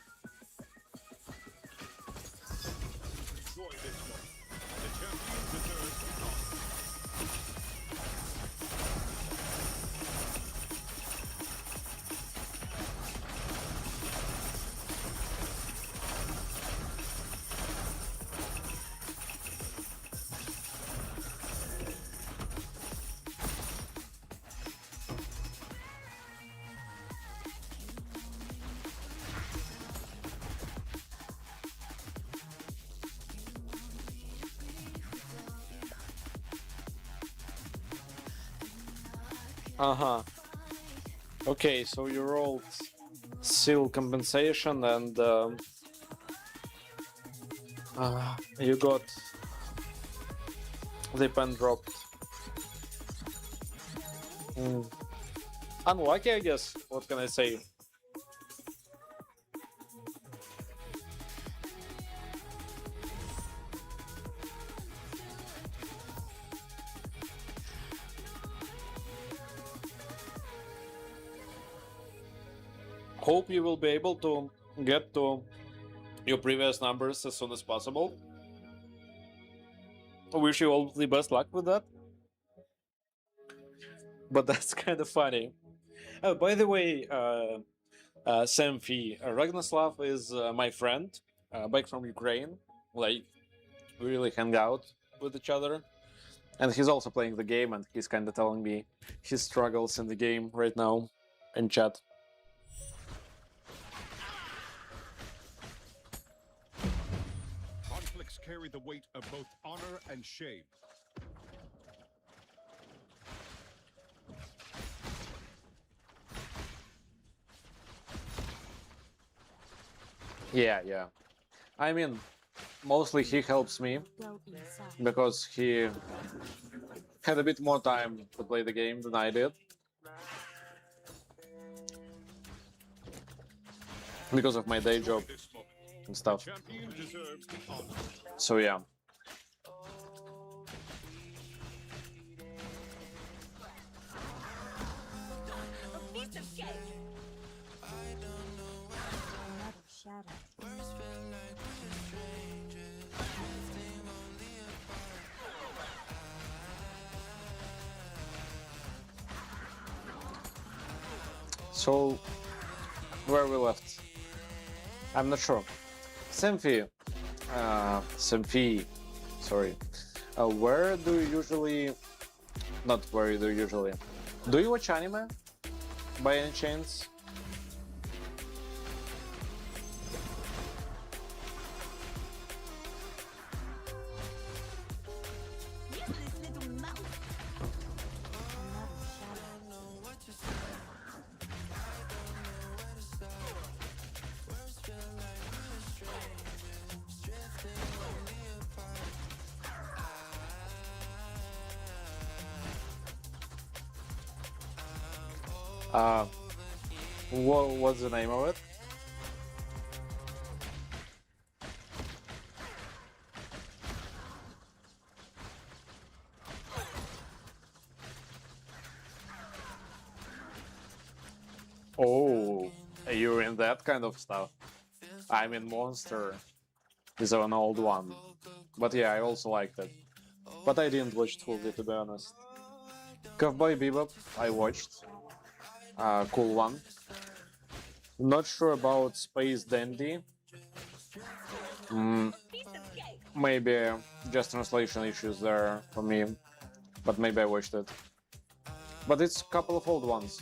this moment. The champion deserves to conquer. Uh-huh. Okay, so you rolled seal compensation and you got the pen dropped. Unlucky, I guess. What can I say? Hope you will be able to get to your previous numbers as soon as possible. I wish you all the best luck with that. But that's kind of funny. Oh, by the way, Semfi. Ragnaslav is my friend, back from Ukraine. Like, we really hang out with each other. And he's also playing the game, and he's kind of telling me his struggles in the game right now in chat. Conflicts carry the weight of both honor and shame. Yeah. I mean, mostly he helps me Go inside. because he had a bit more time to play the game than I did. Because of my day job This moment, and stuff. champion deserves the honor. So yeah. A piece of cake. Another shadow. So where we left? I'm not sure. Semfi, sorry. Where do you usually? Not where do you usually? Do you watch anime by any chance? Useless little mouse. Another shadow. Uh, what's the name of it? Oh, you're in that kind of stuff. I mean, Monster is an old one. But yeah, I also liked it. But I didn't watch it fully, to be honest. Cowboy Bebop, I watched. Cool one. Not sure about Space Dandy. Piece of cake. Maybe just translation issues there for me. But maybe I watched it. But it's a couple of old ones.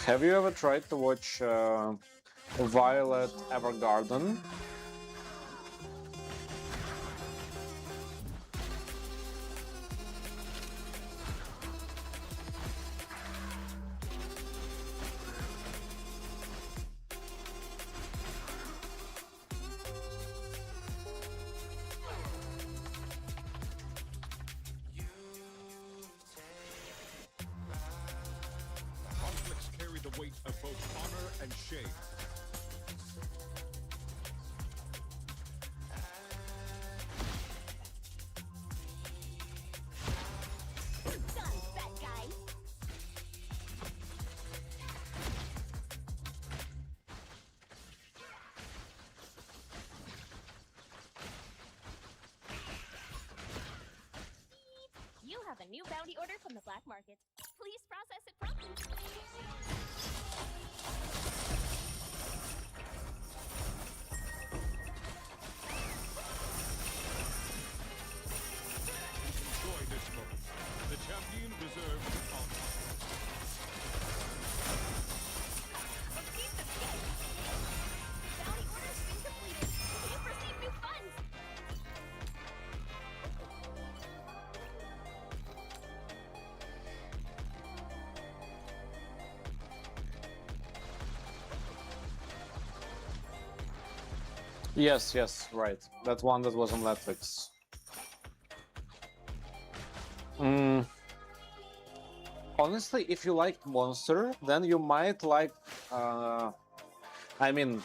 Have you ever tried to watch Violet Evergarden? Conflicts carry the weight of both honor and shame. Done, fat guy. You have a new bounty order from the black market. Please process it promptly. Enjoy this moment. The champion deserves the honor. A piece of cake. Bounty order's been completed. You've received new funds. Yes, right. That one that was on Netflix. Honestly, if you like Monster, then you might like. I mean,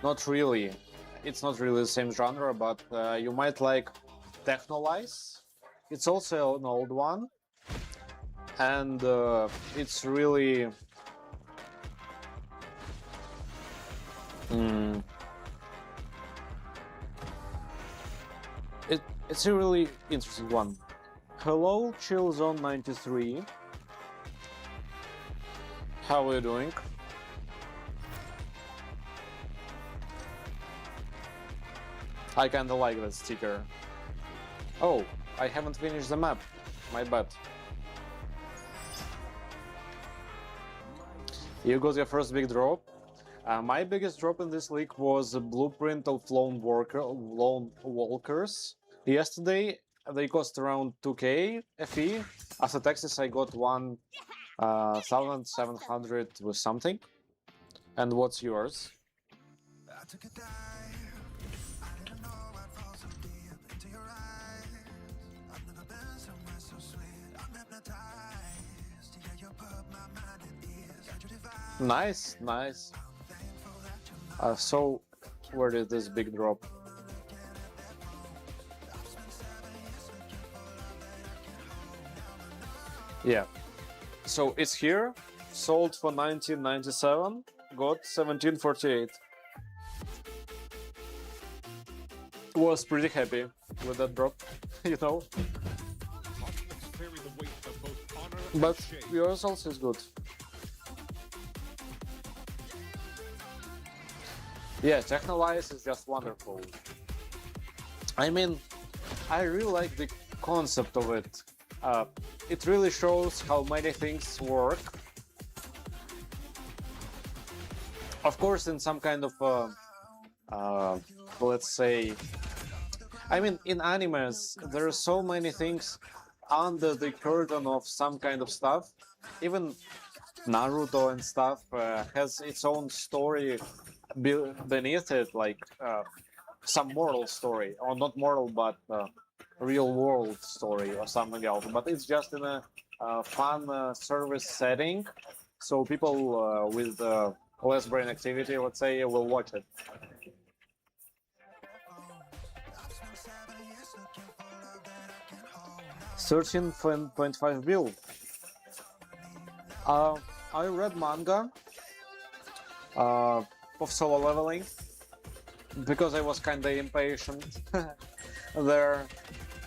not really. It's not really the same genre, but you might like Technolize. It's also an old one, and it's really. It's a really interesting one. Hello, Chill Zone 93. How are you doing? I kinda like that sticker. Oh, I haven't finished the map. My bad. You got your first big drop. My biggest drop in this league was a blueprint of lone walkers. Yesterday they cost around 2k FE. As a Texas I got 1,700 with something. And what's yours? I took a dive. I didn't know I'd fall so deep into your eyes. I've never been somewhere so sweet. I'm hypnotized. Yeah, you put my mind at ease. Got your device. Nice, nice. So, where did this big drop? Yeah. So it's here. Sold for 1997. Got 1748. Was pretty happy with that drop, you know. Conflicts carry the weight of both honor But and shame. yours also is good. Yeah, Technolize is just wonderful. I mean, I really like the concept of it. It really shows how many things work. Of course, in some kind of, let's say, I mean, in animes, there are so many things under the curtain of some kind of stuff. Even Naruto and stuff has its own story beneath it, like some moral story, or not moral, but real world story or something else. But it's just in a fun service setting, so people with less brain activity, let's say, will watch it. $13.5 bill. I read manga of solo leveling because I was kinda impatient there,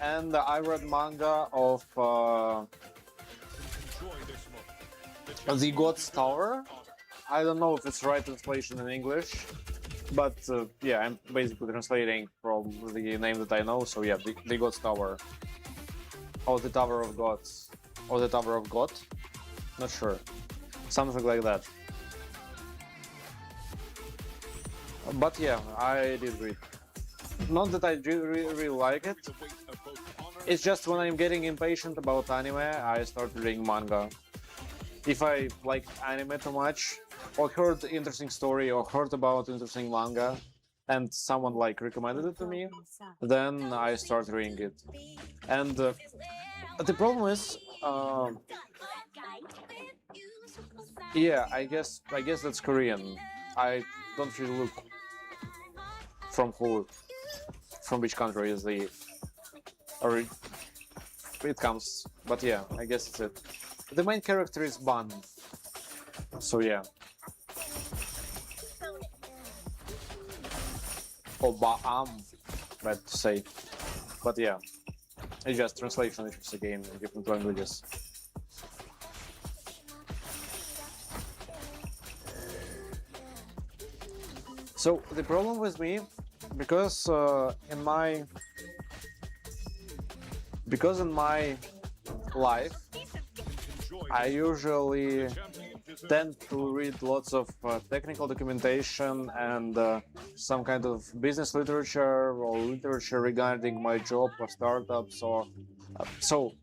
and I read manga of Enjoy this moment. The God's Tower. I don't know if it's right translation in English, but yeah, I'm basically translating from the name that I know. So yeah, the God's Tower, or the Tower of Gods, or the Tower of God. Not sure, something like that. But yeah, I did read. Not that I really like it. The weight of both honor It's just when I'm getting impatient about anime, I start reading manga. If I like anime too much, or heard interesting story, or heard about interesting manga, and someone like recommended it to me, then I start reading it. And the problem is, yeah, I guess that's Korean. I don't really look from which country is the or it comes, but yeah, I guess it's it. The main character is Ban, so yeah. Or Baam, bad to say, but yeah, it's just translation issues again in different languages. So the problem with me, because in my life, enjoy I usually champion deserves tend to read lots of technical documentation and some kind of business literature or literature regarding my job or startups, or so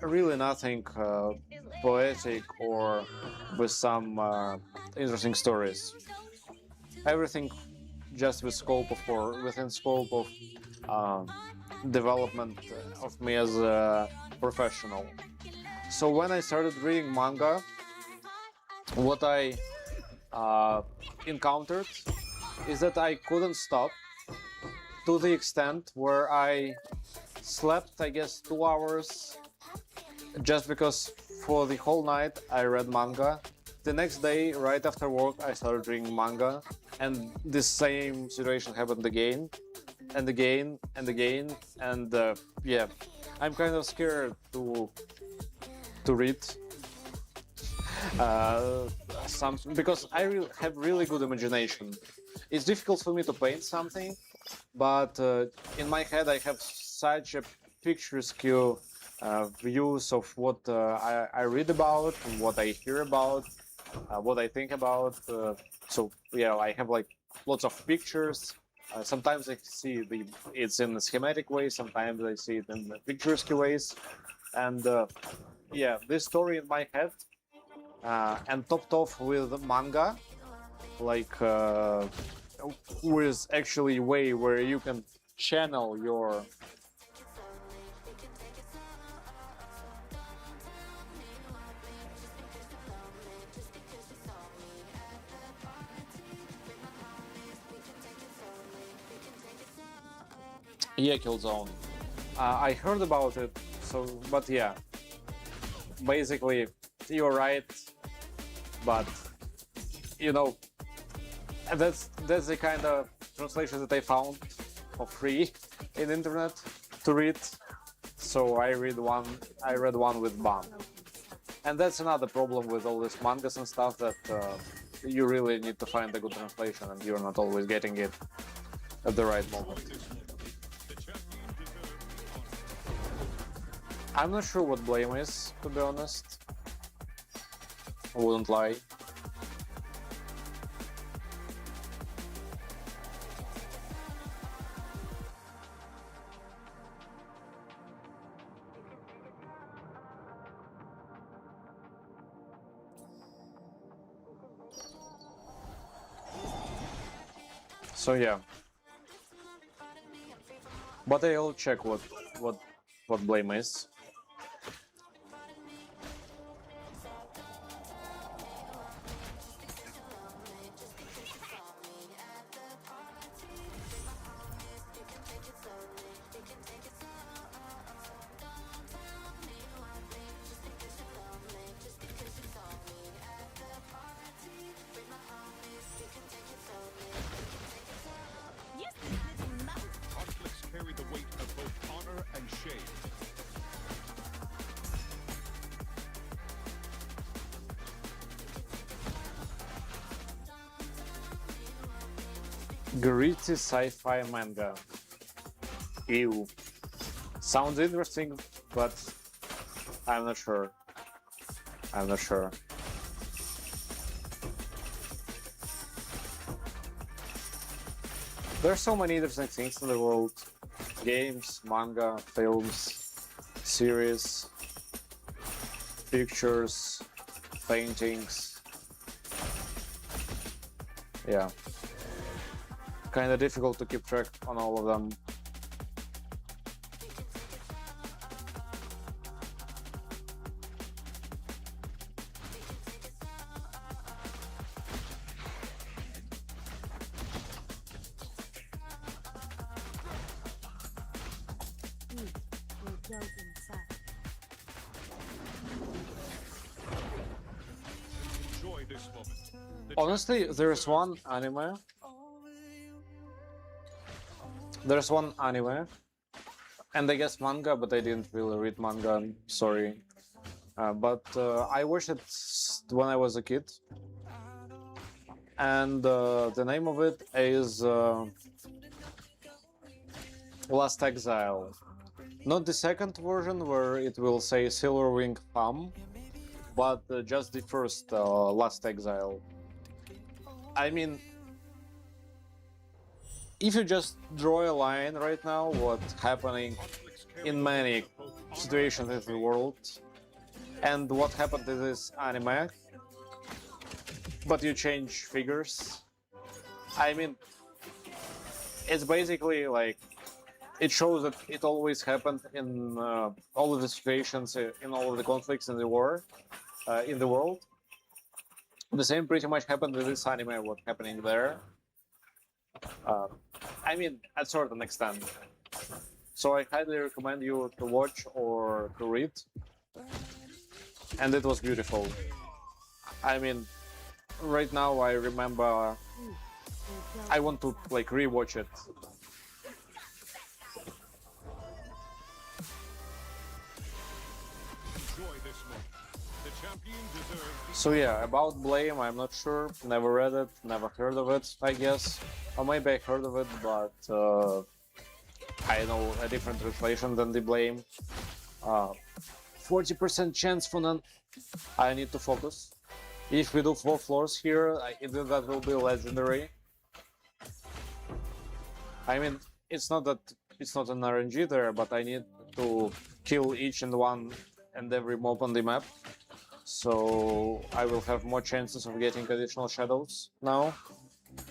really nothing poetic or with some interesting stories. Everything just within scope of development of me as a professional. So when I started reading manga, what I encountered is that I couldn't stop, to the extent where I slept, I guess, 2 hours just because for the whole night I read manga. The next day, right after work, I started reading manga, and the same situation happened again and again and again, and yeah, I'm kind of scared to read something because I have really good imagination. It's difficult for me to paint something, but in my head I have such a picturesque views of what I read about, what I hear about, what I think about. So yeah, I have like lots of pictures. Sometimes I see it's in a schematic way. Sometimes I see it in the picturesque ways, and yeah, this story in my head, and topped off with manga, like with actually way where you can channel your yeah, Killzone. I heard about it, so but yeah, basically you're right, but you know that's the kind of translation that I found for free in internet to read. So I read one. I read one with ban, and that's another problem with all these mangas and stuff that you really need to find a good translation, and you're not always getting it at the right moment. I'm not sure what blame is, to be honest. I wouldn't lie. So yeah, but I'll check what blame is. Use this little mouse. Conflicts carry the weight of both honor and shame. Gritty sci-fi manga. Ew. Sounds interesting, but I'm not sure. I'm not sure. There's so many interesting things in the world. Games, manga, films, series, pictures, paintings. Yeah. Kinda difficult to keep track on all of them. Eat what goes inside. Enjoy this moment. The Honestly, there's one anime. There's one anime, and I guess manga, but I didn't really read manga. I'm sorry, but I watched it when I was a kid, and the name of it is Last Exile. Not the second version where it will say Silverwing Thumb, but just the first Last Exile. I mean, if you just draw a line right now, what's happening conflicts carry in the many weight of both honor situations in and the shame. world, and what happened to this anime, but you change figures. I mean, it's basically like it shows that it always happened in all of the situations, in all of the conflicts in the war, in the world. The same pretty much happened with this anime. What's happening there? I mean, at certain extent. So I highly recommend you to watch or to read. And it was beautiful. I mean, right now I remember I want to like rewatch it. Enjoy this moment. The champion deserves So yeah, about Blame, I'm not sure. Never read it, never heard of it, I guess. Or maybe I heard of it, but I know a different translation than the Blame. 40% chance for none. I need to focus. If we do 4 floors here, either that will be legendary. I mean, it's not that it's not an RNG there, but I need to kill each and one and every mob on the map. So I will have more chances of getting additional shadows now. A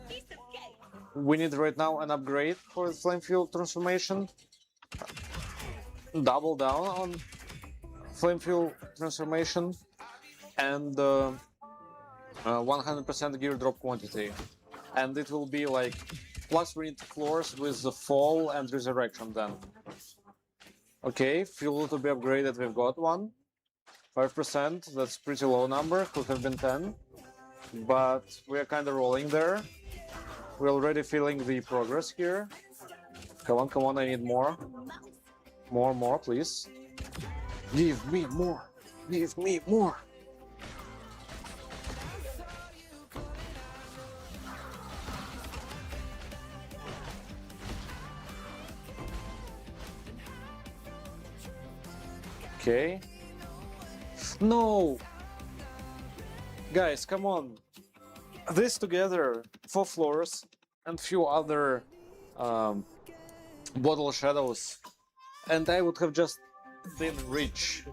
piece of cake. We need right now an upgrade for the Flame Fuel transformation. Double down on Flame Fuel transformation and 100% gear drop quantity. And it will be like, plus we need floors with the Fall and Resurrection then. Okay, fuel to be upgraded, we've got one. 5%, that's pretty low number, could have been 10. But we are kind of rolling there. We're already feeling the progress here. Come on, I need more. More, please. Give me more. Give me more. Okay. No! Guys, come on. This together, 4 floors and few other bottle shadows, and I would have just been rich.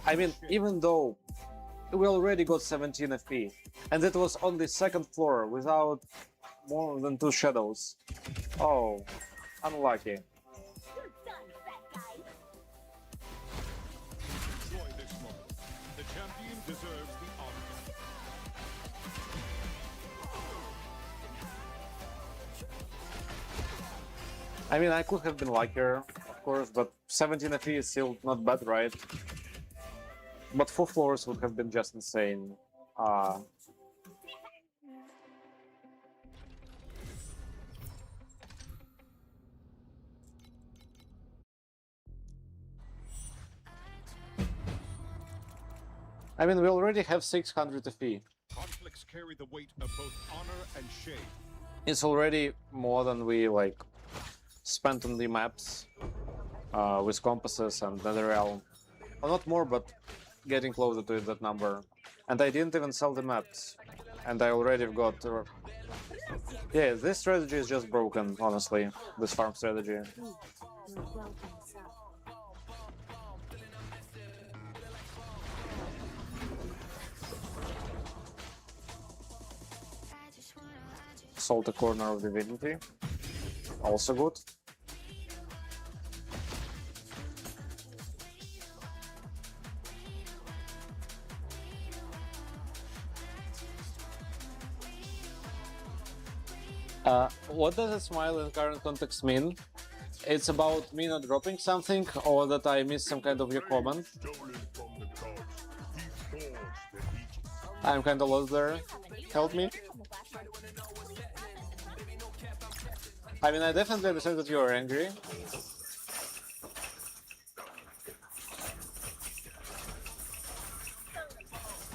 I mean, even though we already got 17 FP, and it was on the 2nd floor without more than 2 shadows. Oh, unlucky. You're done, fat guy. Enjoy this moment. The champion deserves the honor. I mean, I could have been luckier, of course, but 17 FE is still not bad, right? But 4 floors would have been just insane. I mean, we already have 600 FE. Conflicts carry the weight of both honor and shame. It's already more than we, like, spent on the maps with compasses and Netherrealm. Well, not more, but getting closer to that number. And I didn't even sell the maps. And I already got... yeah, this strategy is just broken, honestly. This farm strategy. You're welcome, sir. Sold the corner of divinity. Also good. What does a smile in current context mean? It's about me not dropping something, or that I missed some kind of your comment. I'm kind of lost there. Help me. I mean, I definitely understand that you are angry. Bounty orders have been completed.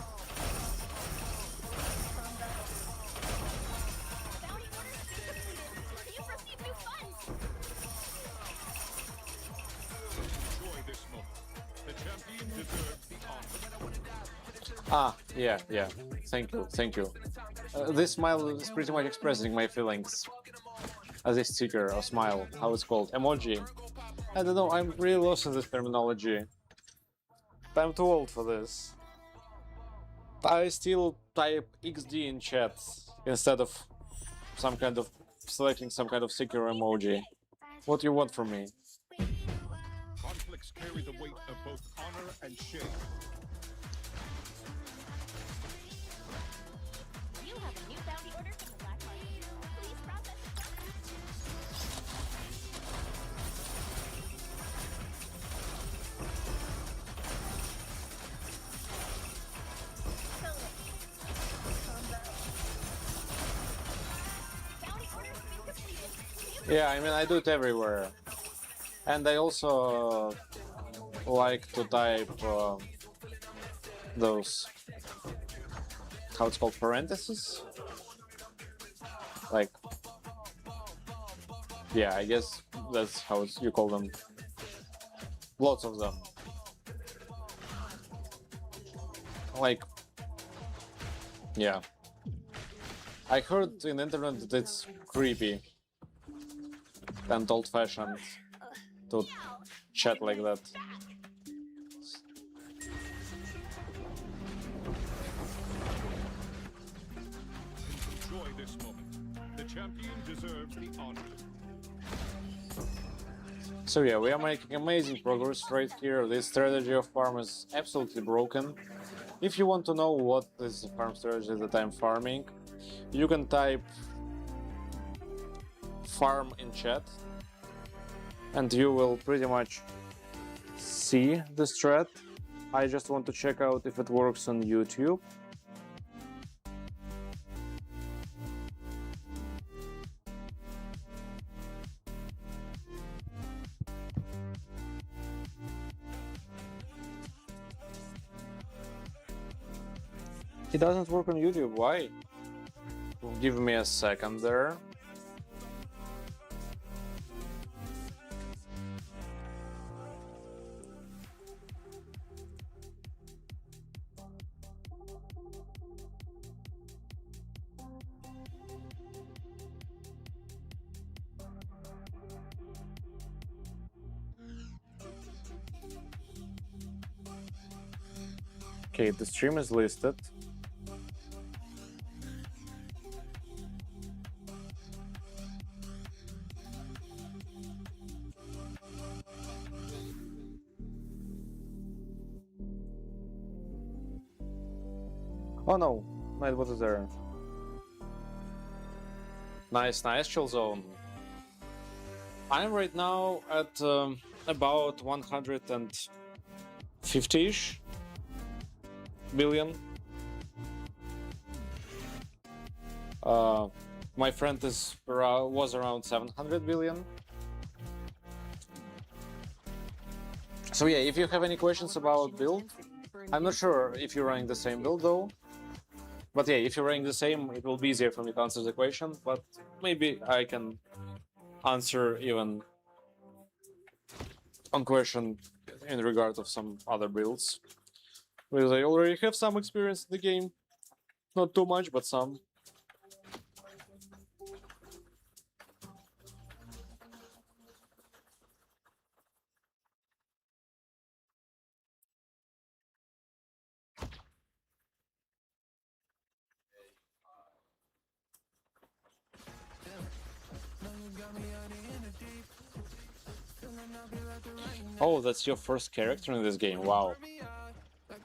You've received new funds. Enjoy this moment. The champion deserves the honor. Ah, yeah. Thank you. This smile is pretty much expressing my feelings. As a sticker or smile, how it's called, emoji. I don't know, I'm really lost in this terminology. I'm too old for this. I still type XD in chat instead of some kind of selecting some kind of sticker or emoji. What do you want from me? Conflicts carry the weight of both honor and shame. You have a new bounty order from the black market. Please process it. Bounty orders have been completed. Yeah, I mean, I do it everywhere. And I also like to type those, how it's called, parentheses? Like, yeah, I guess that's how you call them. Lots of them. Like, yeah. I heard in the internet that it's creepy and old-fashioned to chat like that. Enjoy this moment. The champion deserves the honor. So yeah, we are making amazing progress right here. This strategy of farm is absolutely broken. If you want to know what is the farm strategy that I'm farming, you can type farm in chat and you will pretty much see the strat. I just want to check out if it works on YouTube. It doesn't work on YouTube, why? Give me a second there. Okay, the stream is listed. Oh no, Nightbot is there. Nice, nice chill zone. I'm right now at about 150-ish billion. My friend was around 700 billion. So yeah, if you have any questions about build, I'm not sure if you're running the same build though. But yeah, if you're running the same, it will be easier for me to answer the question, but maybe I can answer even on question in regard of some other builds. Because I already have some experience in the game. Not too much, but some. Oh, that's your first character in this game. Wow.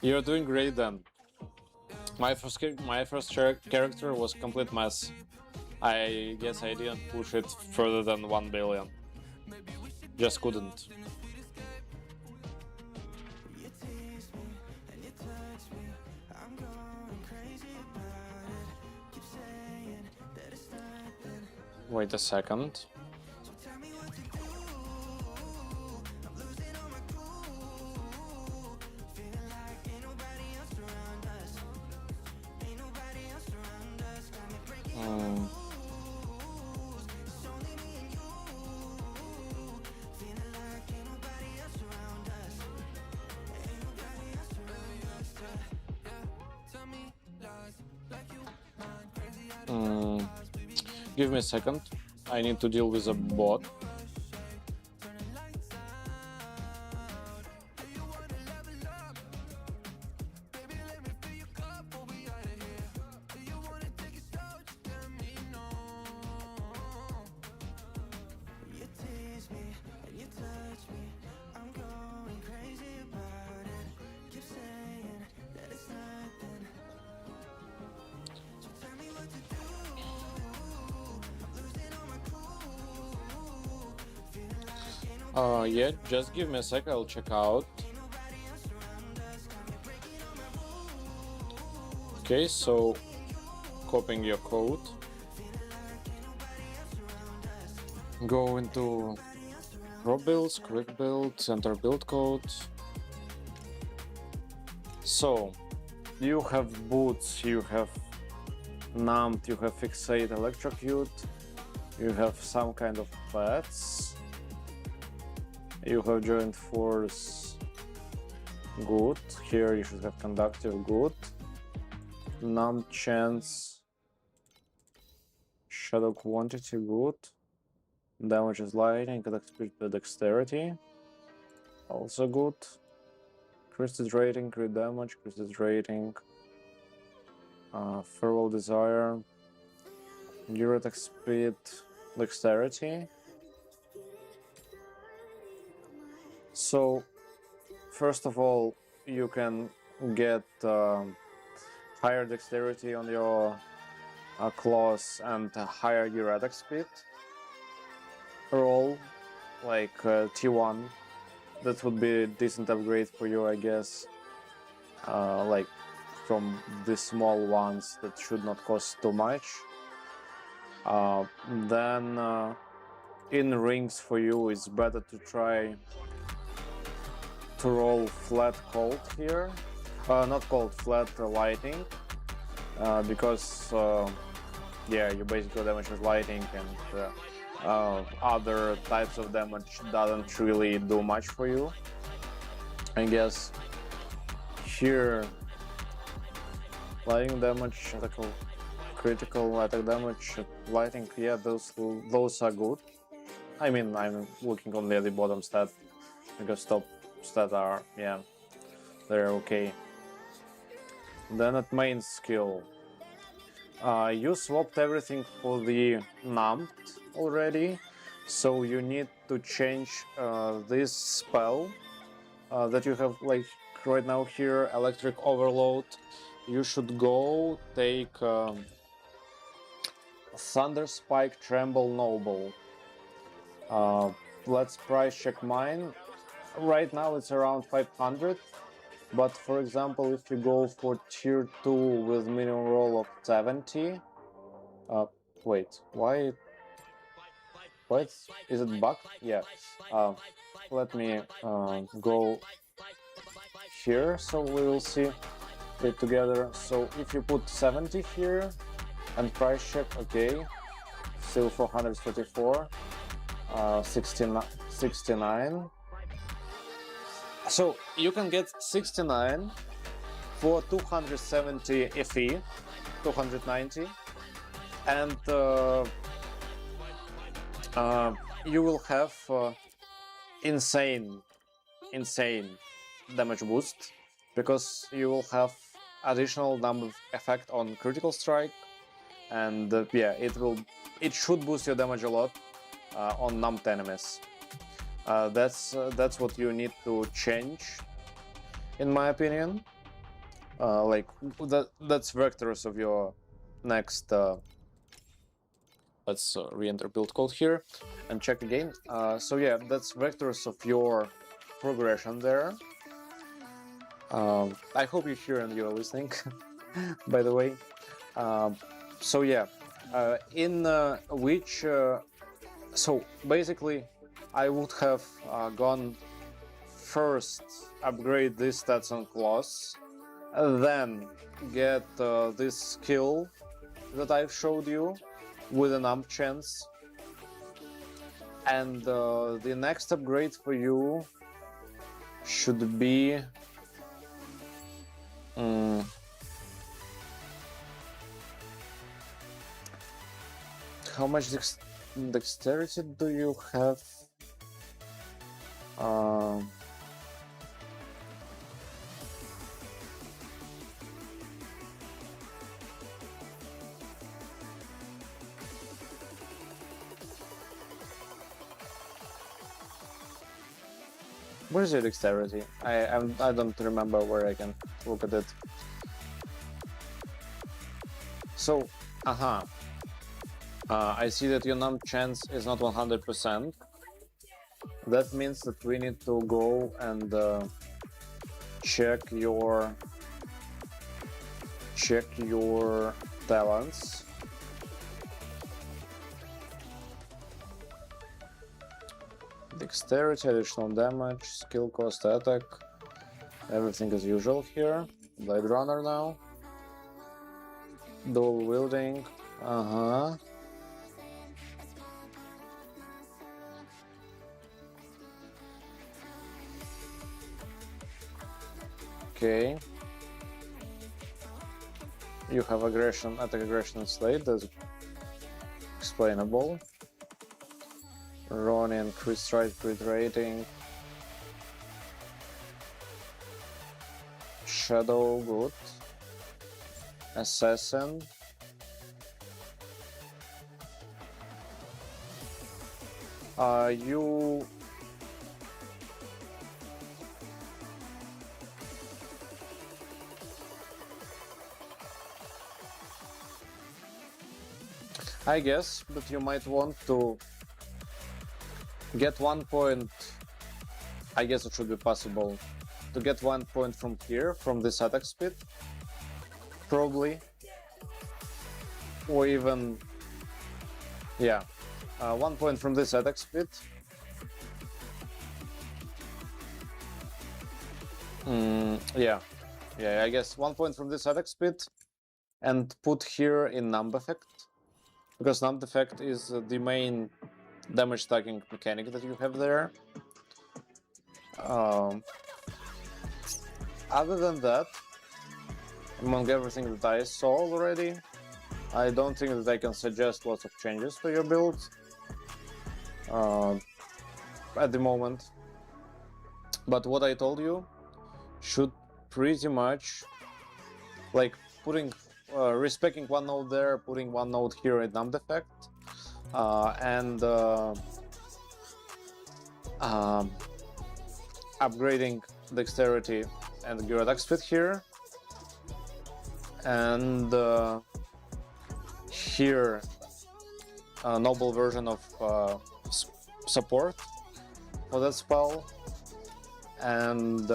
You're doing great then. My first character was complete mess. I guess I didn't push it further than 1 billion. Just couldn't. Wait a second. Give me a second. I need to deal with a bot. Yeah, just give me a sec, I'll check out. Okay, so copying your code. Go into Pro Builds, Quick Build, enter build code. So, you have boots, you have numbed, you have fixate, electrocute, you have some kind of pets, you have joint force, good. Here you should have conductive, good. Numbed chance, shadow quantity, good. Damage is lightning, attack speed with dexterity, also good. Crit rating, crit damage, crit rating. Feral desire, gear attack speed, dexterity. So, first of all, you can get higher dexterity on your claws and higher gear attack speed. Roll like T1. That would be a decent upgrade for you, I guess. Like from the small ones that should not cost too much. Then in rings for you, it's better to try to roll flat cold here. Not cold, flat lightning. Because yeah, you basically damage with lightning and other types of damage doesn't really do much for you. I guess here lightning damage, critical attack damage, lightning, yeah, those are good. I mean, I'm looking only at the bottom stat because top stat are, yeah, they're okay. Then at main skill, you swapped everything for the numbed already, so you need to change this spell that you have like right now here, electric overload. You should go take Thunder Spike, Tremble, Noble. Let's price check mine. Right now it's around 500, but for example, if you go for tier 2 with minimum roll of 70, wait, why? What? Is it bugged? Yeah. Let me go here so we will see it together. So if you put 70 here and price check, okay, still 444, 69. So you can get 69 for 270 FE, 290, and you will have insane damage boost, because you will have additional number effect on critical strike, and yeah, it should boost your damage a lot on numbed enemies. That's what you need to change, in my opinion. Like that's vectors of your next. Let's re-enter build code here and check again. So yeah, that's vectors of your progression there. I hope you're here and you're listening. By the way, so yeah, in which so basically, I would have gone first upgrade these stats on claws, then get this skill that I've showed you with an ump chance, and the next upgrade for you should be how much dexterity do you have? Where's your dexterity? I don't remember where I can look at it. So, I see that your numb chance is not 100%. That means that we need to go and check your talents. Dexterity, additional damage, skill cost, attack, everything as usual here. Blade Runner now. Dual wielding. Uh-huh. Okay. You have aggression, attack aggression and slate, that's explainable. Ronin, crit strike, crit rating. Shadow, good. Assassin. You... I guess, but you might want to get 1 point. I guess it should be possible to get 1 point from here, from this attack speed. Probably. Or even, yeah, 1 point from this attack speed. Yeah, I guess 1 point from this attack speed and put here in numb effect, because numb effect is the main damage stacking mechanic that you have there. Other than that, among everything that I saw already, I don't think that I can suggest lots of changes to your build at the moment. But what I told you should pretty much, like putting, respecing 1 node there, putting 1 node here at numb effect, and upgrading dexterity and gear attack speed here, and here a noble version of support for that spell, and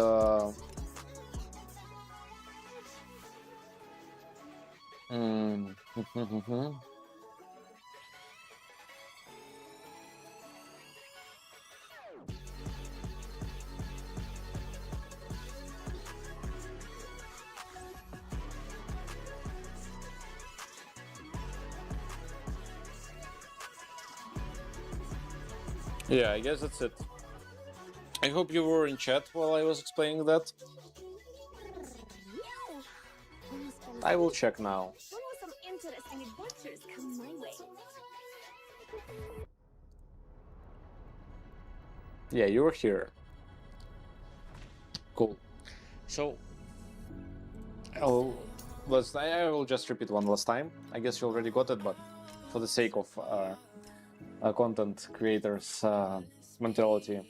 yeah, I guess that's it. I hope you were in chat while I was explaining that. I will check now. When will some interesting adventures come my way? Yeah, you're here. Cool. So, I will just repeat one last time. I guess you already got it, but for the sake of content creators' mentality.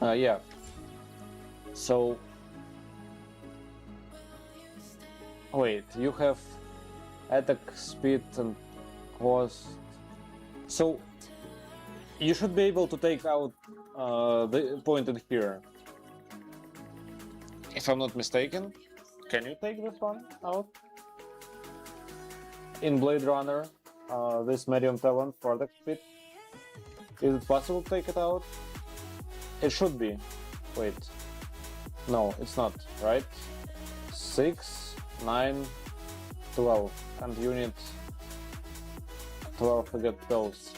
Yeah. So, wait, you have attack speed and cost. So, you should be able to take out the point in here. If I'm not mistaken, can you take this one out? In Blade Runner, this medium talent for attack speed. Is it possible to take it out? It should be. Wait. No, it's not, right? 6, 9, 12. And you need 12 to get those.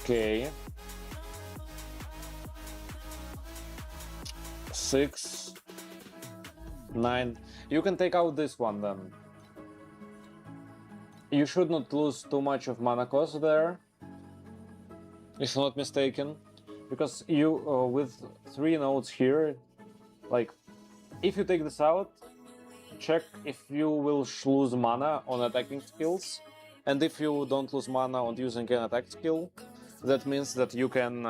Okay. 6, 9. You can take out this one then. You should not lose too much of mana cost there, if I'm not mistaken, because you with 3 nodes here, like if you take this out, check if you will lose mana on attacking skills, and if you don't lose mana on using an attack skill, that means that you can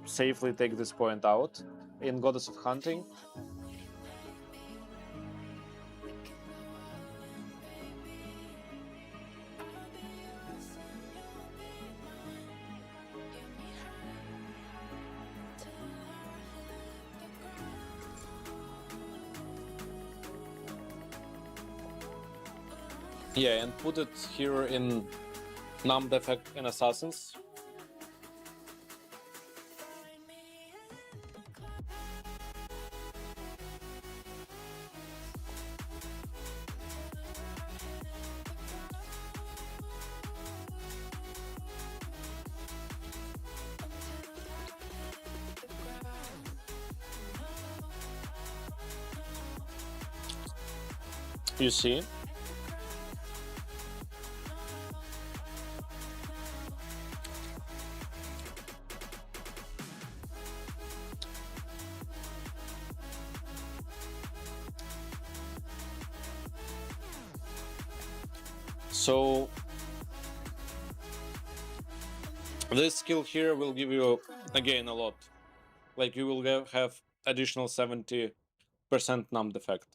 safely take this point out in Goddess of Hunting. Yeah, and put it here in numbed effect in Assassins. You see? So this skill here will give you again a lot. Like you will have additional 70% numbed effect.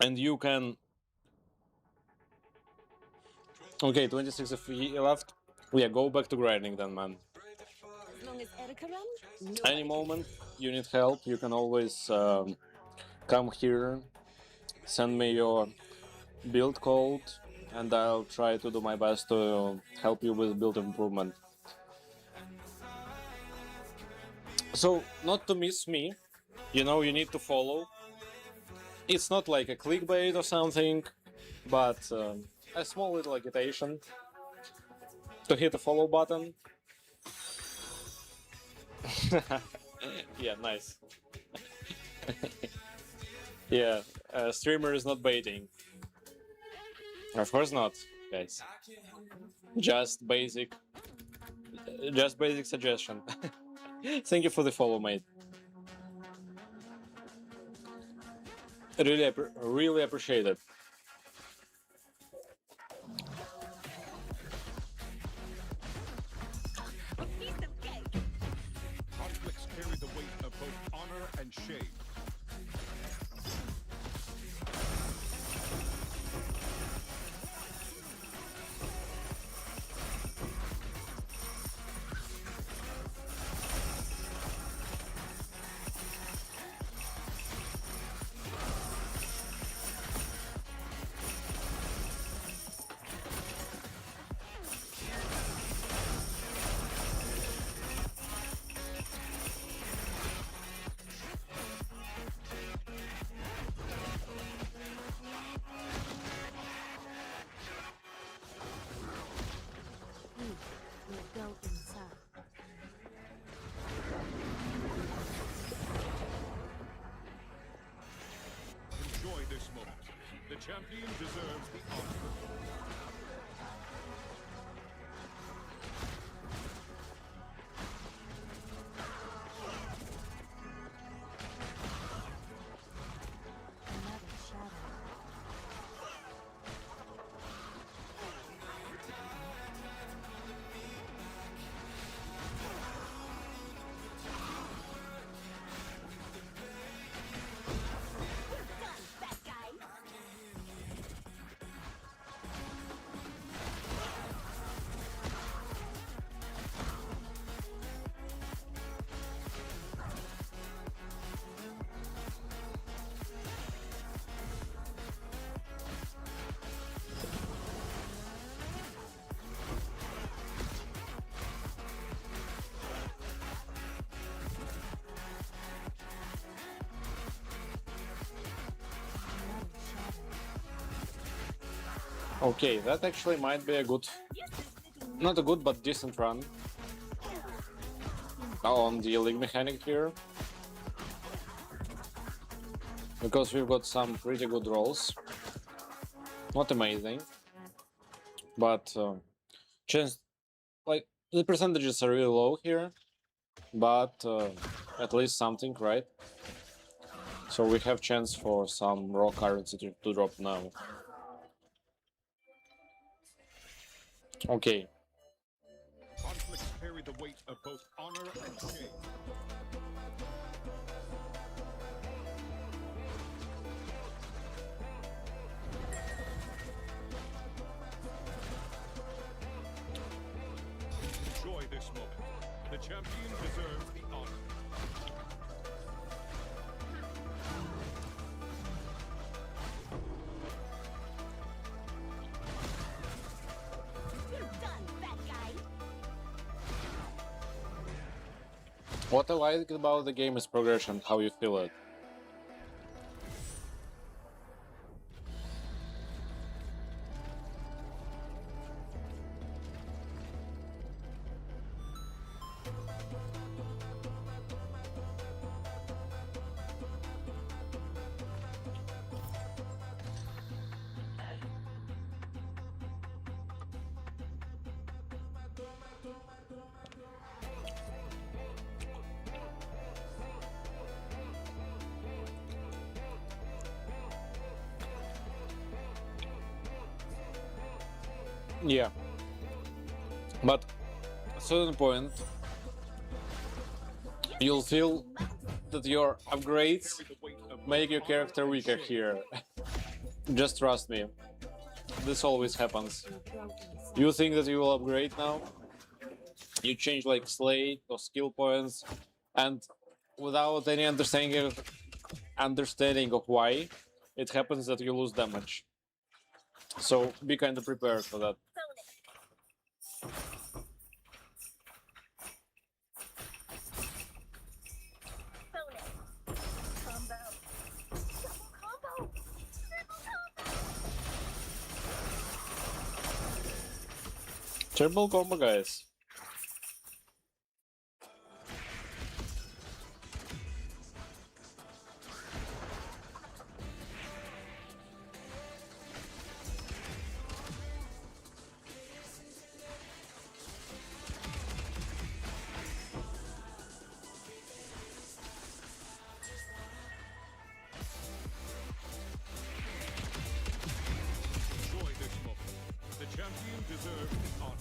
And you can... Okay, 26 FE left. Yeah, go back to grinding then, man. As long as Erika around, Any moment you need help, you can always come here, send me your build code, and I'll try to do my best to help you with build improvement. So, not to miss me, you know, you need to follow. It's not like a clickbait or something, but a small little agitation to hit the follow button. Yeah, nice. Yeah, streamer is not baiting. Of course not, guys. Just basic suggestion. Thank you for the follow, mate. Really appreciate it. A piece of cake. Conflicts carry the weight of both honor and shame. we'll go inside. Enjoy this moment. The champion deserves the honor. Another shadow. Bad guy. Another shadow. Okay, that actually might be a good, not a good but decent run on the league mechanic here, because we've got some pretty good rolls. Not amazing, but chance, like the percentages are really low here, but at least something, right? So we have chance for some raw currency to drop now. Okay, Conflicts carry the weight of both honor and shame. Enjoy this moment. The champion deserves the honor. What I like about the game is progression, how you feel it. Yeah. But at a certain point, you'll feel that your upgrades make your character weaker here. Just trust me. This always happens. You think that you will upgrade now, you change like slate or skill points, and without any understanding of why, it happens that you lose damage. So be kind of prepared for that. Bonus. Combo. Double combo. Triple combo. Triple combo, guys. Enjoy this moment. The champion deserves the honor.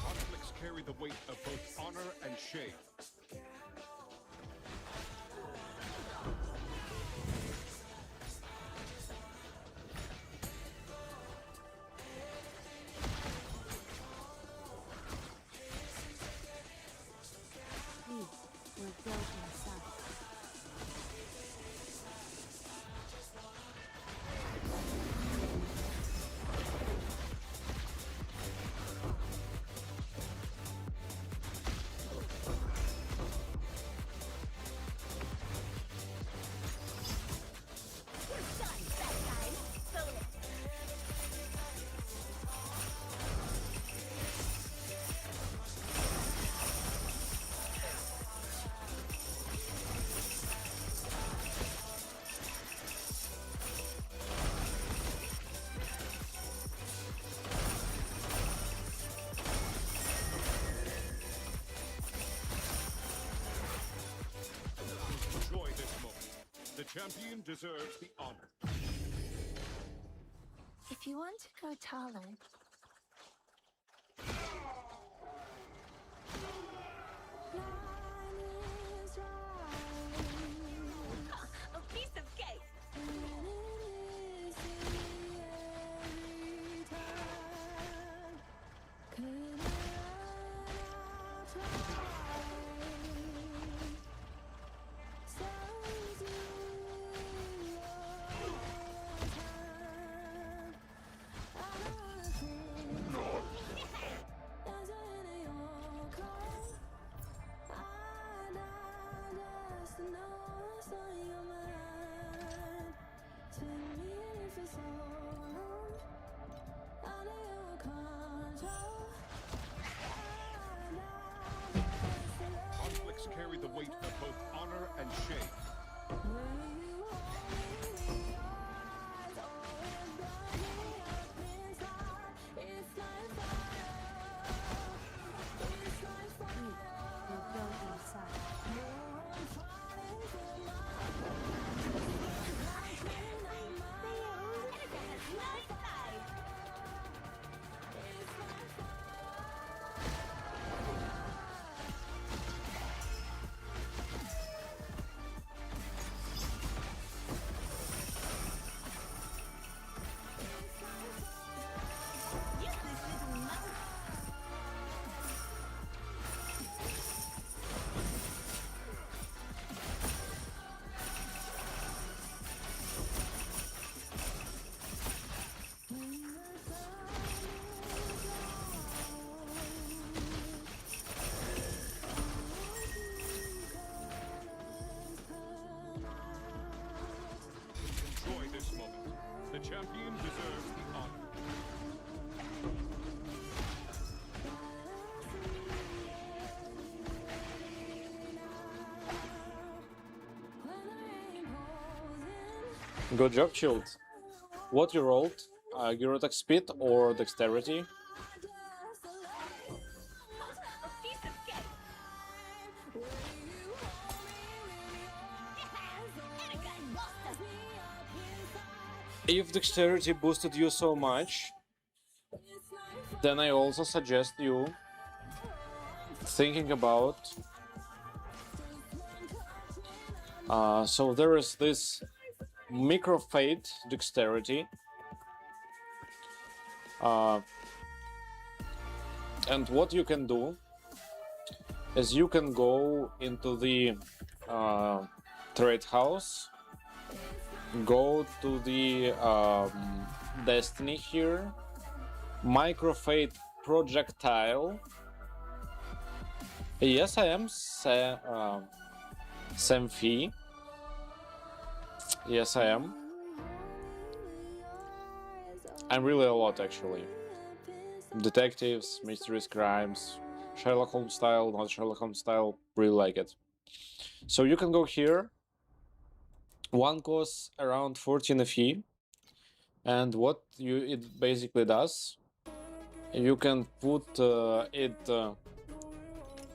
Conflicts carry the weight of both honor and shame. We were built inside. You're done, bad guy. Bonus. Enjoy this moment. The champion deserves the honor. If you want to go taller, A piece of cake. Conflicts carry the weight of both honor and shame. Will go inside. Erika has nice thighs. Use this little mouse. Enjoy this moment. The champion deserves the honor. Good job, Shield. What you rolled? Your attack speed or dexterity? A piece of cake. Erika lost us. If dexterity boosted you so much, then I also suggest you thinking about. So there is this micro fade dexterity, and what you can do is you can go into the trade house, go to the destiny here, micro fade projectile. Yes, I am Sam Fee. Yes, I am. I'm really a lot, actually. Detectives, mysteries, crimes, Sherlock Holmes style, not Sherlock Holmes style, really like it. So you can go here. One costs around 14 FE, and what it basically does, you can put it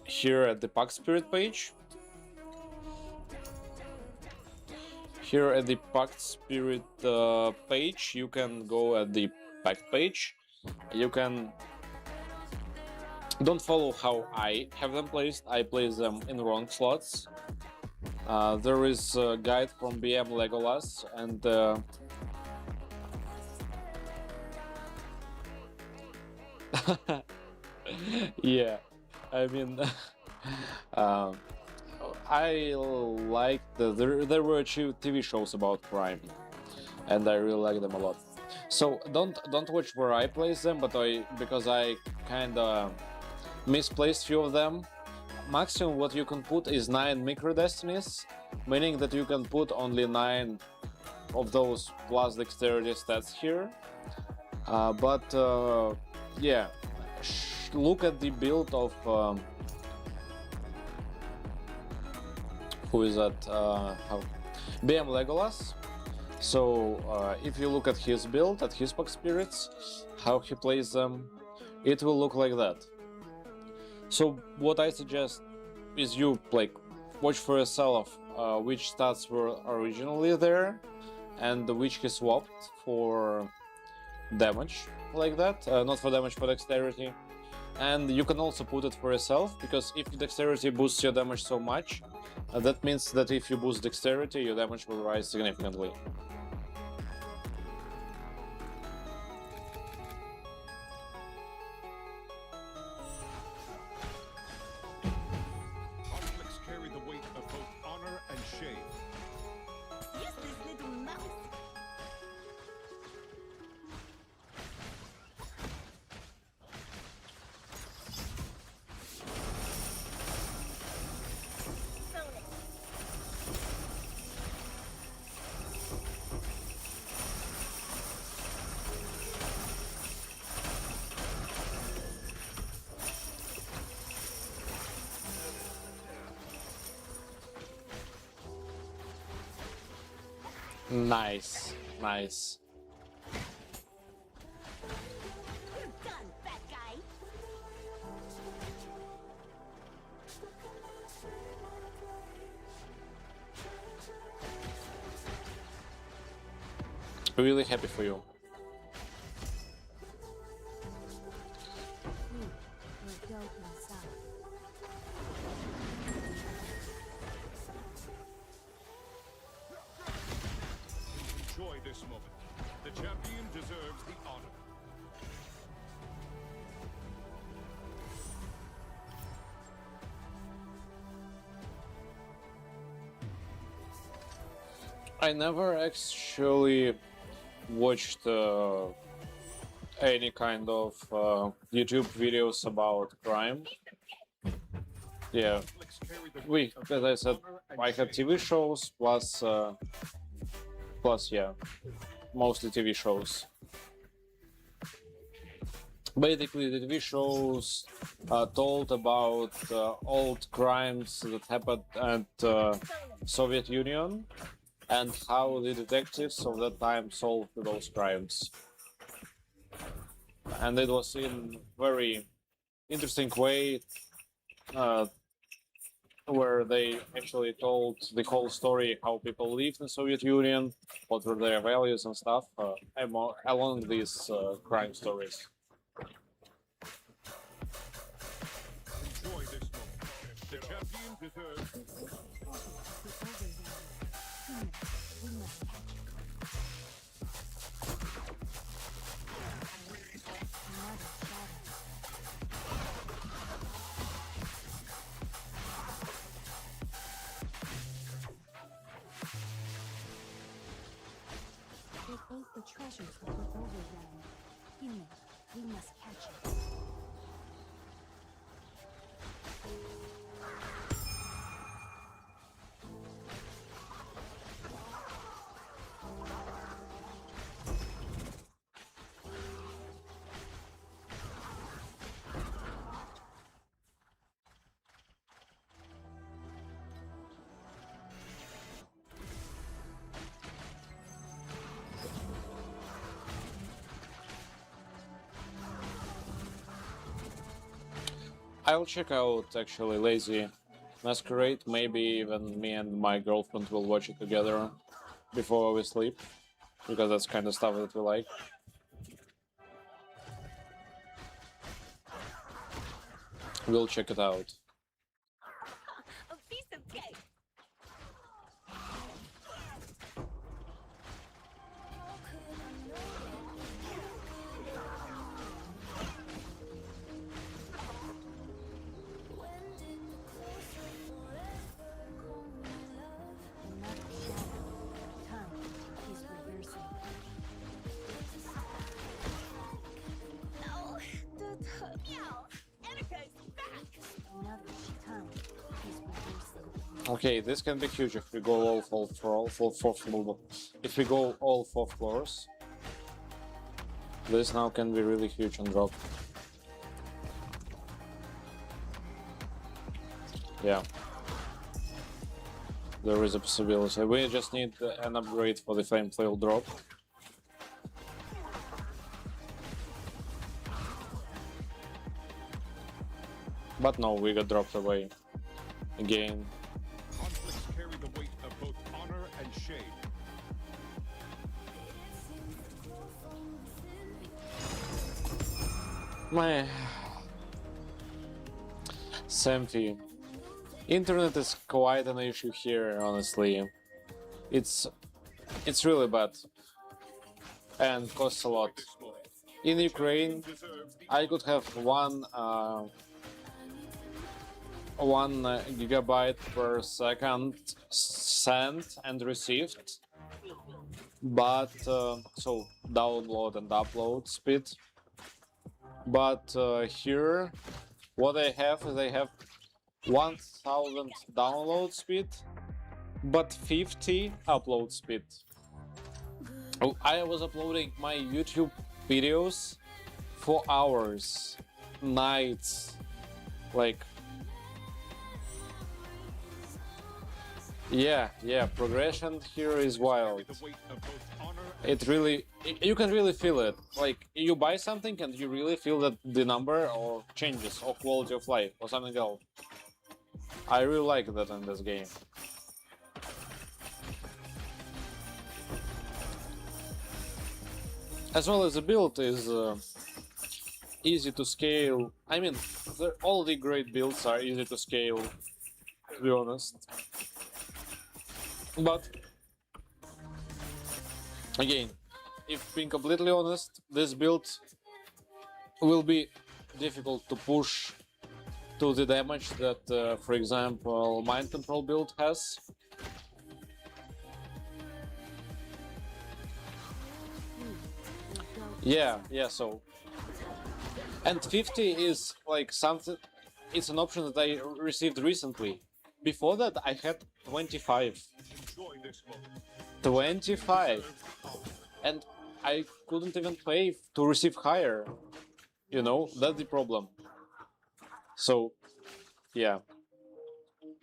here at the Pack Spirit page. Here at the Pact Spirit page, you can go at the Pact page. You can... Don't follow how I have them placed. I place them in wrong slots. There is a guide from BM Legolas, and yeah, I mean, I like there were TV shows about crime, and I really like them a lot. So don't watch where I place them, but because I kinda misplaced few of them. Maximum what you can put is 9 micro destinies, meaning that you can put only 9 of those plus dexterity stats here. Yeah, look at the build of who is that? BM Legolas. So if you look at his build, at his Pack Spirits, how he plays them, it will look like that. So what I suggest is you watch for yourself which stats were originally there and which he swapped for damage, like that, not for damage, for dexterity. And you can also put it for yourself, because if dexterity boosts your damage so much, that means that if you boost dexterity, your damage will rise significantly. Conflicts carry the weight of both honor and shame. Use this little mouse. Bonus. Nice, nice. You're done, fat guy. Really happy for you. You're dope inside. Enjoy this moment. The champion deserves the honor. I never actually watched any kind of YouTube videos about crime. Yeah, Conflicts carry the we, as I said, honor and I had shame. TV shows plus yeah, mostly TV shows. Basically, the TV shows told about old crimes that happened at Soviet Union and how the detectives of that time solved those crimes. And it was in very interesting way uh, where they actually told the whole story how people lived in Soviet Union, what were their values and stuff along these crime stories. Enjoy this moment. The champion deserves The overwhelming. Human, we must catch it. Another shadow. It ate the treasures of the overwhelming. Human, we must catch it. I'll check out actually Lazy Masquerade. Maybe even me and my girlfriend will watch it together before we sleep, because that's kind of stuff that we like. We'll check it out. A piece of cake. Another shadow. Time is reversing. No. Meow. Erika's back. Another time is reversing. Okay, this can be huge if we go all if we go all 4 floors. This now can be really huge on drop. Yeah. There is a possibility. We just need an upgrade for the flame flail drop. But no, we got dropped away again. conflicts carry the weight of both honor and shame. My Samfi. Internet is quite an issue here, honestly. It's really bad and costs a lot. This moment. In Ukraine, Deserves the I could have one gigabyte per second sent and received, but so download and upload speed. But here, what I have is I have 1000 download speed, but 50 upload speed. Oh, I was uploading my YouTube videos for hours, nights, like Yeah, progression here is wild. The weight of both honor It really, you can really feel it. Like you buy something and you really feel that the number or changes or quality of life or something else. I really like that in this game. As well as the build is easy to scale. I mean, all the great builds are easy to scale, to be honest. But again, if being completely honest, this build will be difficult to push to the damage that, for example, Mind Control build has. Yeah, so. And 50 is like something, it's an option that I received recently. Before that, I had 25. enjoy this moment. 25. And I couldn't even pay to receive higher. You know, that's the problem. So, yeah.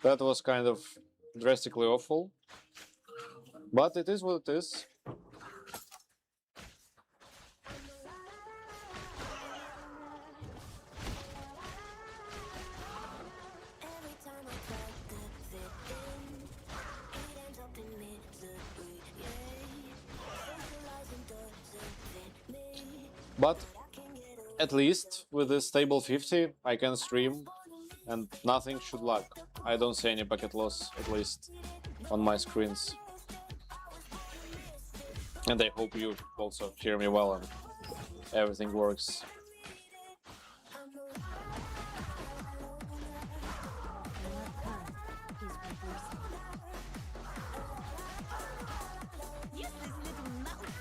That was kind of drastically awful. But it is what it is. Every time I try to fit in, it ends up in misery. Yeah, socializing doesn't fit me. But at least with this stable 50, I can stream and nothing should lag. I don't see any packet loss, at least on my screens. And I hope you also hear me well and everything works. Useless little mouse.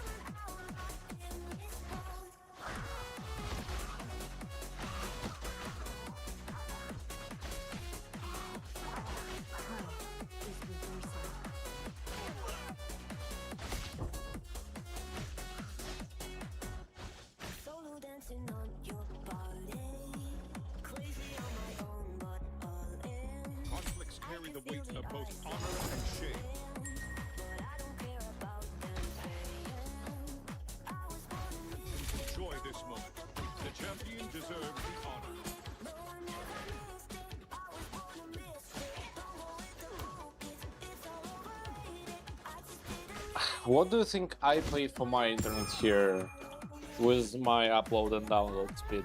Solo dancing on your body, crazy on my own, but all in. Conflicts carry the weight of both honor and shame. But I don't care about them paying. I was born in this. Enjoy this moment. The champion deserves the honor. What do you think I pay for my internet here with my upload and download speed?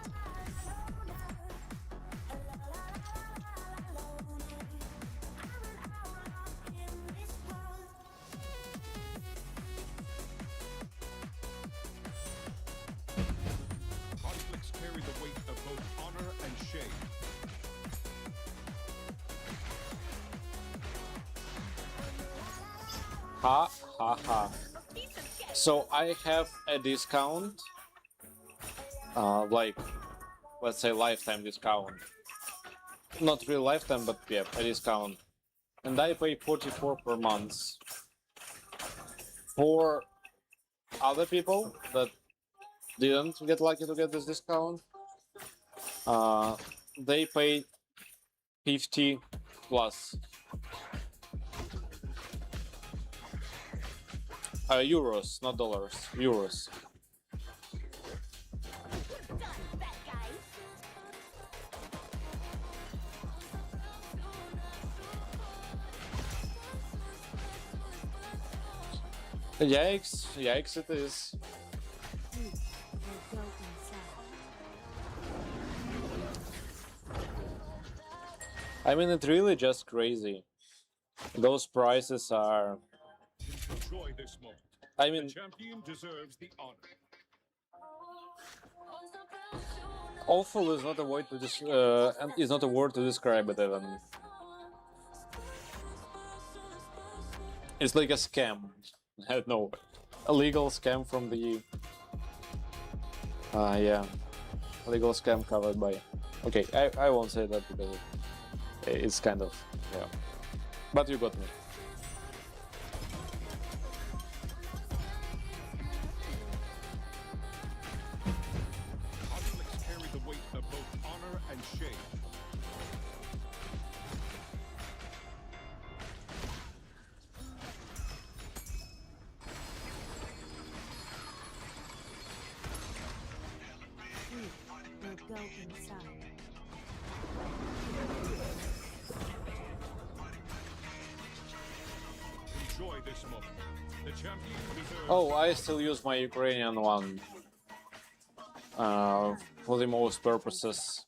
Conflicts carry the weight of both honor and shame. Ha ha ha. So I have a discount, like, let's say lifetime discount. Not real lifetime, but yeah, a discount. And I pay 44 per month. For other people that didn't get lucky to get this discount, they pay 50 plus. Euros, not dollars. Euros. Done, bad guy. Yikes, yikes it is. You will go inside. I mean, it's really just crazy. Those prices are... Enjoy this moment. I The mean, champion deserves the honor. awful is not a word to and is not a word to describe it even. It's like a scam. No, a legal scam from the... yeah, legal scam covered by... Okay, I won't say that because it's kind of... yeah. But you got me. Conflicts carry the weight of both honor and shame. inside. Enjoy this moment. The champion deserves. Oh, I still use my Ukrainian one for the most purposes.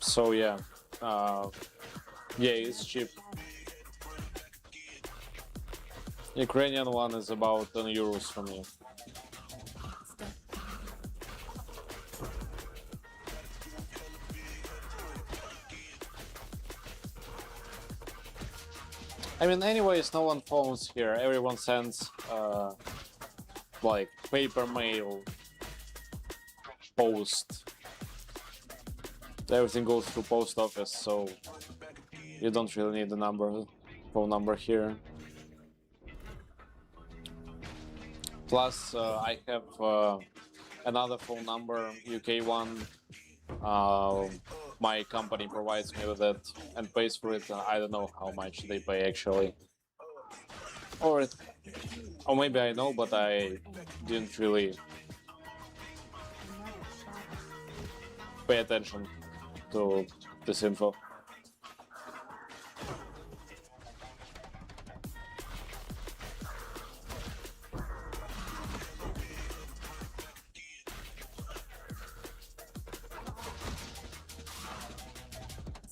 So yeah, yeah, it's cheap. Ukrainian one is about 10 euros for me. I mean, anyways, no one phones here. Everyone sends like paper mail, post. Everything goes through post office, so you don't really need the phone number here. Plus, I have another phone number, UK one. My company provides me with it and pays for it. I don't know how much they pay actually, or maybe I know, but I didn't really Another shot. pay attention to this info.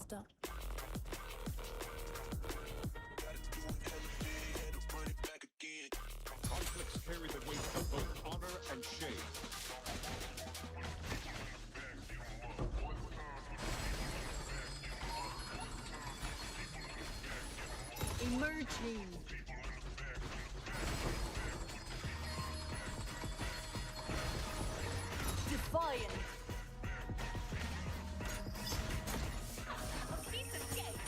Stop. Conflicts carry the weight of both honor and shame. Emerging. Defiant. A piece of cake.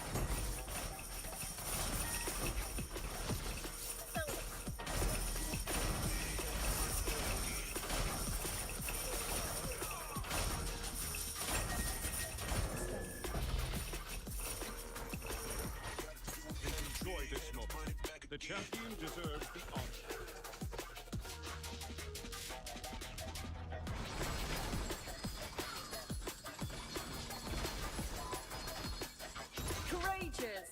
Enjoy this moment. The champion deserves the honor. Courageous.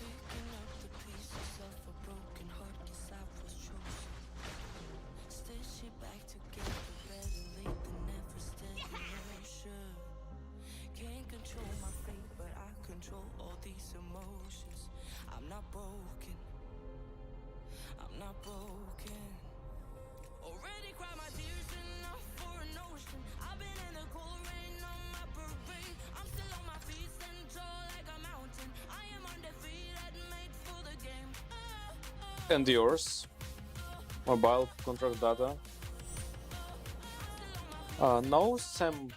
Picking up the pieces of a broken heart, guess I was chosen. Stitch it back together, better late than never, steady motion. Can't control my fate, but I control all these emotions. I'm not broken. I'm not broken. Already cried my tears enough for an ocean. I've been in the cold rain on my parade. I'm still on my feet, stand tall like a mountain. I am undefeated, made for the game. And yours? Mobile contract data? No, Sam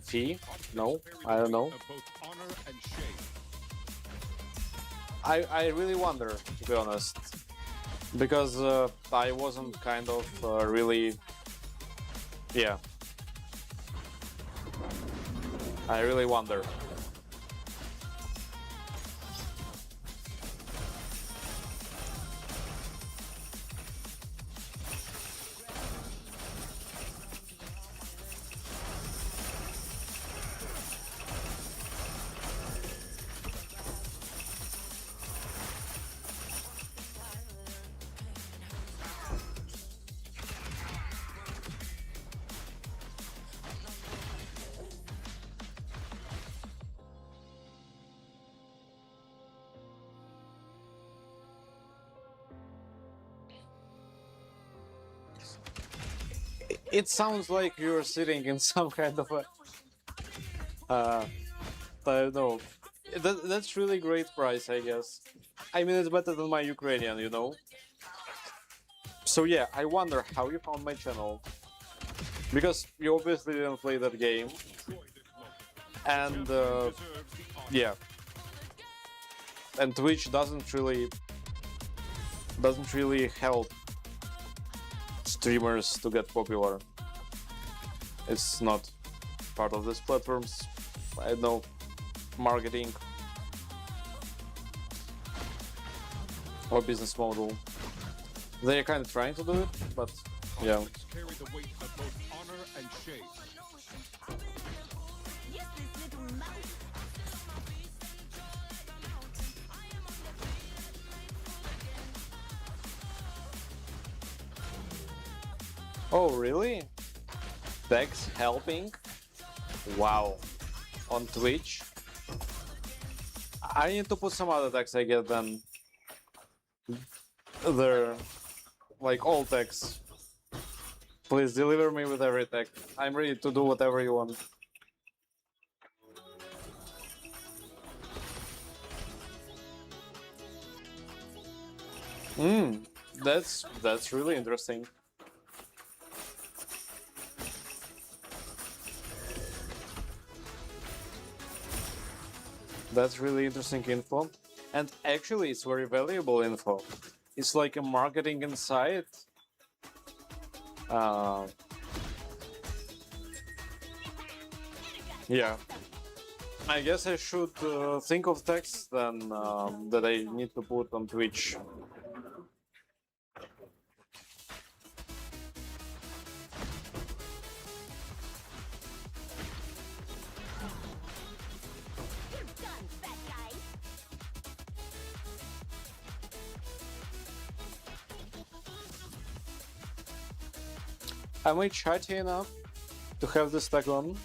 fee? No, I don't know. Of both honor and shame. I really wonder, to be honest, because I wasn't kind of really, yeah. I really wonder. It sounds like you're sitting in some kind of a, I don't know. That's really great price, I guess. I mean, it's better than my Ukrainian, you know. So yeah, I wonder how you found my channel, because you obviously didn't play that game, and yeah, and Twitch doesn't really help streamers to get popular. It's not part of this platform's, I don't know, marketing or business model. They're kind of trying to do it, but yeah. Conflicts carry the weight of both honor and shame. Yes, this little mouse. Oh, really? Dex helping? Wow. On Twitch? I need to put some other decks, I guess, then. They're like all decks. Please deliver me with every deck. I'm ready to do whatever you want. That's really interesting. That's really interesting info. And actually, it's very valuable info. It's like a marketing insight. Yeah. I guess I should think of text then that I need to put on Twitch. You're done, fat guy. Am I chatty enough to have this tag on?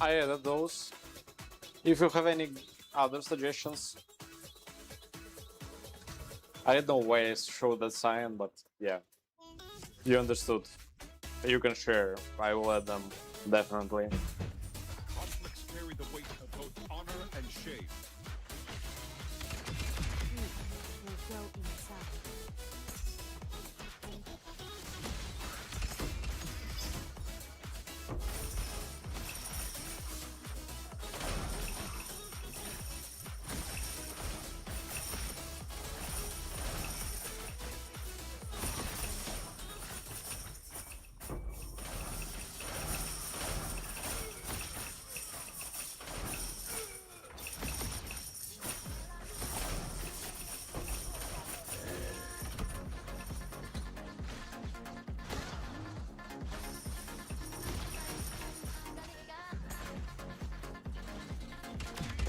I added those. If you have any other suggestions, I don't know why I showed that sign, but yeah, you understood. You can share. I will add them definitely. Conflicts carry the weight of both honor and shame. We'll go inside.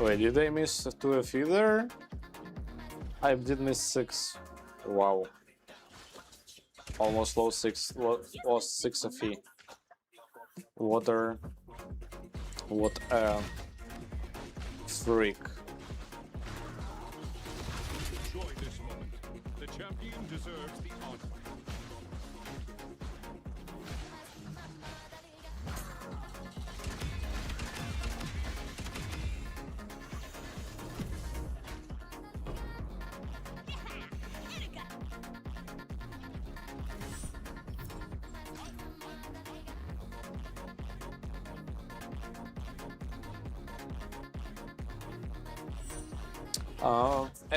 Wait, did I miss 2 FE there? I did miss 6. Wow. Almost lost 6 FE. What a freak. Enjoy this moment. The champion deserves the honor. Erika.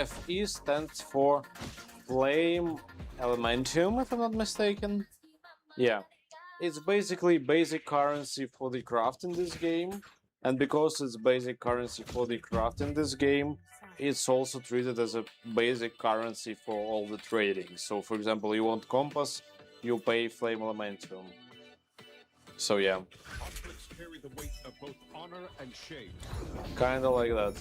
FE stands for Flame Elementium, if I'm not mistaken. Yeah, it's basically basic currency for the craft in this game, and because it's basic currency for the craft in this game, it's also treated as a basic currency for all the trading. So, for example, you want compass, you pay Flame Elementium. So yeah, Conflicts carry the weight of both honor and shame. kinda like that.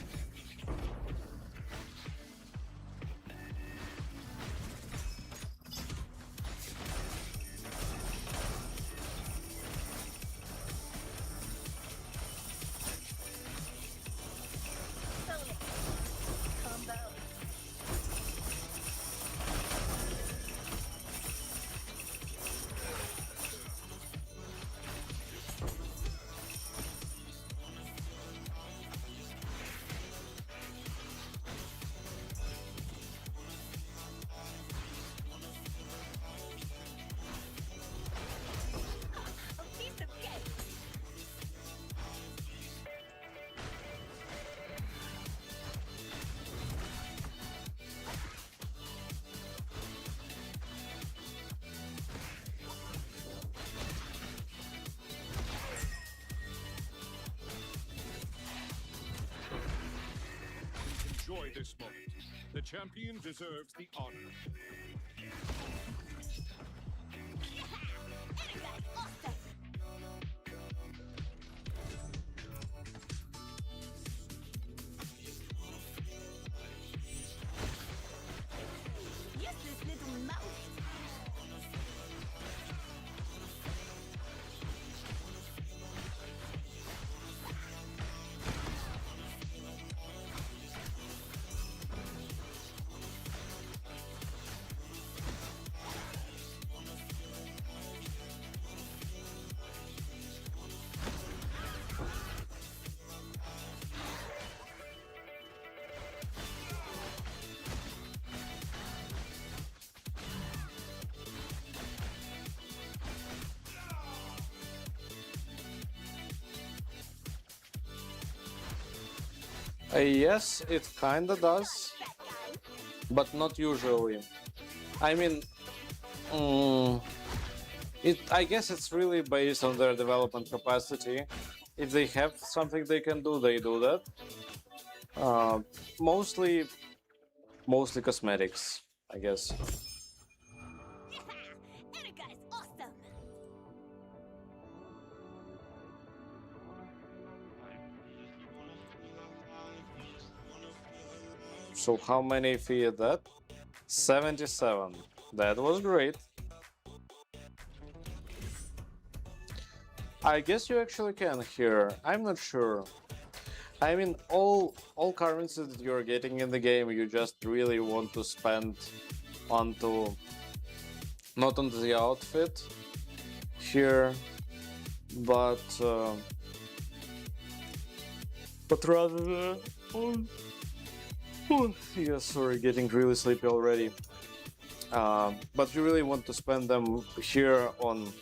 Combo. A piece of cake. Enjoy this moment. The champion deserves the honor. Erika, awesome. Useless little mouse. Yes, it kinda does, but not usually. I mean, I guess it's really based on their development capacity. If they have something they can do, they do that. Uh, mostly, mostly cosmetics, I guess. Erika is awesome. So how many feet that? 77. That was great. I guess you actually can here. I'm not sure. I mean, all currency that you're getting in the game, you just really want to spend onto not onto the outfit here, but rather on. Yeah, sorry, getting really sleepy already. But you really want to spend them here on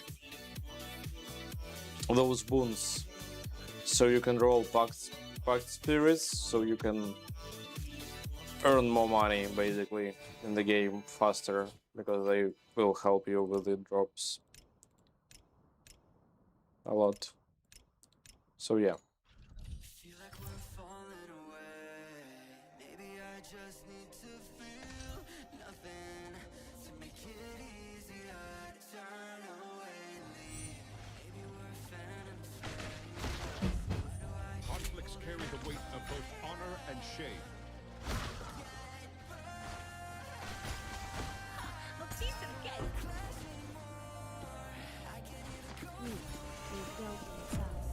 those boons, so you can roll pact spirits, so you can earn more money basically in the game faster, because they will help you with the drops a lot. So yeah. Feel like we're falling away. Maybe I just need to feel nothing to make it easier to turn away and leave. Maybe we're phantoms. Conflicts carry the weight of both honor and shame. A piece of cake. They built this house.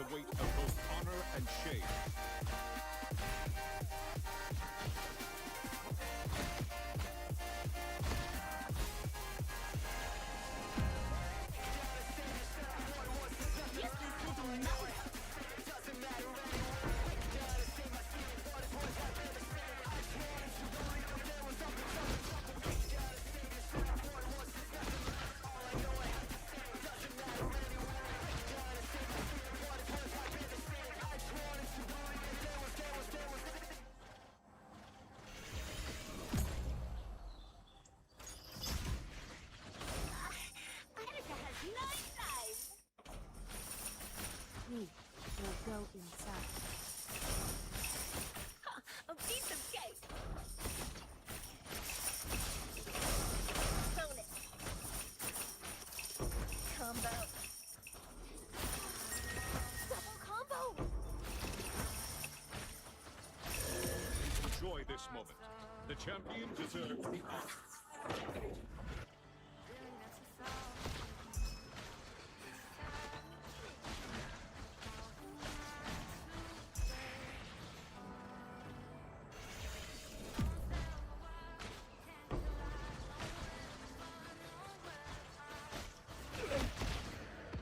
the weight of both honor and shame. Useless little mouse. Erika has nice eyes. We will go inside. A piece of cake. Bonus. Combo. Double combo. Enjoy this moment. The champion deserves the honor.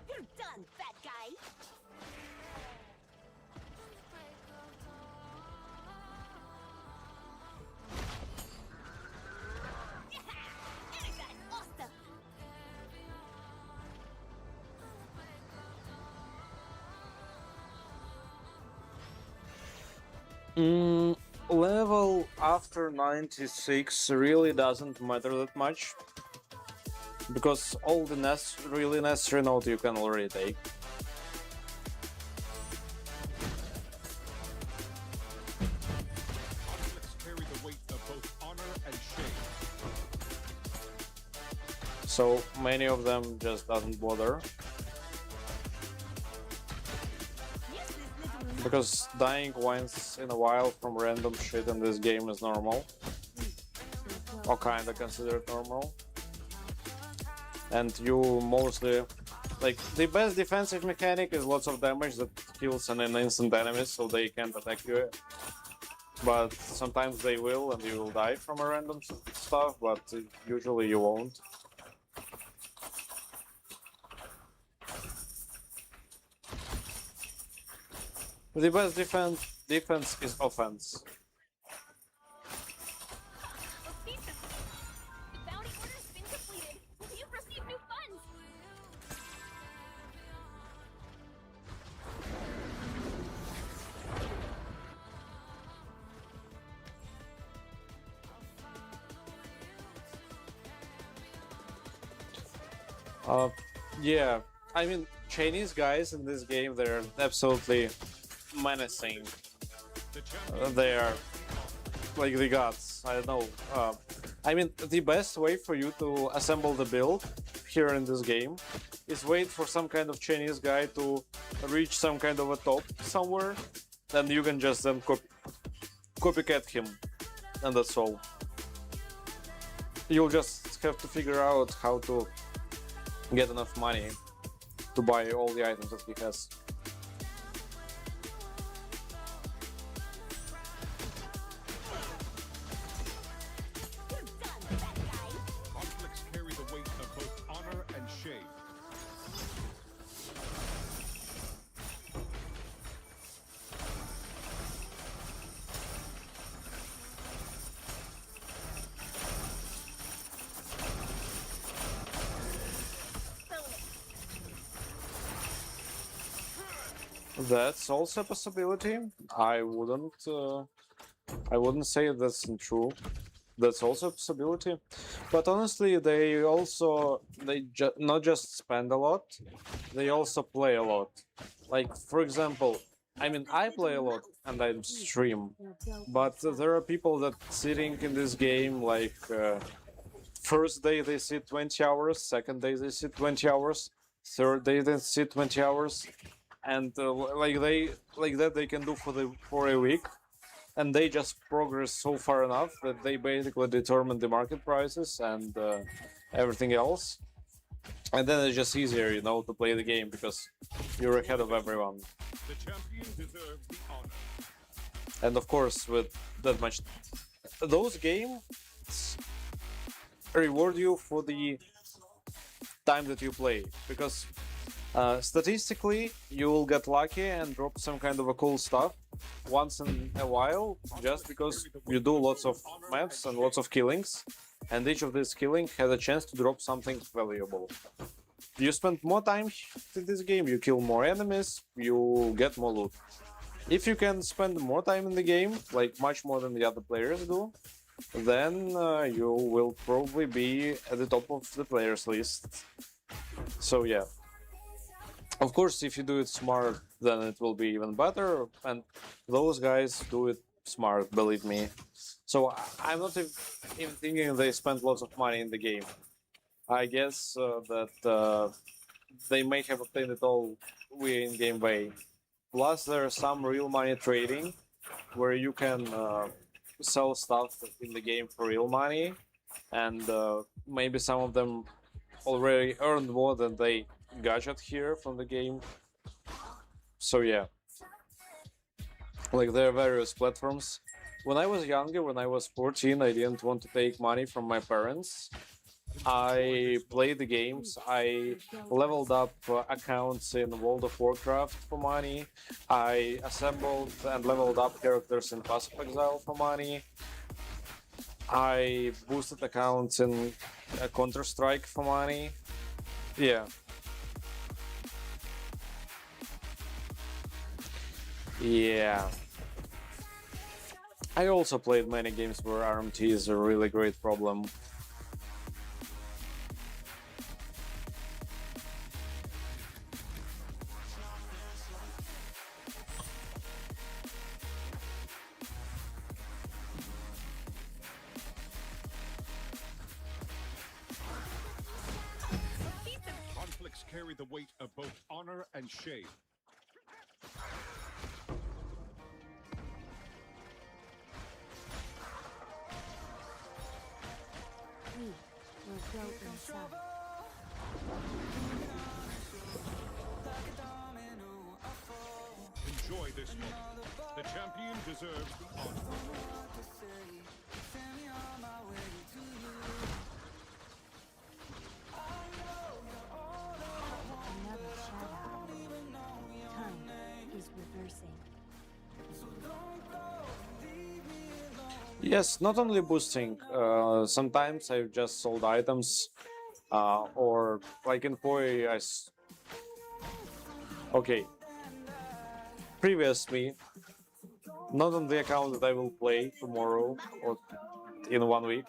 You're done, fat guy. Yeah! Erika is awesome. Level after 96 really doesn't matter that much. Because all the really necessary note you can already take. Conflicts carry the weight of both honor and shame. So many of them just doesn't bother. Useless little mouse. Because dying once in a while from random shit in this game is normal. We will go Or kinda considered normal. And you mostly... Like, the best defensive mechanic is lots of damage that kills an instant enemy so they can't attack you. But sometimes they will and you will die from a random stuff, but usually you won't. The best defense is offense. A piece of the bounty order's been completed. You've received new funds. Yeah, I mean, Chinese guys in this game, they're absolutely menacing. The champion They are like the gods. I don't know. I mean, the best way for you to assemble the build here in this game is wait for some kind of Chinese guy to reach some kind of a top somewhere, then you can just then copycat him, and that's all. You'll just have to figure out how to get enough money to buy all the items that he has. You're done, fat guy. conflicts carry the weight of both honor and shame. Bonus. That's also a possibility. I wouldn't say that's true. That's also a possibility. But honestly, they not just spend a lot, they also play a lot. Like, for example, I mean, I play a lot and I stream, will go but there are people that sitting in this game like first day they sit 20 hours, second day they sit 20 hours, third day they sit 20 hours, and like that they can do for a week, and they just progress so far enough that they basically determine the market prices and everything else. And then it's just easier, you know, to play the game because you're ahead of everyone. The champion deserves the honor. And of course, with that much, those games reward you for the time that you play because statistically you will get lucky and drop some kind of a cool stuff once in a while just because you do lots of maps and lots of killings, and each of these killing has a chance to drop something valuable. You spend more time in this game, you kill more enemies, you get more loot. If you can spend more time in the game, like much more than the other players do, then you will probably be at the top of the players list. So yeah. Of course, if you do it smart, then it will be even better, and those guys do it smart, believe me. So I'm not even thinking they spend lots of money in the game. I guess that they may have obtained it all via in-game way. Plus, there's some real money trading, where you can sell stuff in the game for real money, and maybe some of them already earned more than they gadget here from the game. So yeah, like there are various platforms. When I was younger, when I was 14, I didn't want to take money from my parents. I played the games. I leveled up accounts in World of Warcraft for money. I assembled and leveled up characters in Path of Exile for money. I boosted accounts in Counter-Strike for money. Yeah. Yeah. I also played many games where RMT is a really great problem. Conflicts carry the weight of both honor and shame. We will go inside. Enjoy this moment. The champion deserves the honor. Another shadow. Time is reversing. Yes, not only boosting. Sometimes I've just sold items, or like in Poi, okay. Previously, not on the account that I will play tomorrow or in 1 week,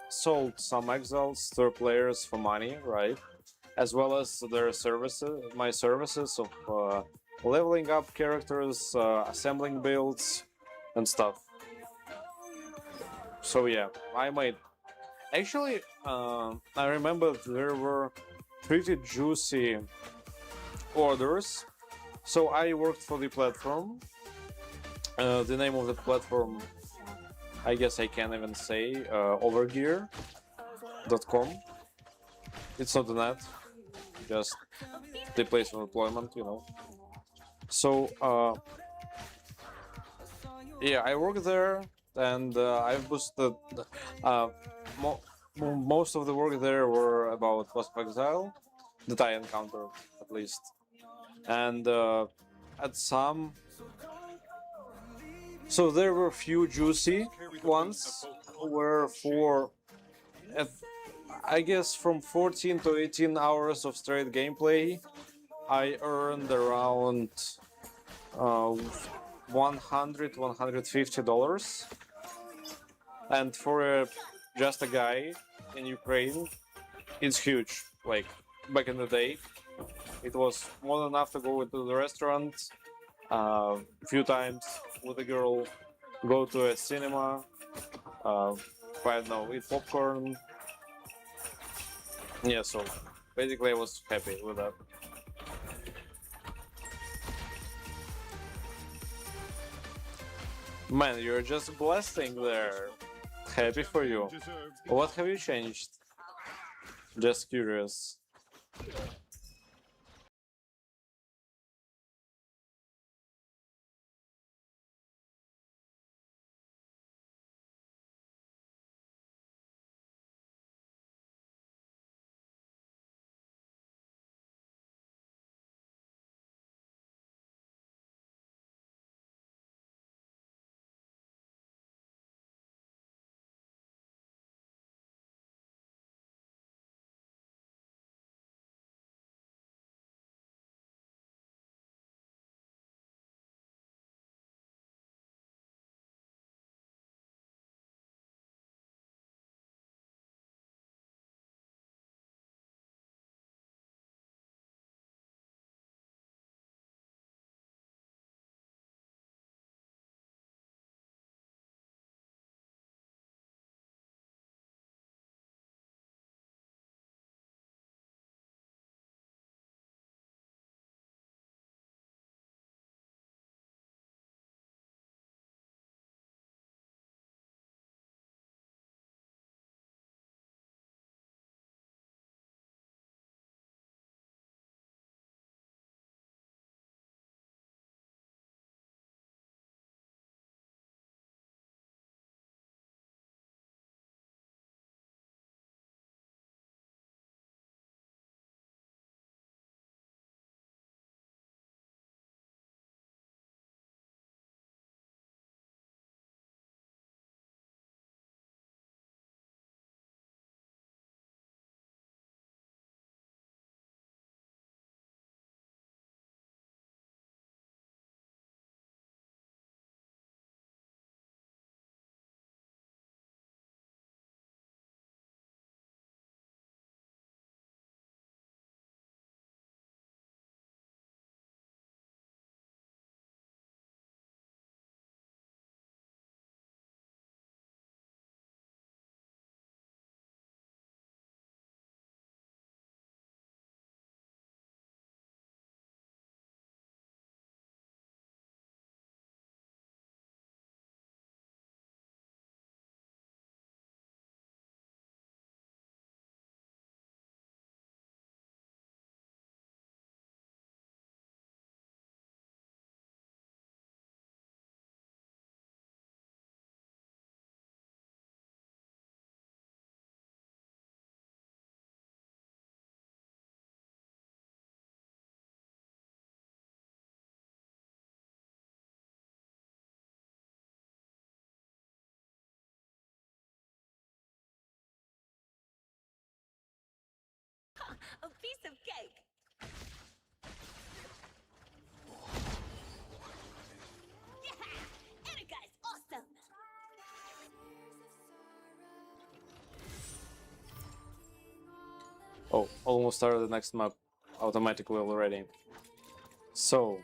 sold some exiles to players for money, right? As well as their services, my services of leveling up characters, assembling builds, and stuff. So yeah, I might. Actually, I remember there were pretty juicy orders. So I worked for the platform. The name of the platform, I guess I can't even say, overgear.com. It's not the net, just the place of employment, you know. So, yeah, I worked there, and I've boosted. Most of the work there were about Path of Exile, that I encountered, at least. And at some, so there were few juicy ones where for I guess from 14 to 18 hours of straight gameplay I earned around $150, and for just a guy in Ukraine it's huge. Like back in the day it was more than enough to go into the restaurant a few times with a girl, go to a cinema, I don't know, eat popcorn. Yeah, so basically I was happy with that. Man, you're just blasting there. Happy for you. Deserves the What have you changed? Just curious. A piece of cake. Yeah! Erika is awesome! Oh, almost started the next map automatically already. So,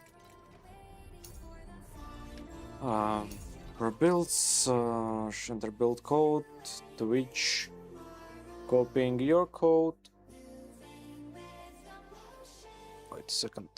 for builds, enter build code, Twitch, copying your code. Wait a second.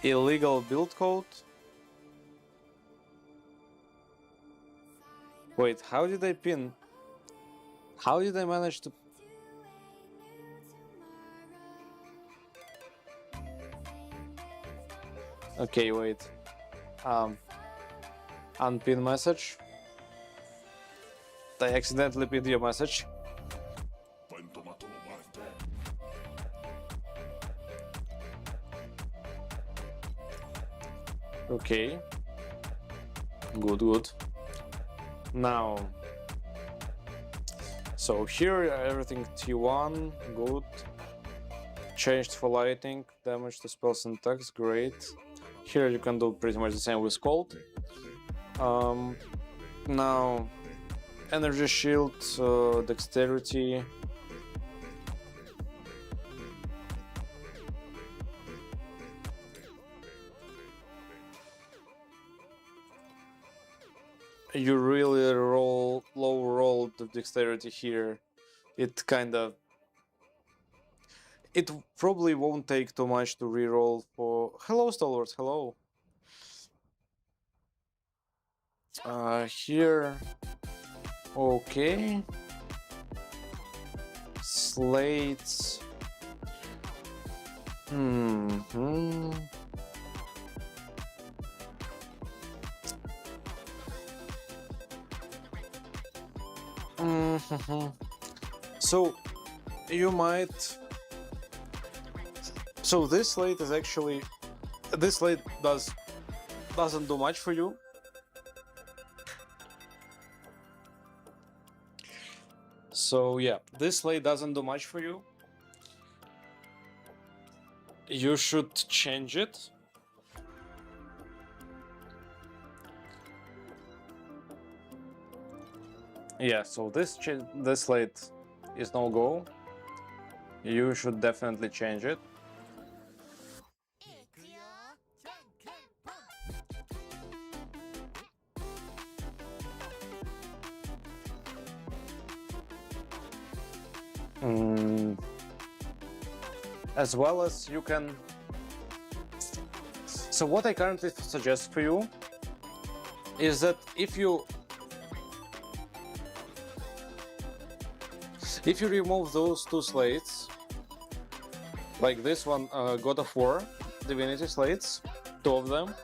Illegal build code? Wait, how did I pin? How did I manage to... Okay, wait. Unpin message. I accidentally pinned your message. Okay. Good, good. Now, so here everything T1, good. Changed for lighting, damage to spells and attacks, great. Here you can do pretty much the same with cold. Now, energy shield, dexterity. You really low rolled the dexterity here. It kind of. It probably won't take too much to reroll for. Hello, Stalwart. Hello. Here. Okay. Slates. Hmm. So you might. So this slate is actually. This slate doesn't do much for you. So yeah, this slate doesn't do much for you. You should change it. Yeah, so this slate is no go. You should definitely change it. As well as you can. So what I currently suggest for you is that if you remove those two slates, like this one, God of War, Divinity slates, two of them,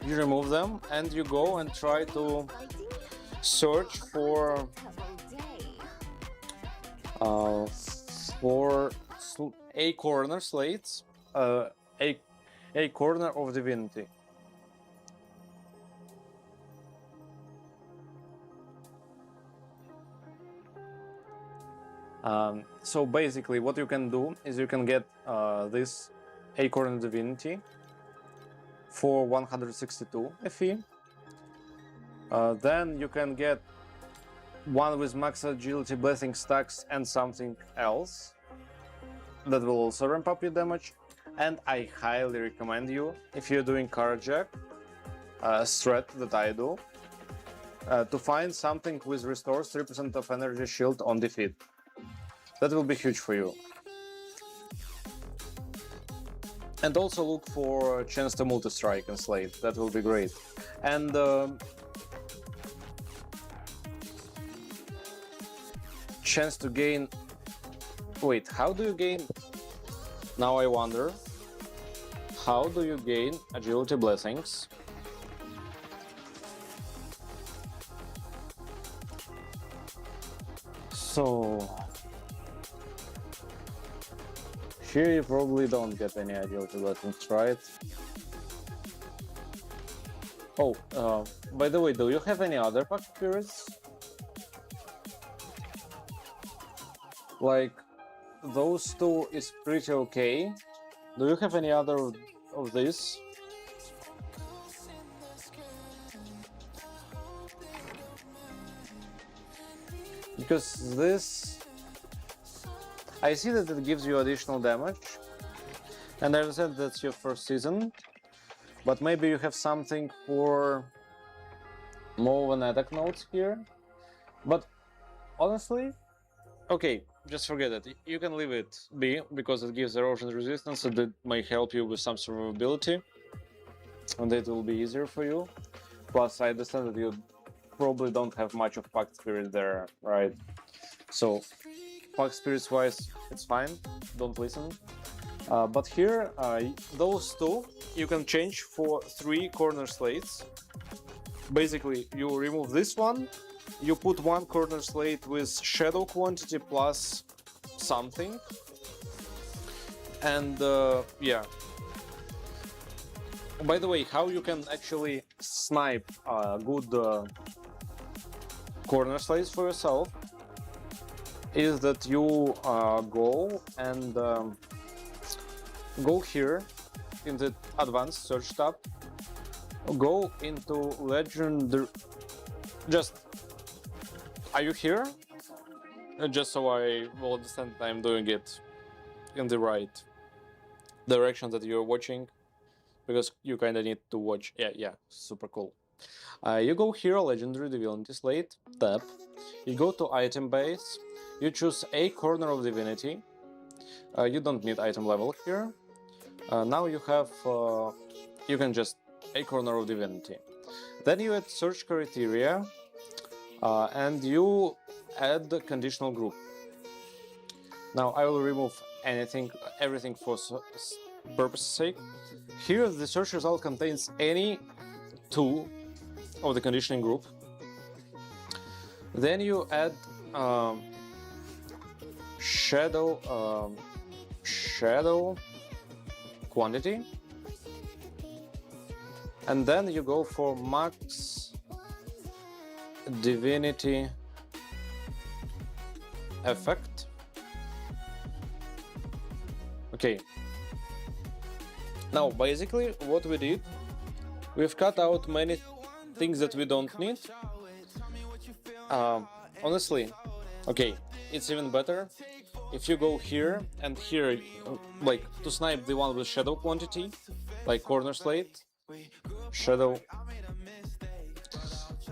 you remove them and you go and try to search for a corner slates, a corner of Divinity. So basically what you can do is you can get this Acorn Divinity for 162 FE. Then you can get one with max agility, blessing stacks and something else that will also ramp up your damage. And I highly recommend you, if you're doing carjack strat that I do, to find something which restores 3% of energy shield on defeat. That will be huge for you. And also look for chance to multi-strike and slate. That will be great. And chance to gain. Wait, how do you gain? Now I wonder. How do you gain agility blessings? So here you probably don't get any agility blessings, right? Oh, by the way, do you have any other pack spirits? Like, those two is pretty okay. Do you have any other of these? Because this, I see that it gives you additional damage, and I understand that's your first season, but maybe you have something for more of an attack notes here. But honestly, okay, just forget it. You can leave it be, because it gives erosion resistance, and it may help you with some survivability, and it will be easier for you. Plus, I understand that you probably don't have much of Pact Spirit there, right? So, Pact Spirits wise, it's fine, don't listen. But here, those two, you can change for 3 corner slates. Basically, you remove this one, you put 1 corner slate with shadow quantity plus something, and yeah. By the way, how you can actually snipe good corner slates for yourself is that you go and go here in the advanced search tab go into legendary. Just, are you here? Just so I will understand I'm doing it in the right direction that you're watching, because you kind of need to watch. Yeah, super cool. You go here, legendary divinity slate, tap. You go to item base. You choose a corner of divinity. You don't need item level here. Now you have, you can just a corner of divinity. Then you add search criteria, and you add the conditional group. Now I will remove everything for purpose's sake. Here the search result contains any two of the conditioning group. Then you add shadow quantity, and then you go for max divinity effect. Okay. Now basically what we did, we've cut out many things that we don't need. Honestly, okay, it's even better if you go here and here, like to snipe the one with shadow quantity, like corner slate, shadow.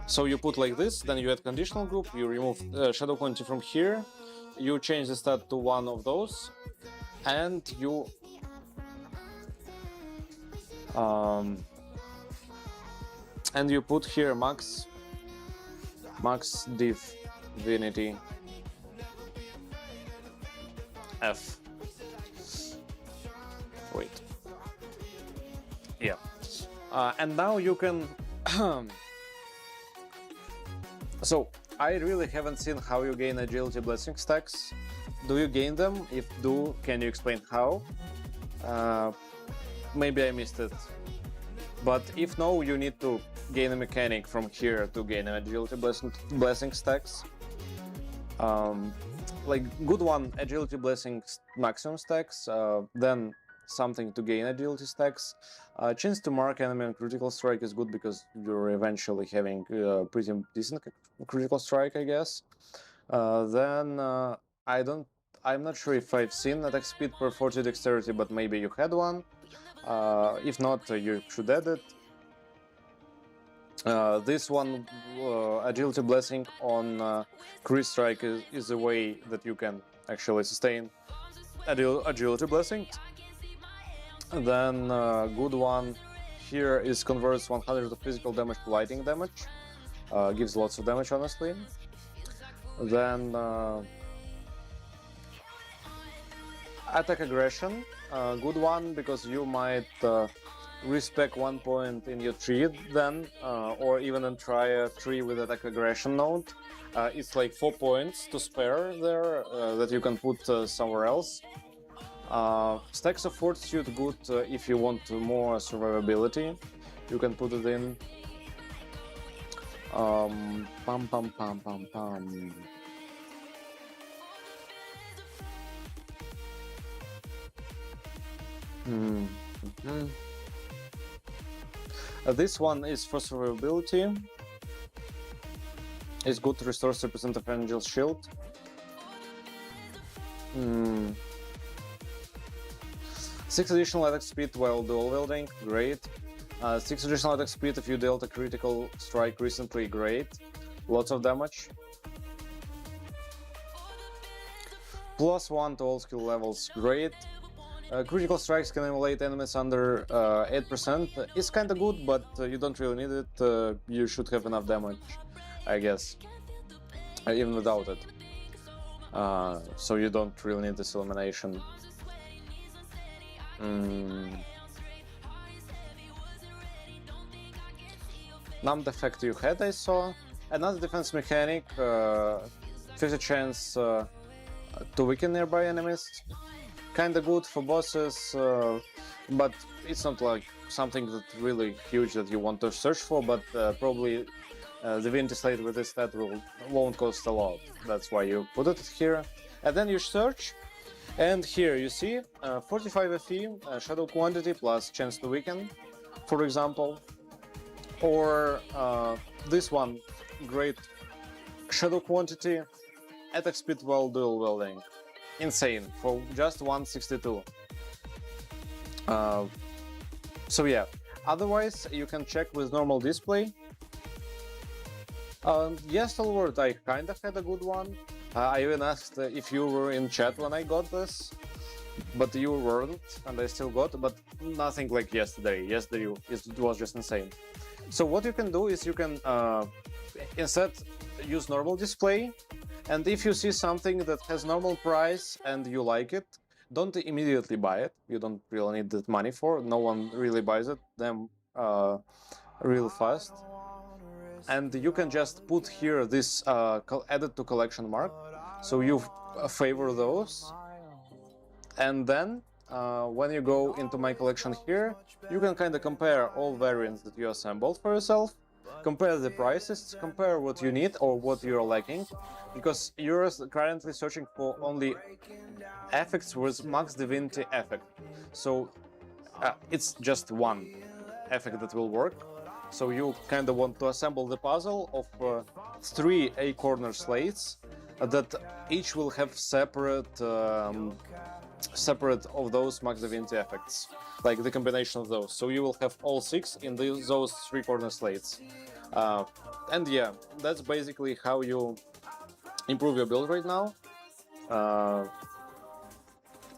So you put like this, then you add conditional group, you remove shadow quantity from here, you change the stat to one of those, and you put here max divinity F. Wait. Yeah. And now you can. So I really haven't seen how you gain agility blessing stacks. Do you gain them? If do, can you explain how? Maybe I missed it. But if no, you need to gain a mechanic from here to gain agility blessing stacks. Like good one, agility blessing maximum stacks, then something to gain agility stacks. Chance to mark enemy on critical strike is good because you're eventually having pretty decent critical strike, I guess. Then I'm not sure if I've seen attack speed per 40 dexterity, but maybe you had one. If not, you should add it. This one, agility blessing on crit strike is a way that you can actually sustain agility blessing. Then good one here is converts 100 of physical damage to lightning damage. Gives lots of damage, honestly. Then attack aggression, good one because you might respec 1 point in your tree then, or even try a tree with attack aggression node. It's like 4 points to spare there that you can put somewhere else. Stacks of fortitude, good if you want more survivability. You can put it in. Pam pam pam pam pam. This one is for survivability. It's good to restore 3% of Angel's shield. 6 additional attack speed while dual wielding, great. 6 additional attack speed if you dealt a critical strike recently, great. Lots of damage. +1 to all skill levels, great. Critical strikes can emulate enemies under 8%. It's kinda good, but you don't really need it. You should have enough damage, I guess. Even without it. So you don't really need this elimination. Numbed effect you had, I saw. Another defense mechanic, 50 chance to weaken nearby enemies. Kinda good for bosses, but it's not like something that really huge that you want to search for, but probably Divinity Slate with this stat won't cost a lot. That's why you put it here. And then you search, and here you see 45 FE, shadow quantity plus chance to weaken, for example. Or this one, great shadow quantity, attack speed while dual wielding. Insane, for just 162. So yeah, otherwise you can check with normal display. Yes, Stalwart, I kinda had a good one. I even asked if you were in chat when I got this, but you weren't, and I still got, but nothing like yesterday. Yesterday it was just insane. So what you can do is you can instead use normal display, and if you see something that has normal price and you like it, don't immediately buy it. You don't really need that money for it. No one really buys it them real fast. And you can just put here this added to collection mark, so you favor those, and then when you go into my collection here, you can kind of compare all variants that you assembled for yourself, compare the prices, compare what you need or what you're lacking, because you're currently searching for only effects with max divinity effect, so it's just one effect that will work. So you kind of want to assemble the puzzle of 3 A-corner slates that each will have separate of those max divinity effects, like the combination of those. So you will have all 6 in those 3 corner slates. And yeah, that's basically how you improve your build right now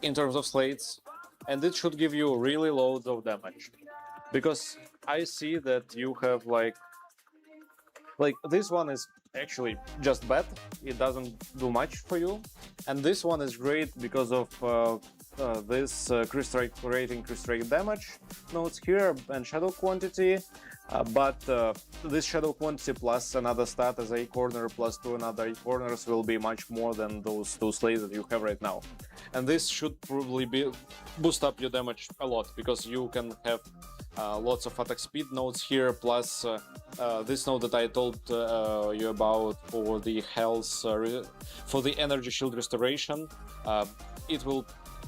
in terms of slates, and it should give you really loads of damage. Because I see that you have like this one is actually just bad, it doesn't do much for you, and this one is great because of this creating crystal damage notes here and shadow quantity, but this shadow quantity plus another stat as a corner plus 2 another A corners will be much more than those 2 slates that you have right now, and this should probably boost up your damage a lot, because you can have lots of attack speed nodes here, plus this node that I told you about for the health, for the energy shield restoration. It will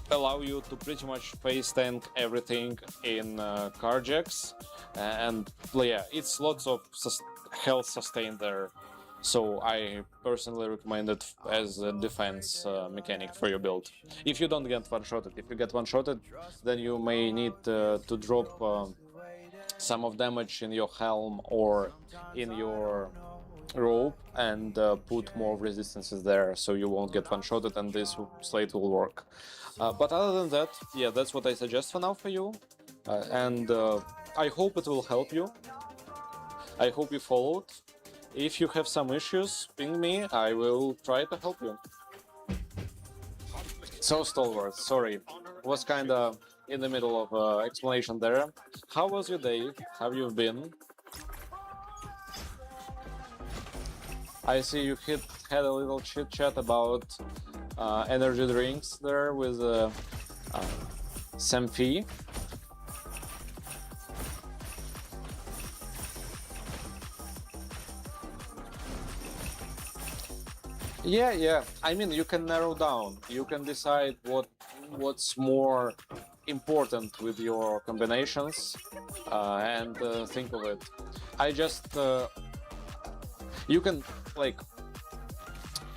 allow you to pretty much face tank everything in Carjax, and yeah, it's lots of health sustain there. So I personally recommend it as a defense mechanic for your build. If you don't get one-shotted, if you get one-shotted, then you may need to drop some of damage in your helm or in your rope and put more resistances there, so you won't get one-shotted and this slate will work. But other than that, yeah, that's what I suggest for now for you, and I hope it will help you. I hope you followed. If you have some issues, ping me, I will try to help you. So Stalwart, sorry, was kinda in the middle of explanation there. How was your day? How have you been? I see you had a little chit chat about energy drinks there with Sam Fee. Yeah. I mean, you can narrow down. You can decide what's more important with your combinations and think of it. I just you can like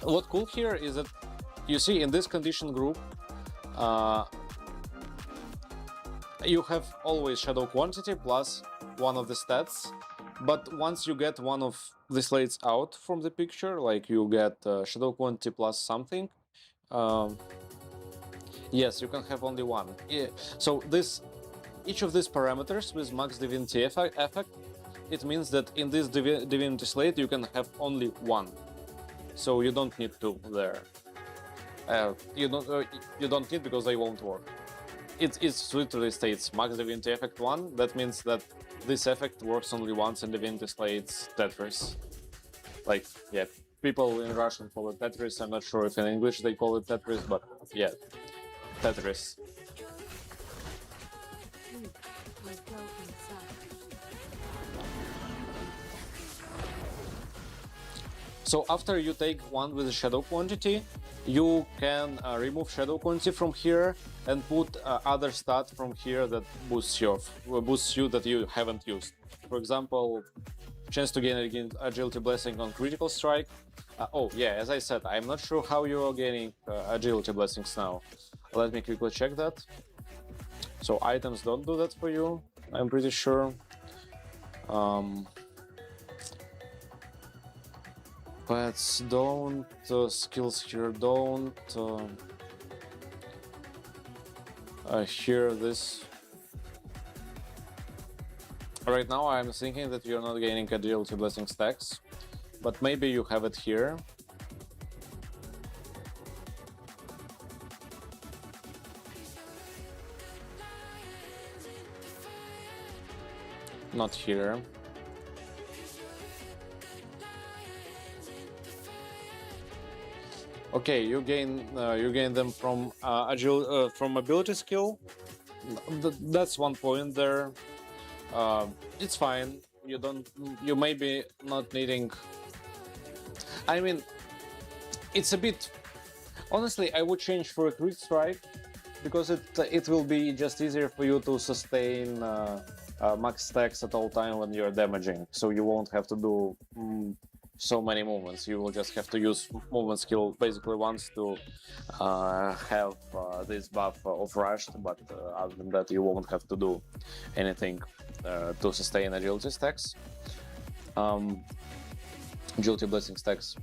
what cool here is that you see in this condition group you have always shadow quantity plus one of the stats, but once you get one of the slates out from the picture, like you get shadow quantity plus something, yes, you can have only one. Yeah. So each of these parameters with max divinity effect, it means that in this divinity slate you can have only one. So you don't need two there. You don't need, because they won't work. It literally states max divinity effect 1. That means that this effect works only once in divinity slates Tetris. Like, yeah, people in Russian call it Tetris. I'm not sure if in English they call it Tetris, but yeah, Tetris. Sleep will go inside. So after you take one with a shadow quantity, you can remove shadow quantity from here and put other stat from here that boosts you that you haven't used. for example, chance to gain agility blessing on critical strike. Oh yeah, as I said, I'm not sure how you are gaining agility blessings now. Let me quickly check that. So items don't do that for you, I'm pretty sure. Pets don't, skills here don't. Here this. Right now I'm thinking that you're not gaining agility blessing stacks, but maybe you have it here. Not here. Okay, you gain them from from ability skill. That's one point there. It's fine. You may be not needing. I mean, it's a bit. Honestly, I would change for a crit strike because it will be just easier for you to sustain max stacks at all time when you're damaging. So you won't have to do so many movements. You will just have to use movement skill basically once to have this buff of rushed, but other than that you won't have to do anything to sustain agility stacks. Agility blessing stacks.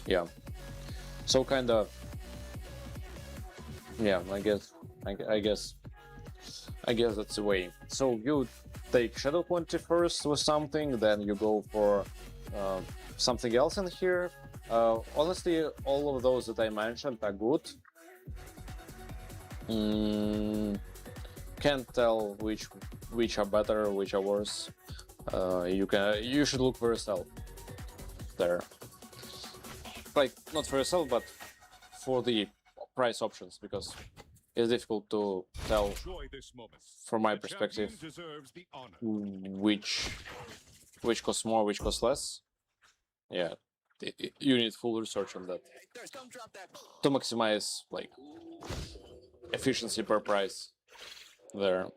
Yeah. So kinda. Yeah, I guess that's the way. So you take Shadow 21st with something, then you go for something else in here. Honestly, all of those that I mentioned are good. Can't tell which are better, which are worse. You should look for yourself there. Like not for yourself, but for the price options, because it's difficult to tell from my perspective which costs more, which costs less. Yeah, you need full research on that to maximize like efficiency per price there.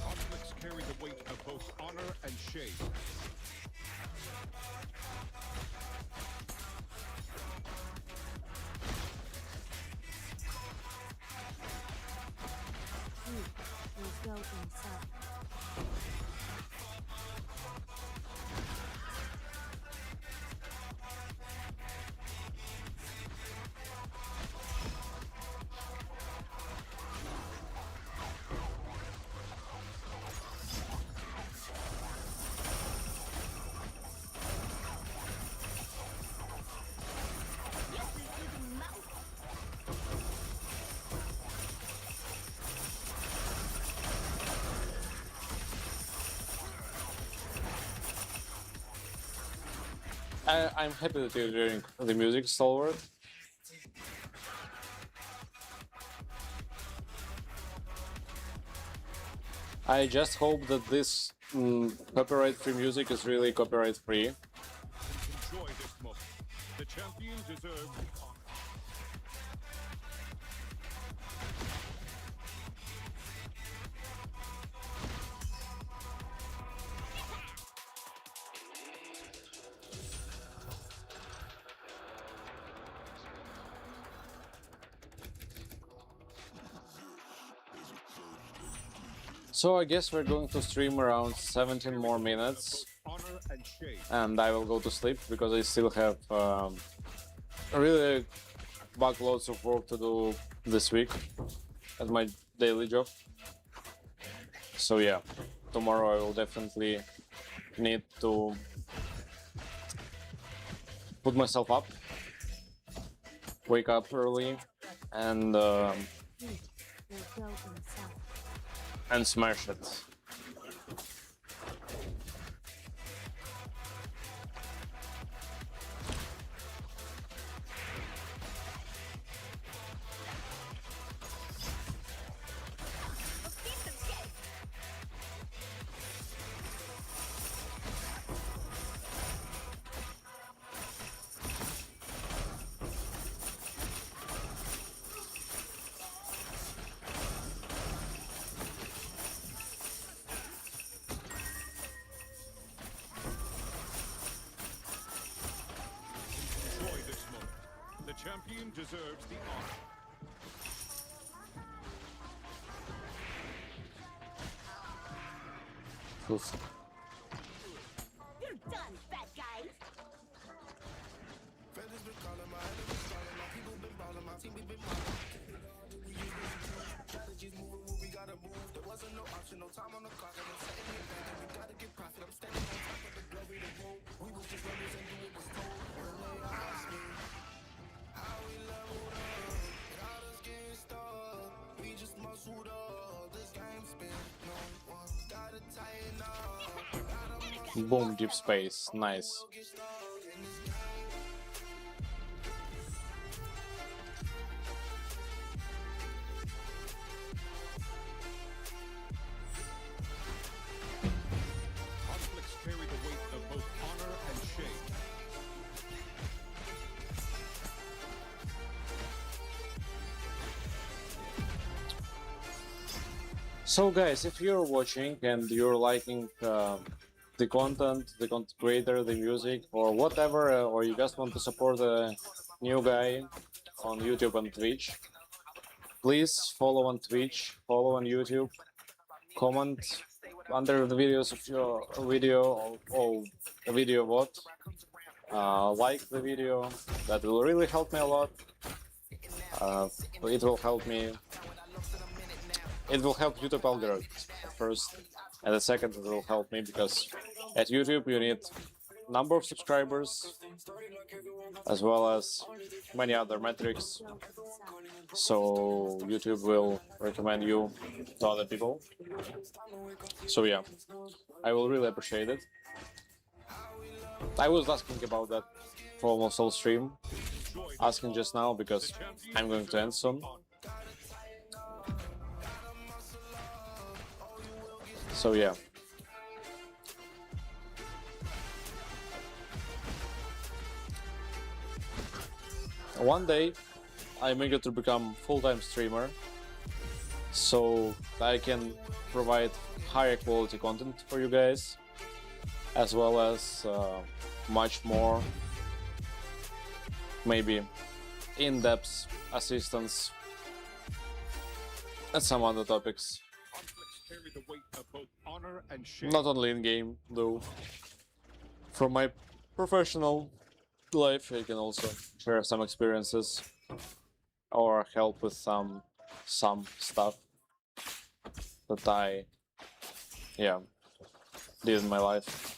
Conflicts carry the weight of both honor and shame. Will go inside. I'm happy that you're doing the music, Stalwart. I just hope that this copyright-free music is really copyright-free. Enjoy this moment. The champion deserves the honor. So I guess we're going to stream around 17 more minutes, Honor and shame. and I will go to sleep because I still have really backloads of work to do this week at my daily job. So yeah, tomorrow I will definitely need to put myself up, wake up early, and Heat will go inside. smash it. Let's keep some cake. champion deserves the honor. Oof. You're done, fat guys. Boom, deep space, nice. Conflicts carry the weight of both honor and shame. So guys, if you're watching and you're liking the content creator, the music, or whatever, or you just want to support a new guy on YouTube and Twitch, please follow on Twitch, follow on YouTube, comment under the videos of your video or the video what, like the video. That will really help me a lot. It will help me. It will help YouTube algorithms first, and the second it will help me because at YouTube you need number of subscribers as well as many other metrics, so YouTube will recommend you to other people. So yeah, I will really appreciate it. I was asking about that for almost all stream, asking just now because I'm going to end soon. So yeah. One day I'm eager to become full-time streamer, so I can provide higher quality content for you guys, as well as much more, maybe in-depth assistance and some other topics. Carry the weight of both honor and shame. Not only in game, though. From my professional life, I can also share some experiences or help with some stuff that I did in my life.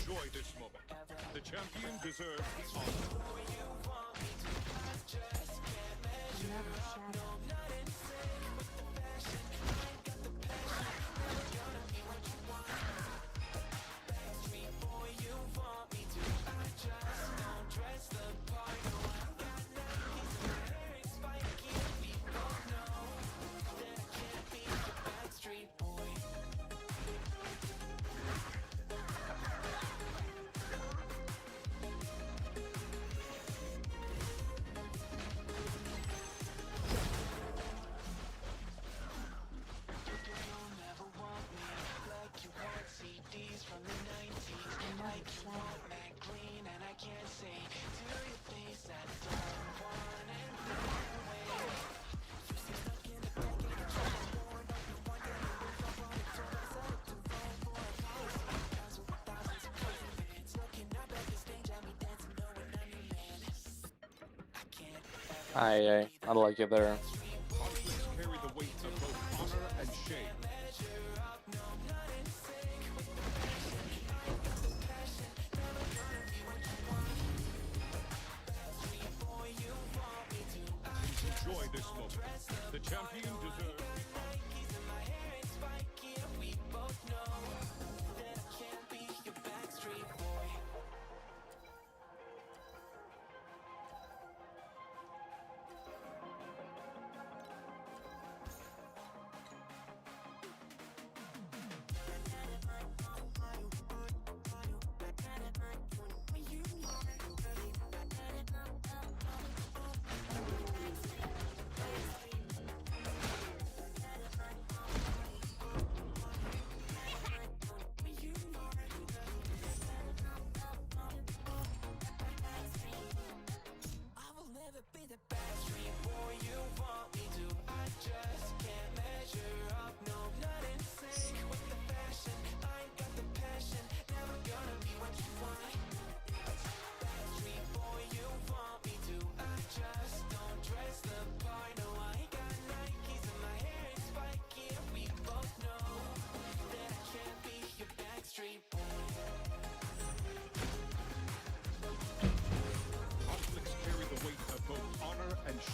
Enjoy this moment. The champion deserves the honor. I like it there. Conflicts carry the weight of both honor and shame. Enjoy this moment. The champion deserves the honor.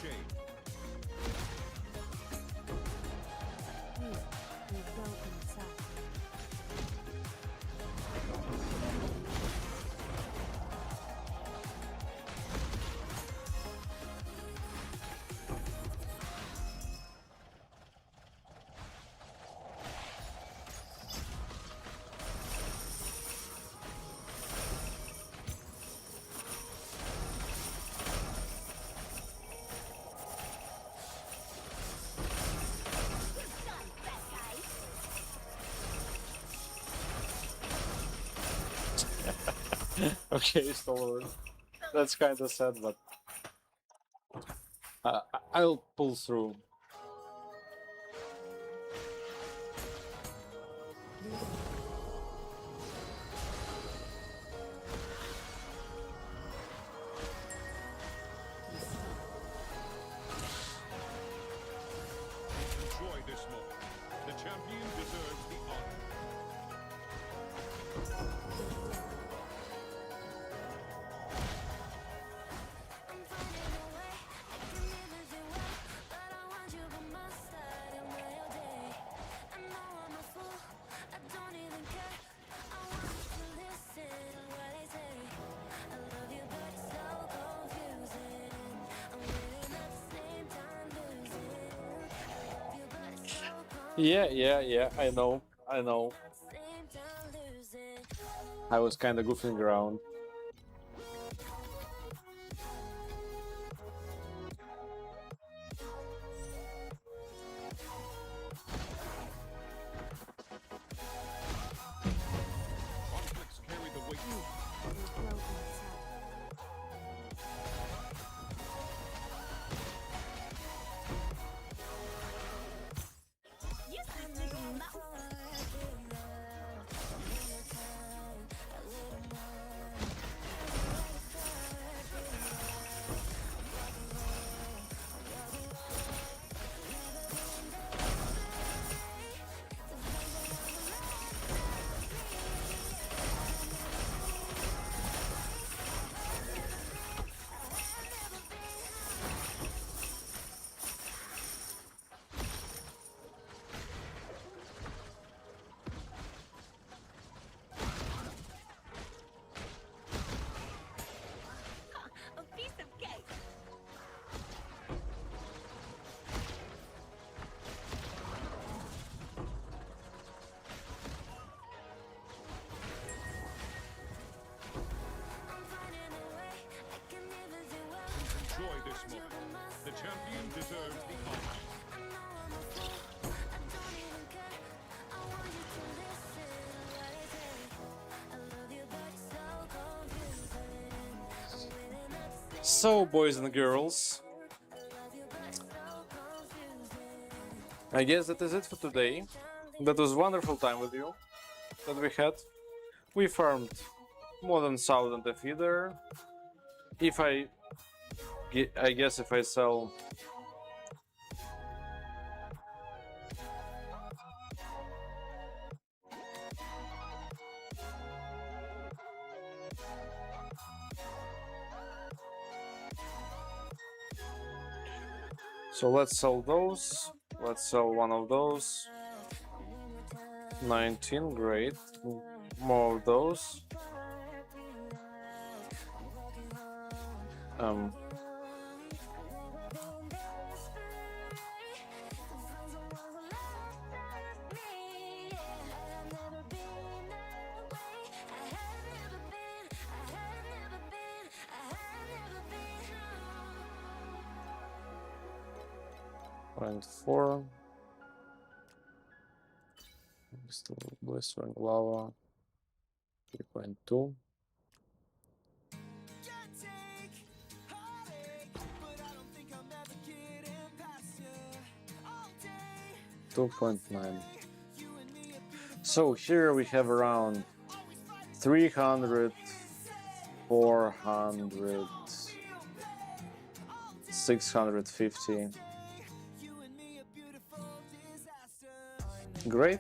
shade. Here, we go inside. Done, bad guys. Okay, Stalker. That's kind of sad, but I'll pull through. Enjoy this moment. The champion deserves the honor. I'm finding a way. I can never do well, but I want you by my side in my all day. I know I'm a fool. I don't even care. I want you to listen to what I say. I love you, but it's so confusing. I'm winning at the same time losing. I love you, but it's so confusing. Yeah, I know. At the same time losing. I was kind of goofing around. Conflicts carry the weight. We go inside. Use this little mouse. A piece of cake. I'm finding a way. I can never do well. Enjoy this moment. The champion deserves the honor. I know I'm a fool. I don't even care. I want you to listen to what I say. I love you, but it's so confusing. I'm winning at the same. So, boys and girls, I love you, but it's so confusing. I guess that is it for today. That was wonderful time with you that we had. We farmed more than 1,000 of either. If I guess if I sell so let's sell those. Let's sell one of those. 19, great. More of those. Point 4. Still blistering lava. 3.2. Can't take heartache, but I don't think I'm ever getting past you. All day, 2.9. So here we have around 300, 400, 650. you and me a beautiful disaster. Great.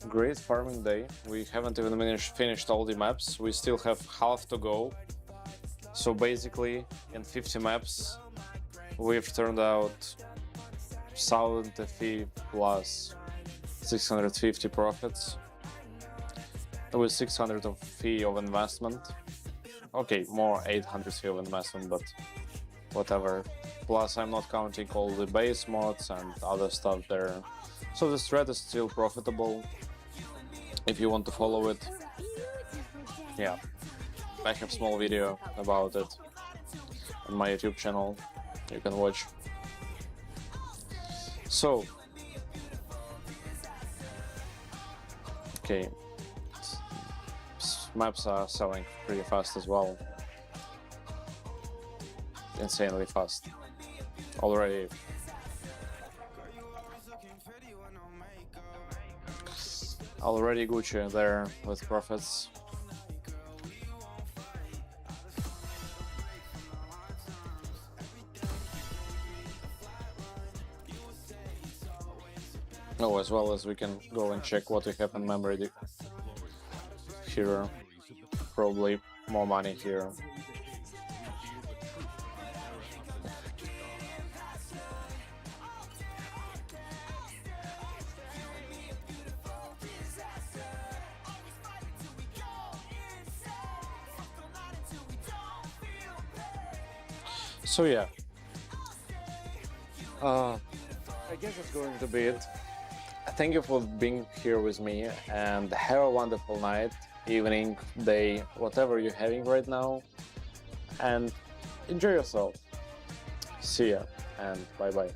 Great farming day. We haven't even finished all the maps. We still have half to go. So basically, in 50 maps, we've turned out 1000 FE plus 650 profits with 600 of fee of investment. Okay, more 800 fee of investment, but whatever. Plus, I'm not counting all the base mods and other stuff there. So the strat is still profitable if you want to follow it. Yeah, I have small video about it on my YouTube channel. You can watch. So, okay, maps are selling pretty fast as well. Insanely fast. Already Gucci there with profits. Oh, as well as we can go and check what we have in memory here. Probably more money here. So yeah, I guess that's going to be it. Thank you for being here with me, and have a wonderful night, evening, day, whatever you're having right now, and enjoy yourself. See ya, and bye bye.